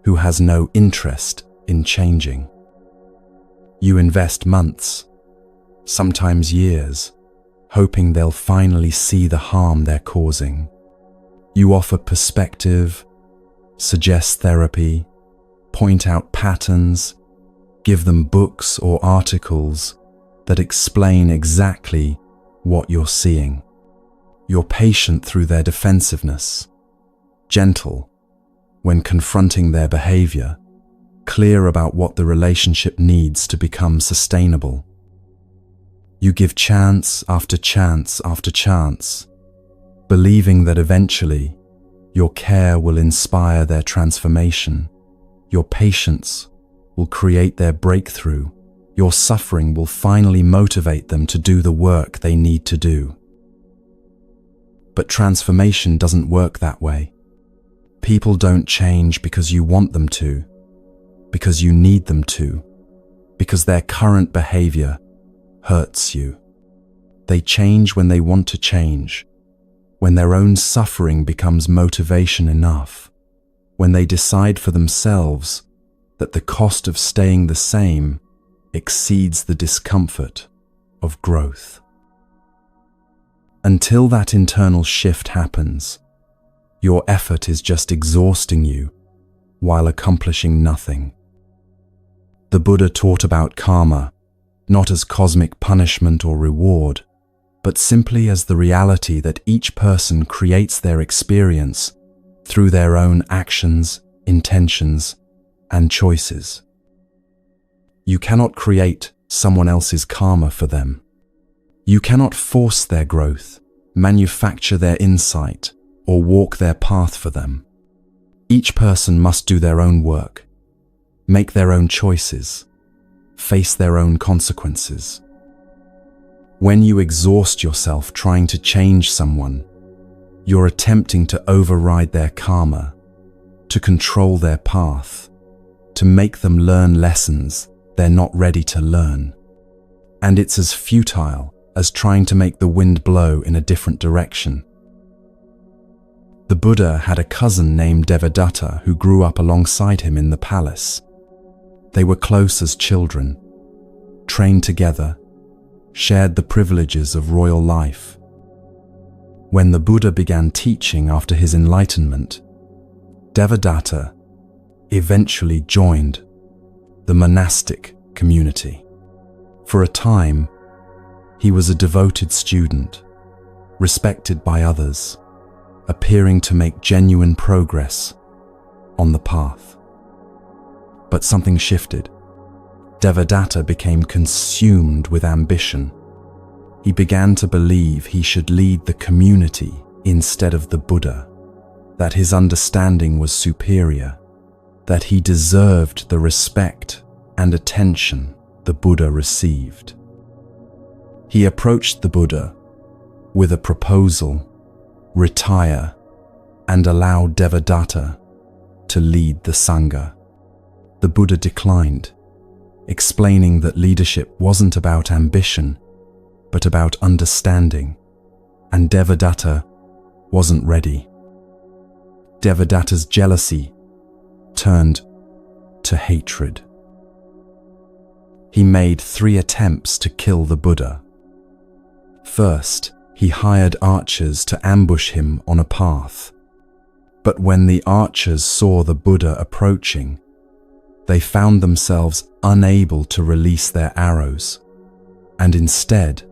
who has no interest in changing. You invest months, sometimes years, hoping they'll finally see the harm they're causing. You offer perspective, suggest therapy, point out patterns, give them books or articles that explain exactly what you're seeing. You're patient through their defensiveness, gentle when confronting their behavior, clear about what the relationship needs to become sustainable. You give chance after chance after chance, believing that eventually your care will inspire their transformation. Your patience will create their breakthrough. Your suffering will finally motivate them to do the work they need to do. But transformation doesn't work that way. People don't change because you want them to, because you need them to, because their current behavior hurts you. They change when they want to change, when their own suffering becomes motivation enough, when they decide for themselves that the cost of staying the same exceeds the discomfort of growth. Until that internal shift happens, your effort is just exhausting you while accomplishing nothing. The Buddha taught about karma, not as cosmic punishment or reward, but simply as the reality that each person creates their experience through their own actions, intentions, and choices. You cannot create someone else's karma for them. You cannot force their growth, manufacture their insight, or walk their path for them. Each person must do their own work, make their own choices, face their own consequences. When you exhaust yourself trying to change someone, you're attempting to override their karma, to control their path, to make them learn lessons they're not ready to learn. And it's as futile as trying to make the wind blow in a different direction. The Buddha had a cousin named Devadatta who grew up alongside him in the palace. They were close as children, trained together, shared the privileges of royal life. When the Buddha began teaching after his enlightenment, Devadatta eventually joined the monastic community. For a time, he was a devoted student, respected by others, appearing to make genuine progress on the path. But something shifted. Devadatta became consumed with ambition. He began to believe he should lead the community instead of the Buddha, that his understanding was superior, that he deserved the respect and attention the Buddha received. He approached the Buddha with a proposal: retire and allow Devadatta to lead the Sangha. The Buddha declined, explaining that leadership wasn't about ambition, but about understanding, and Devadatta wasn't ready. Devadatta's jealousy turned to hatred. He made 3 attempts to kill the Buddha. First, he hired archers to ambush him on a path. But when the archers saw the Buddha approaching, they found themselves unable to release their arrows, and instead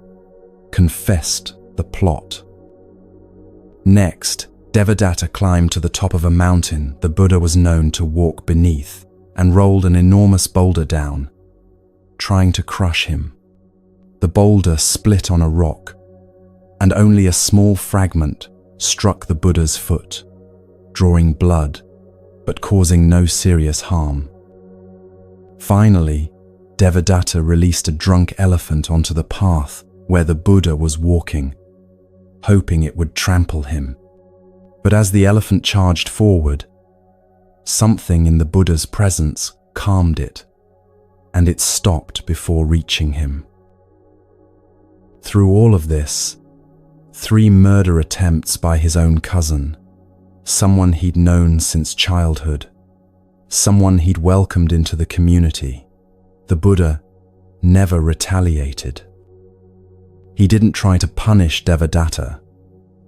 confessed the plot. Next, Devadatta climbed to the top of a mountain the Buddha was known to walk beneath and rolled an enormous boulder down, trying to crush him. The boulder split on a rock, and only a small fragment struck the Buddha's foot. drawing blood, but causing no serious harm. Finally, Devadatta released a drunk elephant onto the path where the Buddha was walking, hoping it would trample him. But as the elephant charged forward, something in the Buddha's presence calmed it, and it stopped before reaching him. Through all of this, 3 murder attempts by his own cousin, someone he'd known since childhood, someone he'd welcomed into the community, the Buddha never retaliated. He didn't try to punish Devadatta,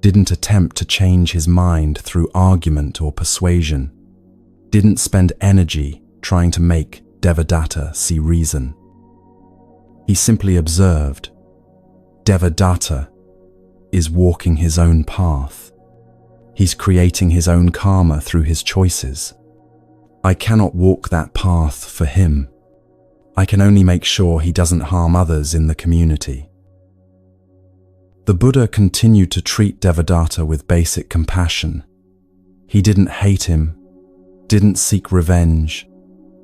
didn't attempt to change his mind through argument or persuasion, didn't spend energy trying to make Devadatta see reason. He simply observed, Devadatta is walking his own path. He's creating his own karma through his choices. I cannot walk that path for him. I can only make sure he doesn't harm others in the community. The Buddha continued to treat Devadatta with basic compassion. He didn't hate him, didn't seek revenge,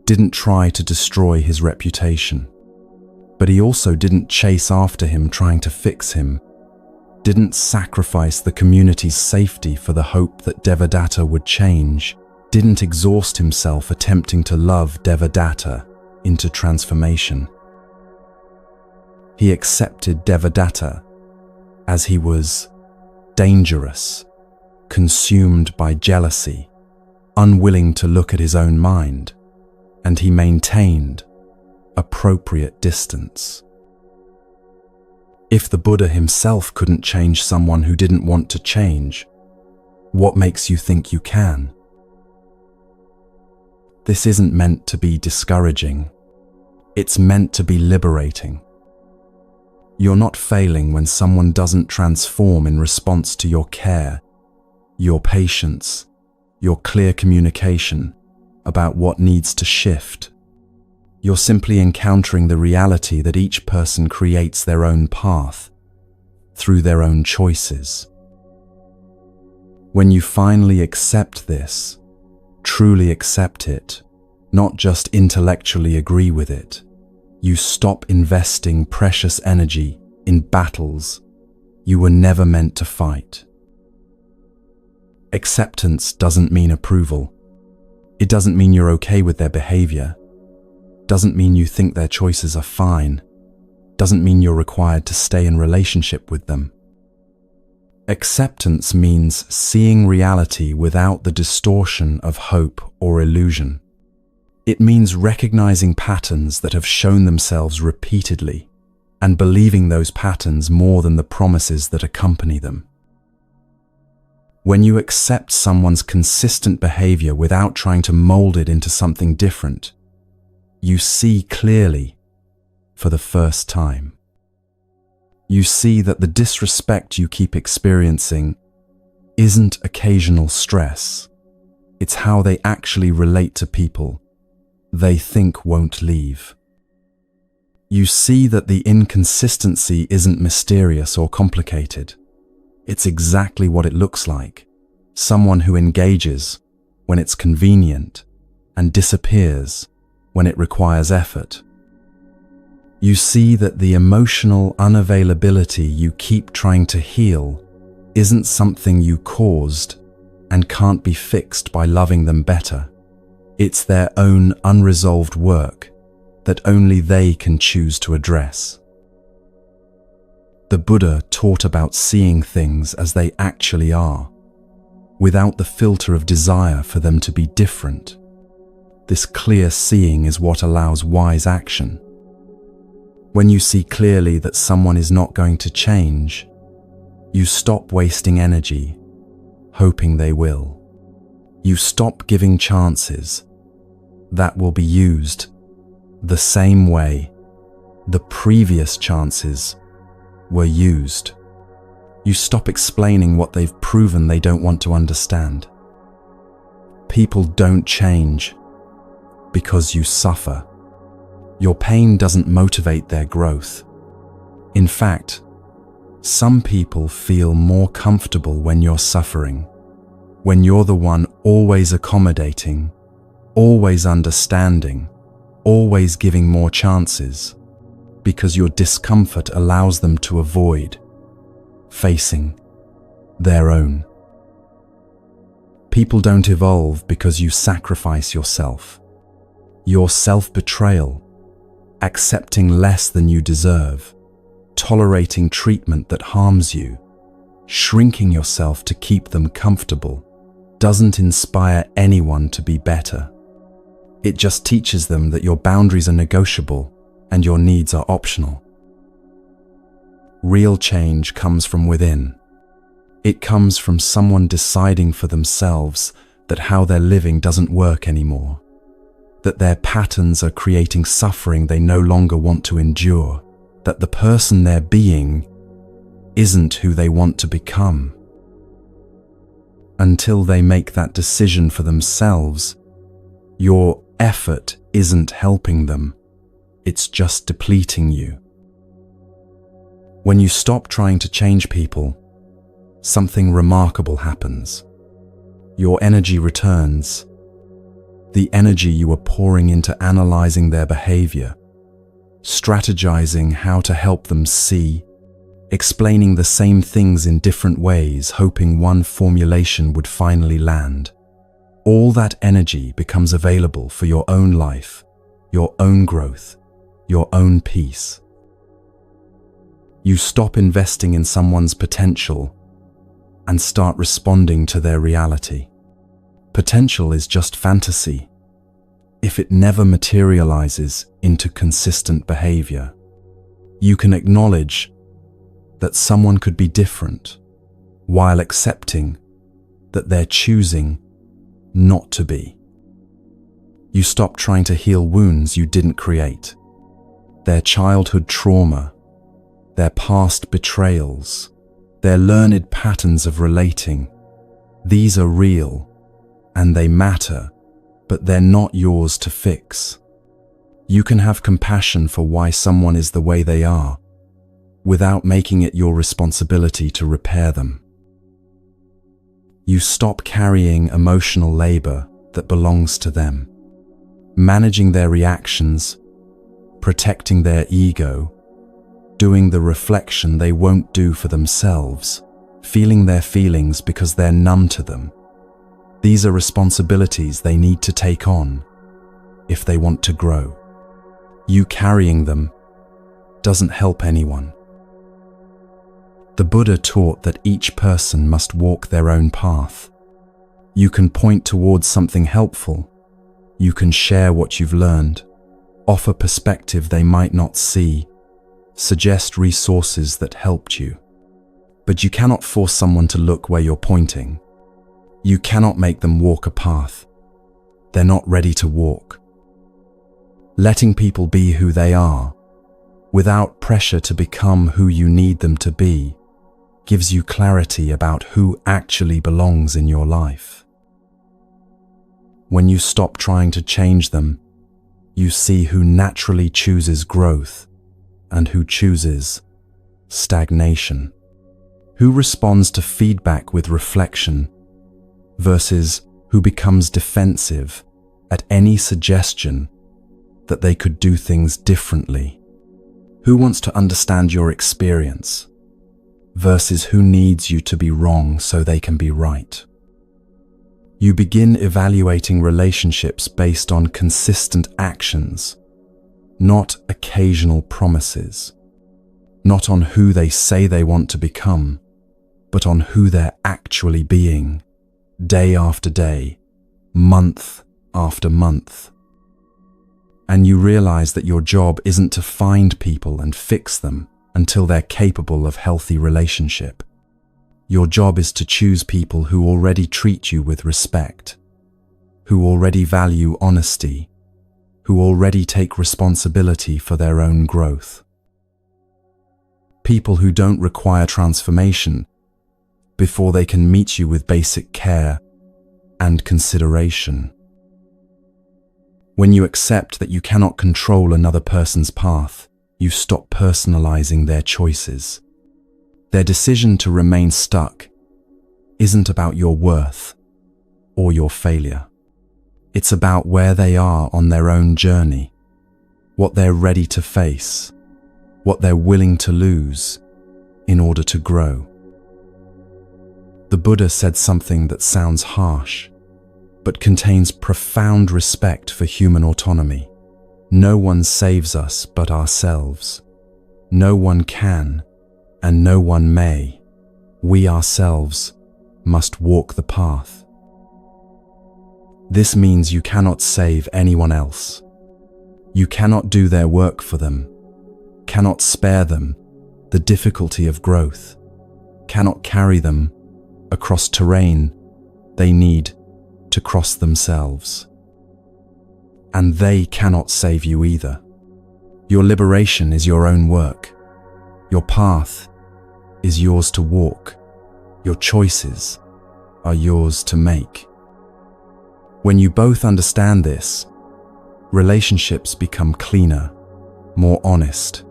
didn't try to destroy his reputation. But he also didn't chase after him trying to fix him, didn't sacrifice the community's safety for the hope that Devadatta would change, didn't exhaust himself attempting to love Devadatta into transformation. He accepted Devadatta as he was dangerous, consumed by jealousy, unwilling to look at his own mind, and he maintained appropriate distance. If the Buddha himself couldn't change someone who didn't want to change, what makes you think you can? This isn't meant to be discouraging. It's meant to be liberating. You're not failing when someone doesn't transform in response to your care, your patience, your clear communication about what needs to shift. You're simply encountering the reality that each person creates their own path through their own choices. When you finally accept this, truly accept it, not just intellectually agree with it, you stop investing precious energy in battles you were never meant to fight. Acceptance doesn't mean approval. It doesn't mean you're okay with their behavior. Doesn't mean you think their choices are fine. Doesn't mean you're required to stay in relationship with them. Acceptance means seeing reality without the distortion of hope or illusion. It means recognizing patterns that have shown themselves repeatedly and believing those patterns more than the promises that accompany them. When you accept someone's consistent behavior without trying to mold it into something different, you see clearly for the first time. You see that the disrespect you keep experiencing isn't occasional stress. It's how they actually relate to people they think won't leave. You see that the inconsistency isn't mysterious or complicated. It's exactly what it looks like. Someone who engages when it's convenient and disappears when it requires effort. You see that the emotional unavailability you keep trying to heal isn't something you caused and can't be fixed by loving them better. It's their own unresolved work that only they can choose to address. The Buddha taught about seeing things as they actually are, without the filter of desire for them to be different. This clear seeing is what allows wise action. When you see clearly that someone is not going to change, you stop wasting energy, hoping they will. You stop giving chances that will be used the same way the previous chances were used. You stop explaining what they've proven they don't want to understand. People don't change because you suffer. Your pain doesn't motivate their growth. In fact, some people feel more comfortable when you're suffering When you're the one always accommodating, always understanding, always giving more chances, because your discomfort allows them to avoid facing their own. People don't evolve because you sacrifice yourself. Your self-betrayal, accepting less than you deserve, tolerating treatment that harms you, shrinking yourself to keep them comfortable, doesn't inspire anyone to be better. It just teaches them that your boundaries are negotiable and your needs are optional. Real change comes from within. It comes from someone deciding for themselves that how they're living doesn't work anymore, that their patterns are creating suffering they no longer want to endure, that the person they're being isn't who they want to become. Until they make that decision for themselves, your effort isn't helping them, it's just depleting you. When you stop trying to change people, something remarkable happens. Your energy returns. The energy you were pouring into analyzing their behavior, strategizing how to help them see, explaining the same things in different ways, hoping one formulation would finally land. All that energy becomes available for your own life, your own growth, your own peace. You stop investing in someone's potential and start responding to their reality. Potential is just fantasy if it never materializes into consistent behavior. You can acknowledge that someone could be different while accepting that they're choosing not to be. You stop trying to heal wounds you didn't create. Their childhood trauma, their past betrayals, their learned patterns of relating. These are real and they matter, but they're not yours to fix. You can have compassion for why someone is the way they are, without making it your responsibility to repair them. You stop carrying emotional labor that belongs to them, managing their reactions, protecting their ego, doing the reflection they won't do for themselves, feeling their feelings because they're numb to them. These are responsibilities they need to take on if they want to grow. You carrying them doesn't help anyone. The Buddha taught that each person must walk their own path. You can point towards something helpful. You can share what you've learned, offer perspective they might not see, suggest resources that helped you. But you cannot force someone to look where you're pointing. You cannot make them walk a path they're not ready to walk. Letting people be who they are, without pressure to become who you need them to be, gives you clarity about who actually belongs in your life. When you stop trying to change them, you see who naturally chooses growth and who chooses stagnation. Who responds to feedback with reflection versus who becomes defensive at any suggestion that they could do things differently. Who wants to understand your experience versus who needs you to be wrong so they can be right. You begin evaluating relationships based on consistent actions, not occasional promises, not on who they say they want to become, but on who they're actually being, day after day, month after month. And you realize that your job isn't to find people and fix them until they're capable of healthy relationship. Your job is to choose people who already treat you with respect, who already value honesty, who already take responsibility for their own growth. People who don't require transformation before they can meet you with basic care and consideration. When you accept that you cannot control another person's path, you stop personalizing their choices. Their decision to remain stuck isn't about your worth, or your failure. It's about where they are on their own journey, what they're ready to face, what they're willing to lose in order to grow. The Buddha said something that sounds harsh, but contains profound respect for human autonomy. No one saves us but ourselves. No one can, and no one may. We ourselves must walk the path. This means you cannot save anyone else. You cannot do their work for them, cannot spare them the difficulty of growth, cannot carry them across terrain they need to cross themselves. And they cannot save you either. Your liberation is your own work. Your path is yours to walk. Your choices are yours to make. When you both understand this, relationships become cleaner, more honest,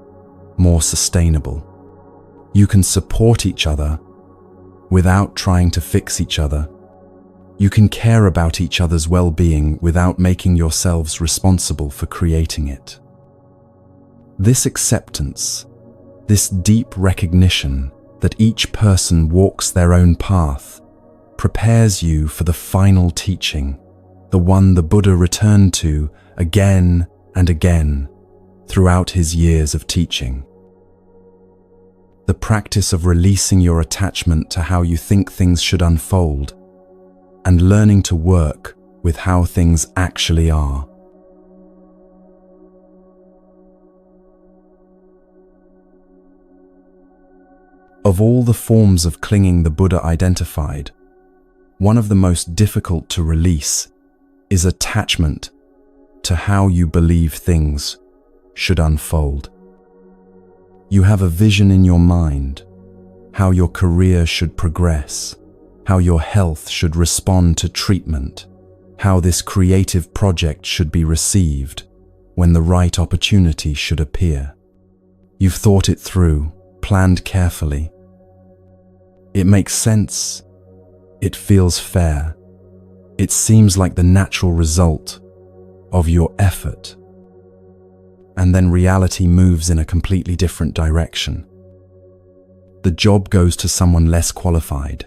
more sustainable. You can support each other without trying to fix each other. You can care about each other's well-being without making yourselves responsible for creating it. This acceptance, this deep recognition that each person walks their own path, prepares you for the final teaching, the one the Buddha returned to again and again throughout his years of teaching. The practice of releasing your attachment to how you think things should unfold and learning to work with how things actually are. Of all the forms of clinging the Buddha identified, one of the most difficult to release is attachment to how you believe things should unfold. You have a vision in your mind, how your career should progress, how your health should respond to treatment, how this creative project should be received when the right opportunity should appear. You've thought it through, planned carefully. It makes sense. It feels fair. It seems like the natural result of your effort. And then reality moves in a completely different direction. The job goes to someone less qualified.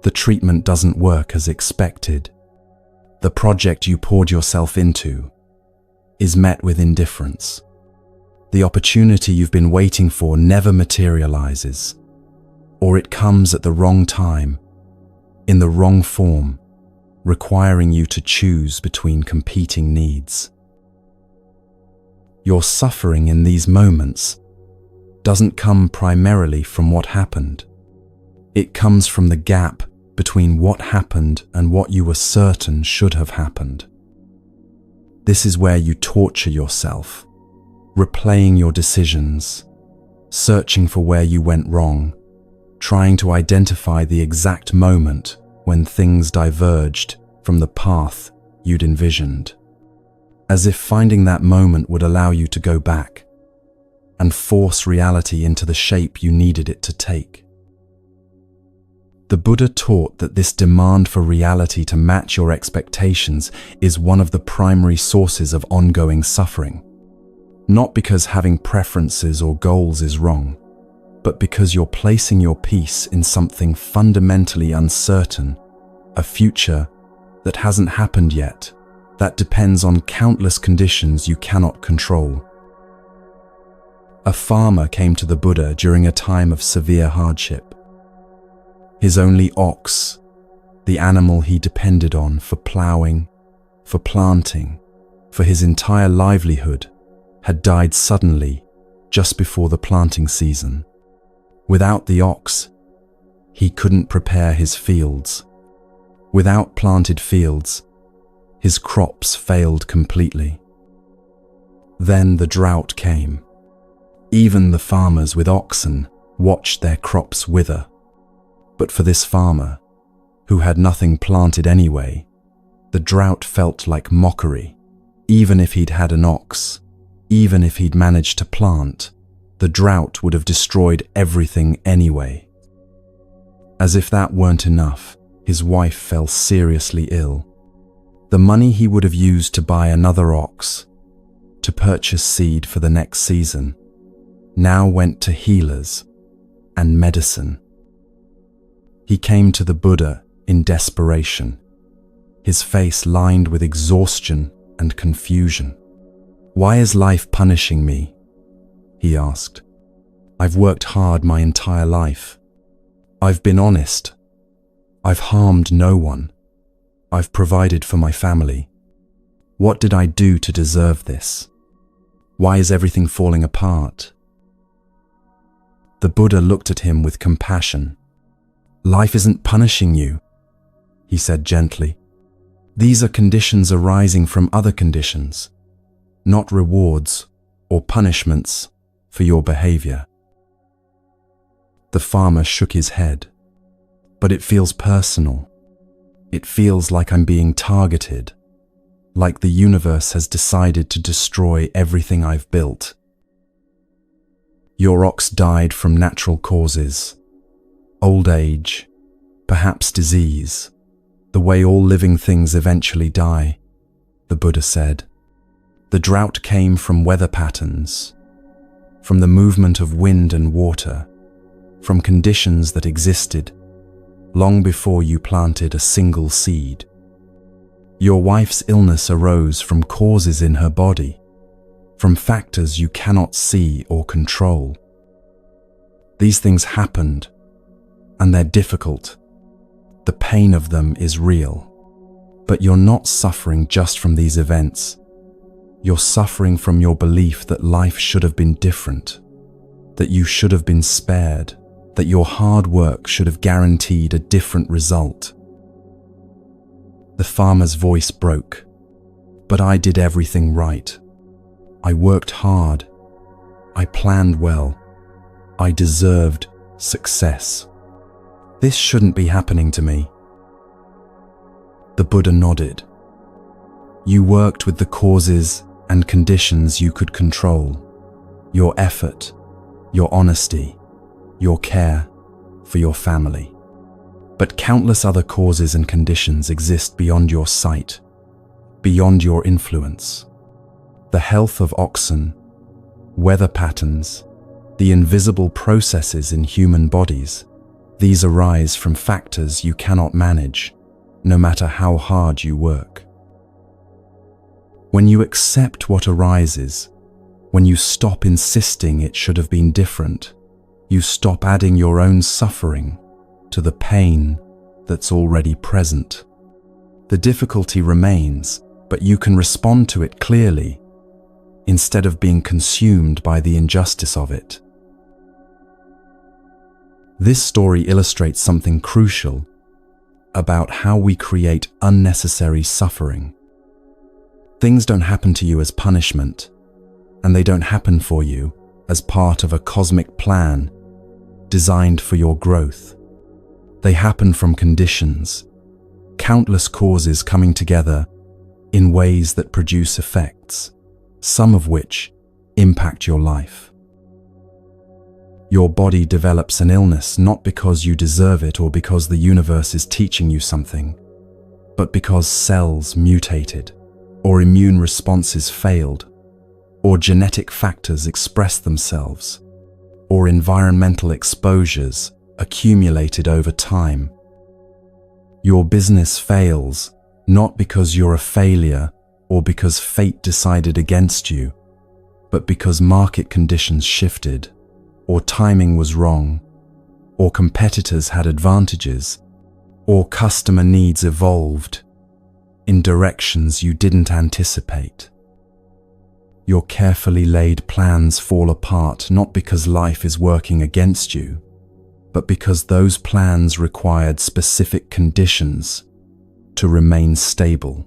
The treatment doesn't work as expected. The project you poured yourself into is met with indifference. The opportunity you've been waiting for never materializes, or it comes at the wrong time, in the wrong form, requiring you to choose between competing needs. Your suffering in these moments doesn't come primarily from what happened. It comes from the gap between what happened and what you were certain should have happened. This is where you torture yourself, replaying your decisions, searching for where you went wrong, trying to identify the exact moment when things diverged from the path you'd envisioned, as if finding that moment would allow you to go back and force reality into the shape you needed it to take. The Buddha taught that this demand for reality to match your expectations is one of the primary sources of ongoing suffering, not because having preferences or goals is wrong, but because you're placing your peace in something fundamentally uncertain, a future that hasn't happened yet, that depends on countless conditions you cannot control. A farmer came to the Buddha during a time of severe hardship. His only ox, the animal he depended on for plowing, for planting, for his entire livelihood, had died suddenly just before the planting season. Without the ox, he couldn't prepare his fields. Without planted fields, his crops failed completely. Then the drought came. Even the farmers with oxen watched their crops wither. But for this farmer, who had nothing planted anyway, the drought felt like mockery. Even if he'd had an ox, even if he'd managed to plant, the drought would have destroyed everything anyway. As if that weren't enough, his wife fell seriously ill. The money he would have used to buy another ox, to purchase seed for the next season, now went to healers and medicine. He came to the Buddha in desperation, his face lined with exhaustion and confusion. "Why is life punishing me?" he asked. "I've worked hard my entire life. I've been honest. I've harmed no one. I've provided for my family. What did I do to deserve this? Why is everything falling apart?" The Buddha looked at him with compassion. "Life isn't punishing you," he said gently. "These are conditions arising from other conditions, not rewards or punishments for your behavior." The farmer shook his head. "But it feels personal. It feels like I'm being targeted, like the universe has decided to destroy everything I've built." "Your ox died from natural causes, old age, perhaps disease, the way all living things eventually die," the Buddha said. "The drought came from weather patterns, from the movement of wind and water, from conditions that existed long before you planted a single seed. Your wife's illness arose from causes in her body, from factors you cannot see or control. These things happened, and they're difficult. The pain of them is real. But you're not suffering just from these events. You're suffering from your belief that life should have been different, that you should have been spared, that your hard work should have guaranteed a different result." The farmer's voice broke. "But I did everything right. I worked hard. I planned well. I deserved success. This shouldn't be happening to me." The Buddha nodded. "You worked with the causes and conditions you could control. Your effort, your honesty, your care for your family. But countless other causes and conditions exist beyond your sight, beyond your influence. The health of oxen, weather patterns, the invisible processes in human bodies, these arise from factors you cannot manage, no matter how hard you work. When you accept what arises, when you stop insisting it should have been different, you stop adding your own suffering to the pain that's already present. The difficulty remains, but you can respond to it clearly, instead of being consumed by the injustice of it." This story illustrates something crucial about how we create unnecessary suffering. Things don't happen to you as punishment, and they don't happen for you as part of a cosmic plan designed for your growth. They happen from conditions, countless causes coming together in ways that produce effects, some of which impact your life. Your body develops an illness not because you deserve it or because the universe is teaching you something, but because cells mutated, or immune responses failed, or genetic factors express themselves, or environmental exposures accumulated over time. Your business fails not because you're a failure or because fate decided against you, but because market conditions shifted, or timing was wrong, or competitors had advantages, or customer needs evolved in directions you didn't anticipate. Your carefully laid plans fall apart not because life is working against you, but because those plans required specific conditions to remain stable,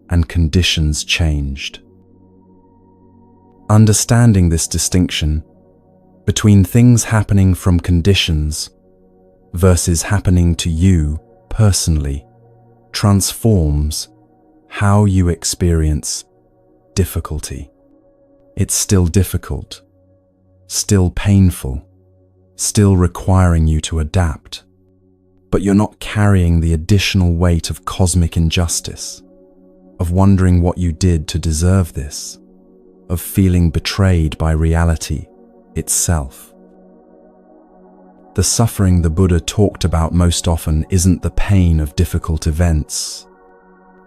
and conditions changed. Understanding this distinction between things happening from conditions versus happening to you personally transforms how you experience difficulty. It's still difficult, still painful, still requiring you to adapt, but you're not carrying the additional weight of cosmic injustice, of wondering what you did to deserve this, of feeling betrayed by reality itself. The suffering the Buddha talked about most often isn't the pain of difficult events.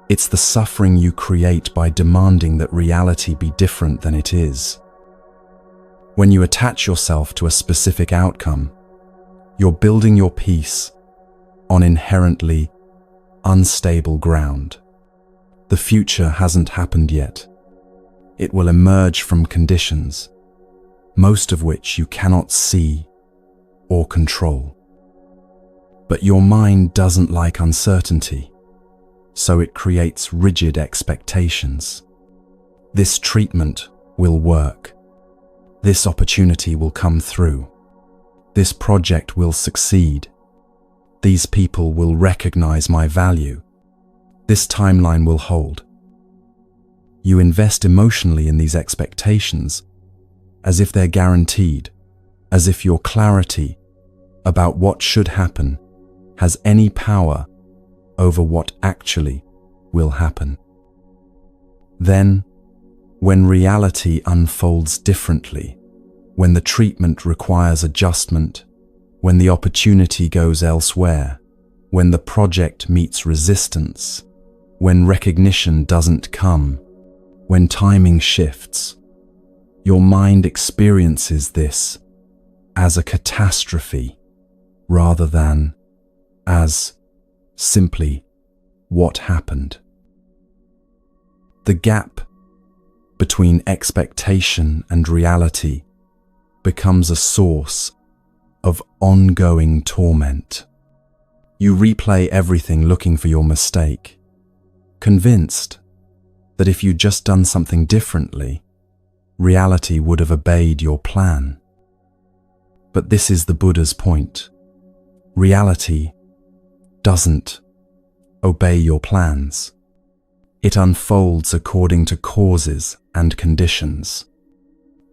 It's the suffering you create by demanding that reality be different than it is. When you attach yourself to a specific outcome, you're building your peace on inherently unstable ground. The future hasn't happened yet. It will emerge from conditions, most of which you cannot see or control. But your mind doesn't like uncertainty, so it creates rigid expectations. This treatment will work. This opportunity will come through. This project will succeed. These people will recognize my value. This timeline will hold. You invest emotionally in these expectations as if they're guaranteed, as if your clarity about what should happen has any power over what actually will happen. Then, when reality unfolds differently, when the treatment requires adjustment, when the opportunity goes elsewhere, when the project meets resistance, when recognition doesn't come, when timing shifts, your mind experiences this as a catastrophe rather than as simply what happened. The gap between expectation and reality becomes a source of ongoing torment. You replay everything looking for your mistake, convinced that if you'd just done something differently, reality would have obeyed your plan. But this is the Buddha's point. Reality doesn't obey your plans. It unfolds according to causes and conditions.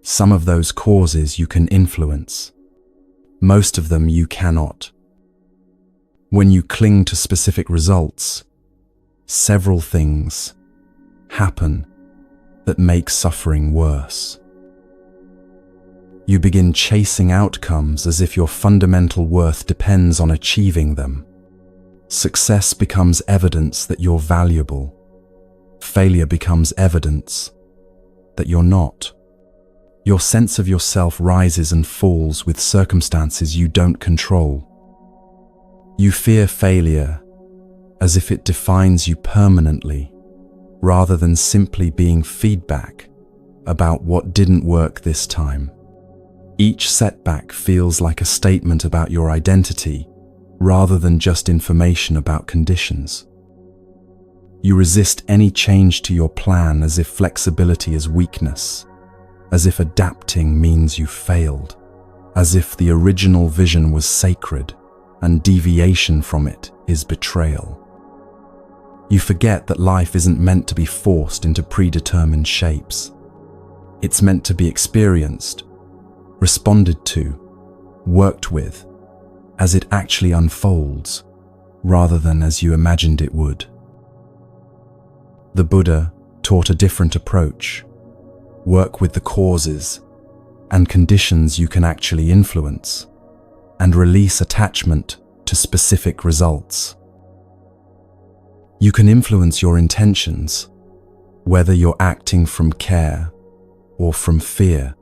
Some of those causes you can influence. Most of them you cannot. When you cling to specific results, several things happen that make suffering worse. You begin chasing outcomes as if your fundamental worth depends on achieving them. Success becomes evidence that you're valuable. Failure becomes evidence that you're not. Your sense of yourself rises and falls with circumstances you don't control. You fear failure as if it defines you permanently, rather than simply being feedback about what didn't work this time. Each setback feels like a statement about your identity, rather than just information about conditions. You resist any change to your plan as if flexibility is weakness, as if adapting means you failed, as if the original vision was sacred and deviation from it is betrayal. You forget that life isn't meant to be forced into predetermined shapes. It's meant to be experienced, responded to, worked with, as it actually unfolds, rather than as you imagined it would. The Buddha taught a different approach. Work with the causes and conditions you can actually influence, and release attachment to specific results. You can influence your intentions, whether you're acting from care or from fear,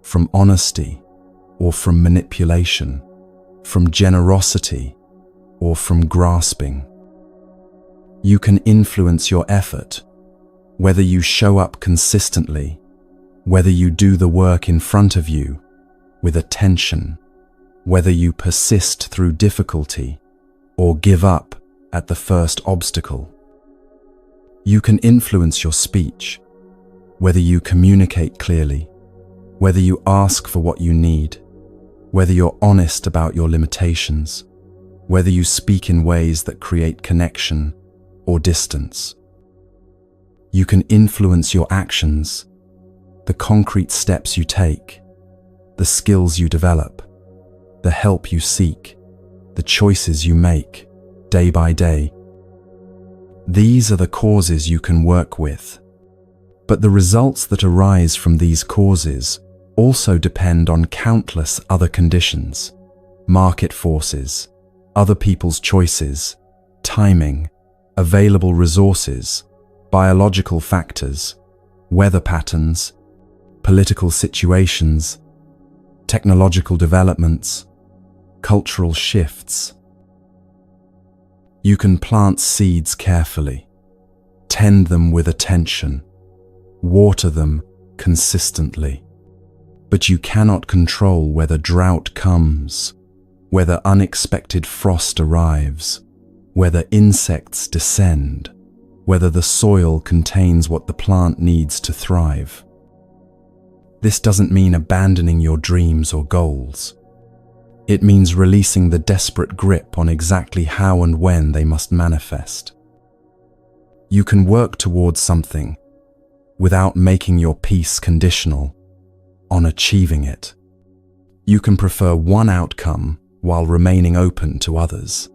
from honesty or from manipulation, from generosity or from grasping. You can influence your effort, whether you show up consistently, whether you do the work in front of you with attention, whether you persist through difficulty or give up at the first obstacle. You can influence your speech, whether you communicate clearly, whether you ask for what you need, whether you're honest about your limitations, whether you speak in ways that create connection or distance. You can influence your actions, the concrete steps you take, the skills you develop, the help you seek, the choices you make, day by day. These are the causes you can work with. But the results that arise from these causes also depend on countless other conditions: market forces, other people's choices, timing, available resources, biological factors, weather patterns, political situations, technological developments, cultural shifts. You can plant seeds carefully, tend them with attention, water them consistently. But you cannot control whether drought comes, whether unexpected frost arrives, whether insects descend, whether the soil contains what the plant needs to thrive. This doesn't mean abandoning your dreams or goals. It means releasing the desperate grip on exactly how and when they must manifest. You can work towards something without making your peace conditional on achieving it. You can prefer one outcome while remaining open to others.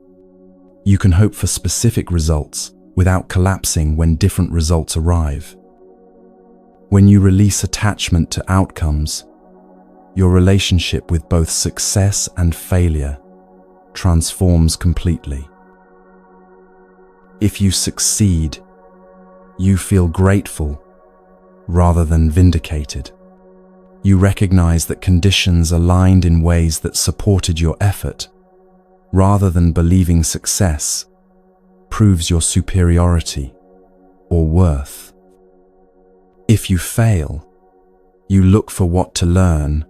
You can hope for specific results without collapsing when different results arrive. When you release attachment to outcomes, your relationship with both success and failure transforms completely. If you succeed, you feel grateful rather than vindicated. You recognize that conditions aligned in ways that supported your effort, rather than believing success proves your superiority or worth. If you fail, you look for what to learn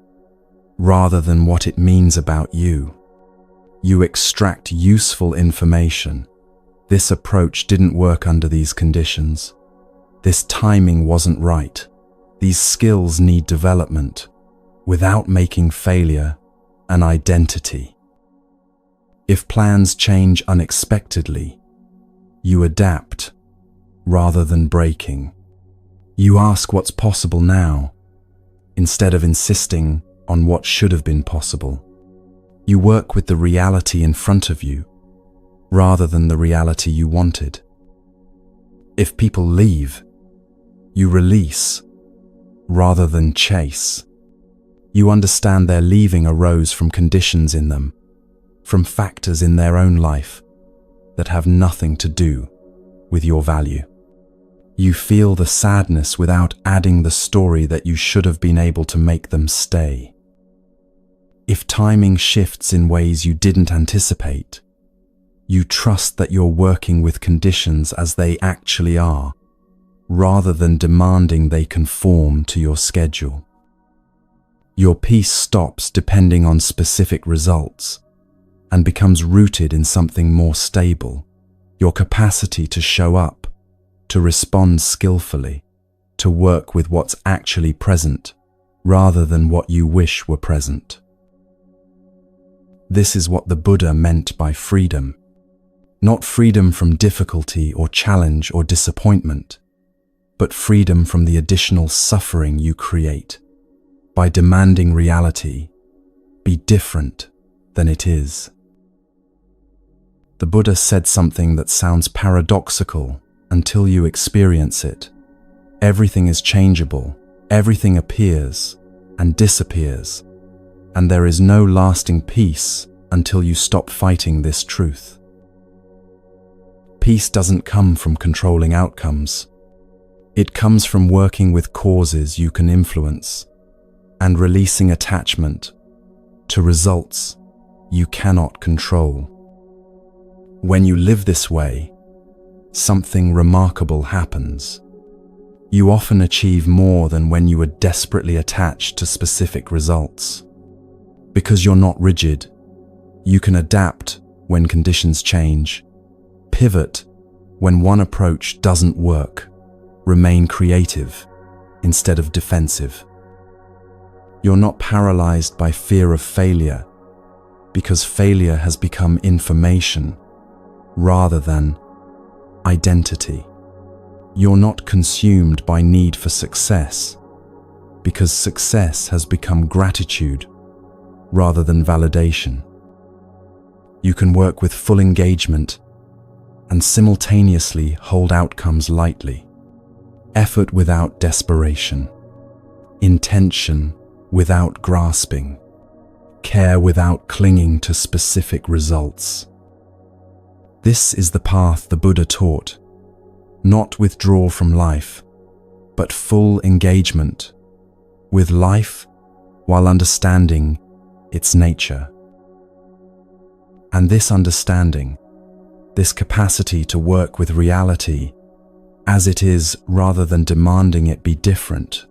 rather than what it means about you. You extract useful information. This approach didn't work under these conditions. This timing wasn't right. These skills need development without making failure an identity. If plans change unexpectedly, you adapt rather than breaking. You ask what's possible now instead of insisting on what should have been possible. You work with the reality in front of you rather than the reality you wanted. If people leave, you release rather than chase. You understand their leaving arose from conditions in them, from factors in their own life that have nothing to do with your value. You feel the sadness without adding the story that you should have been able to make them stay. If timing shifts in ways you didn't anticipate, you trust that you're working with conditions as they actually are, rather than demanding they conform to your schedule. Your peace stops depending on specific results and becomes rooted in something more stable: your capacity to show up, to respond skillfully, to work with what's actually present rather than what you wish were present. This is what the Buddha meant by freedom. Not freedom from difficulty or challenge or disappointment, but freedom from the additional suffering you create by demanding reality be different than it is. The Buddha said something that sounds paradoxical until you experience it. Everything is changeable, everything appears and disappears, and there is no lasting peace until you stop fighting this truth. Peace doesn't come from controlling outcomes. It comes from working with causes you can influence and releasing attachment to results you cannot control. When you live this way, something remarkable happens. You often achieve more than when you are desperately attached to specific results. Because you're not rigid, you can adapt when conditions change, pivot when one approach doesn't work, remain creative instead of defensive. You're not paralyzed by fear of failure, because failure has become information rather than identity. You're not consumed by need for success, because success has become gratitude rather than validation. You can work with full engagement and simultaneously hold outcomes lightly. Effort without desperation. Intention without grasping. Care without clinging to specific results. This is the path the Buddha taught. Not withdrawal from life, but full engagement with life while understanding its nature. And this understanding, this capacity to work with reality as it is rather than demanding it be different,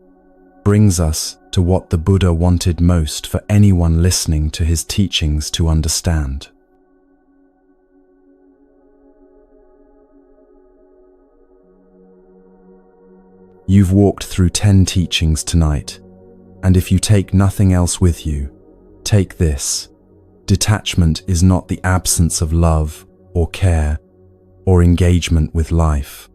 brings us to what the Buddha wanted most for anyone listening to his teachings to understand. You've walked through 10 teachings tonight, and if you take nothing else with you, take this. Detachment is not the absence of love or care or engagement with life.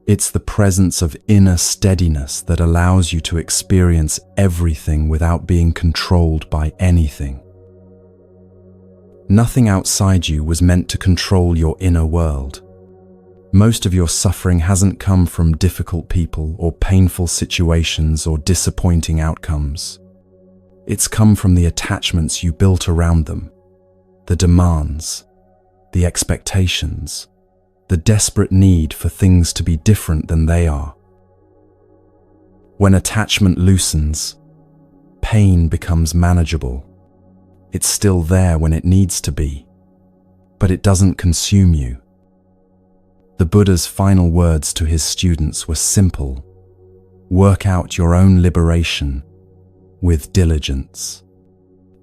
It's the presence of inner steadiness that allows you to experience everything without being controlled by anything. Nothing outside you was meant to control your inner world. Most of your suffering hasn't come from difficult people or painful situations or disappointing outcomes. It's come from the attachments you built around them, the demands, the expectations, the desperate need for things to be different than they are. When attachment loosens, pain becomes manageable. It's still there when it needs to be, but it doesn't consume you. The Buddha's final words to his students were simple: work out your own liberation with diligence.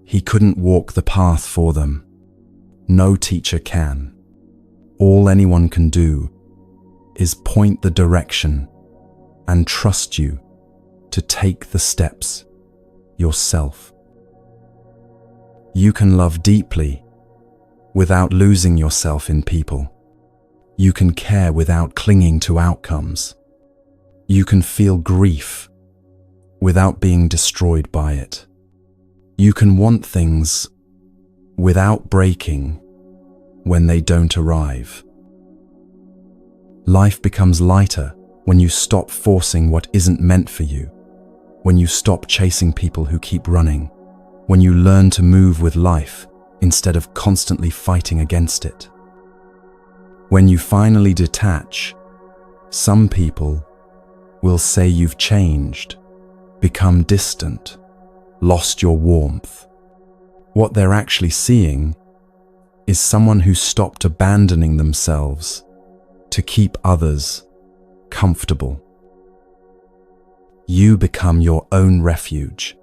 He couldn't walk the path for them. No teacher can. All anyone can do is point the direction and trust you to take the steps yourself. You can love deeply without losing yourself in people. You can care without clinging to outcomes. You can feel grief without being destroyed by it. You can want things without breaking when they don't arrive. Life becomes lighter when you stop forcing what isn't meant for you, when you stop chasing people who keep running, when you learn to move with life instead of constantly fighting against it. When you finally detach, some people will say you've changed, become distant, lost your warmth. What they're actually seeing is someone who stopped abandoning themselves to keep others comfortable. You become your own refuge.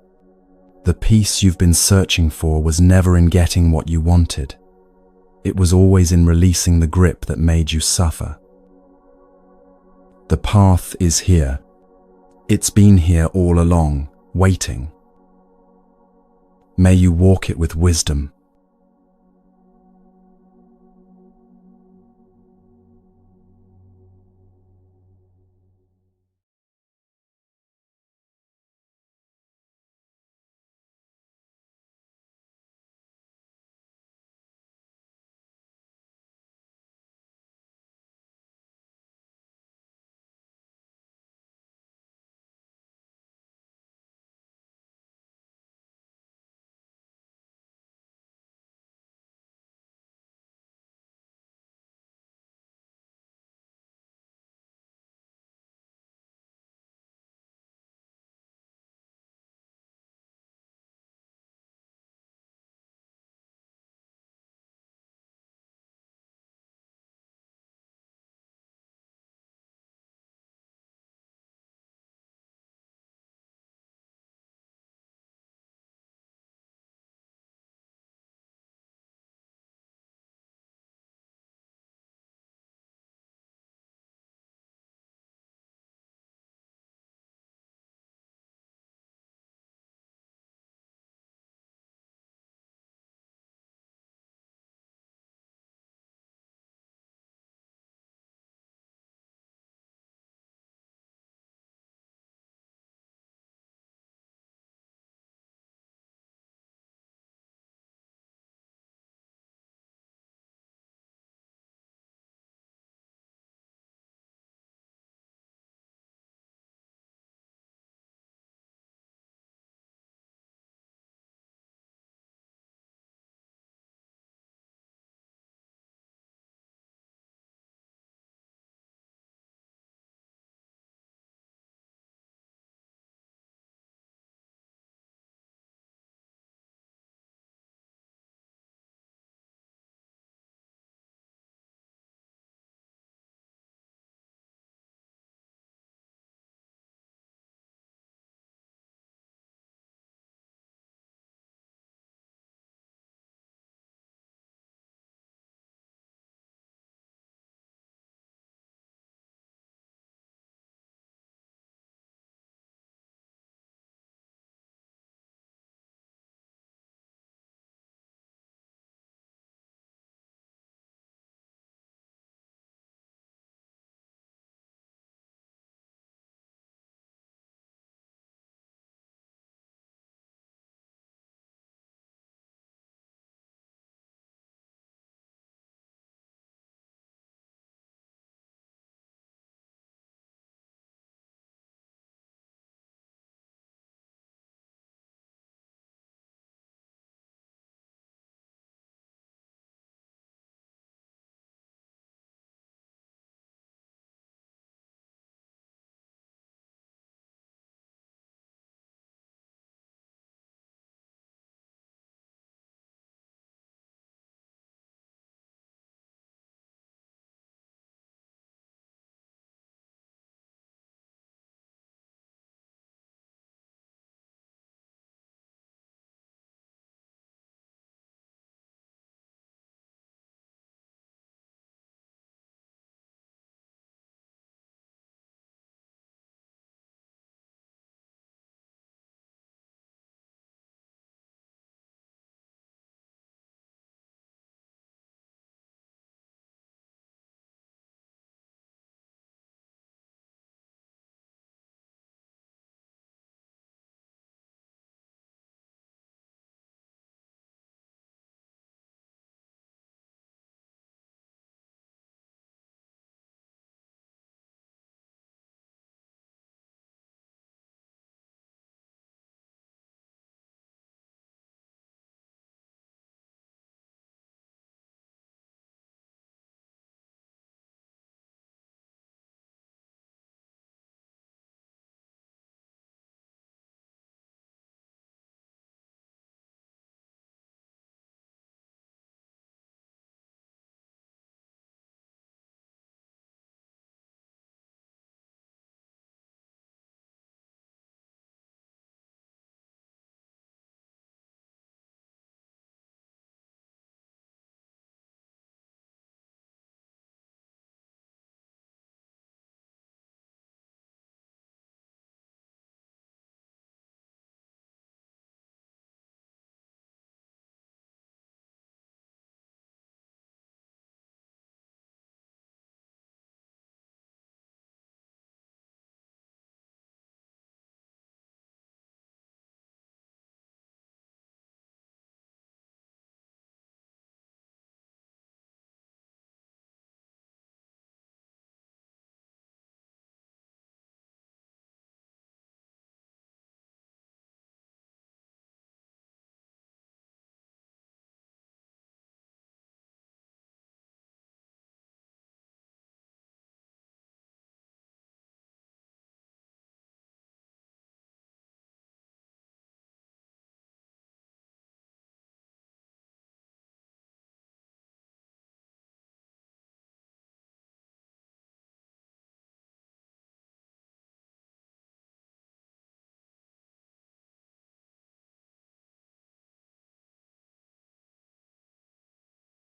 The peace you've been searching for was never in getting what you wanted. It was always in releasing the grip that made you suffer. The path is here. It's been here all along, waiting. May you walk it with wisdom,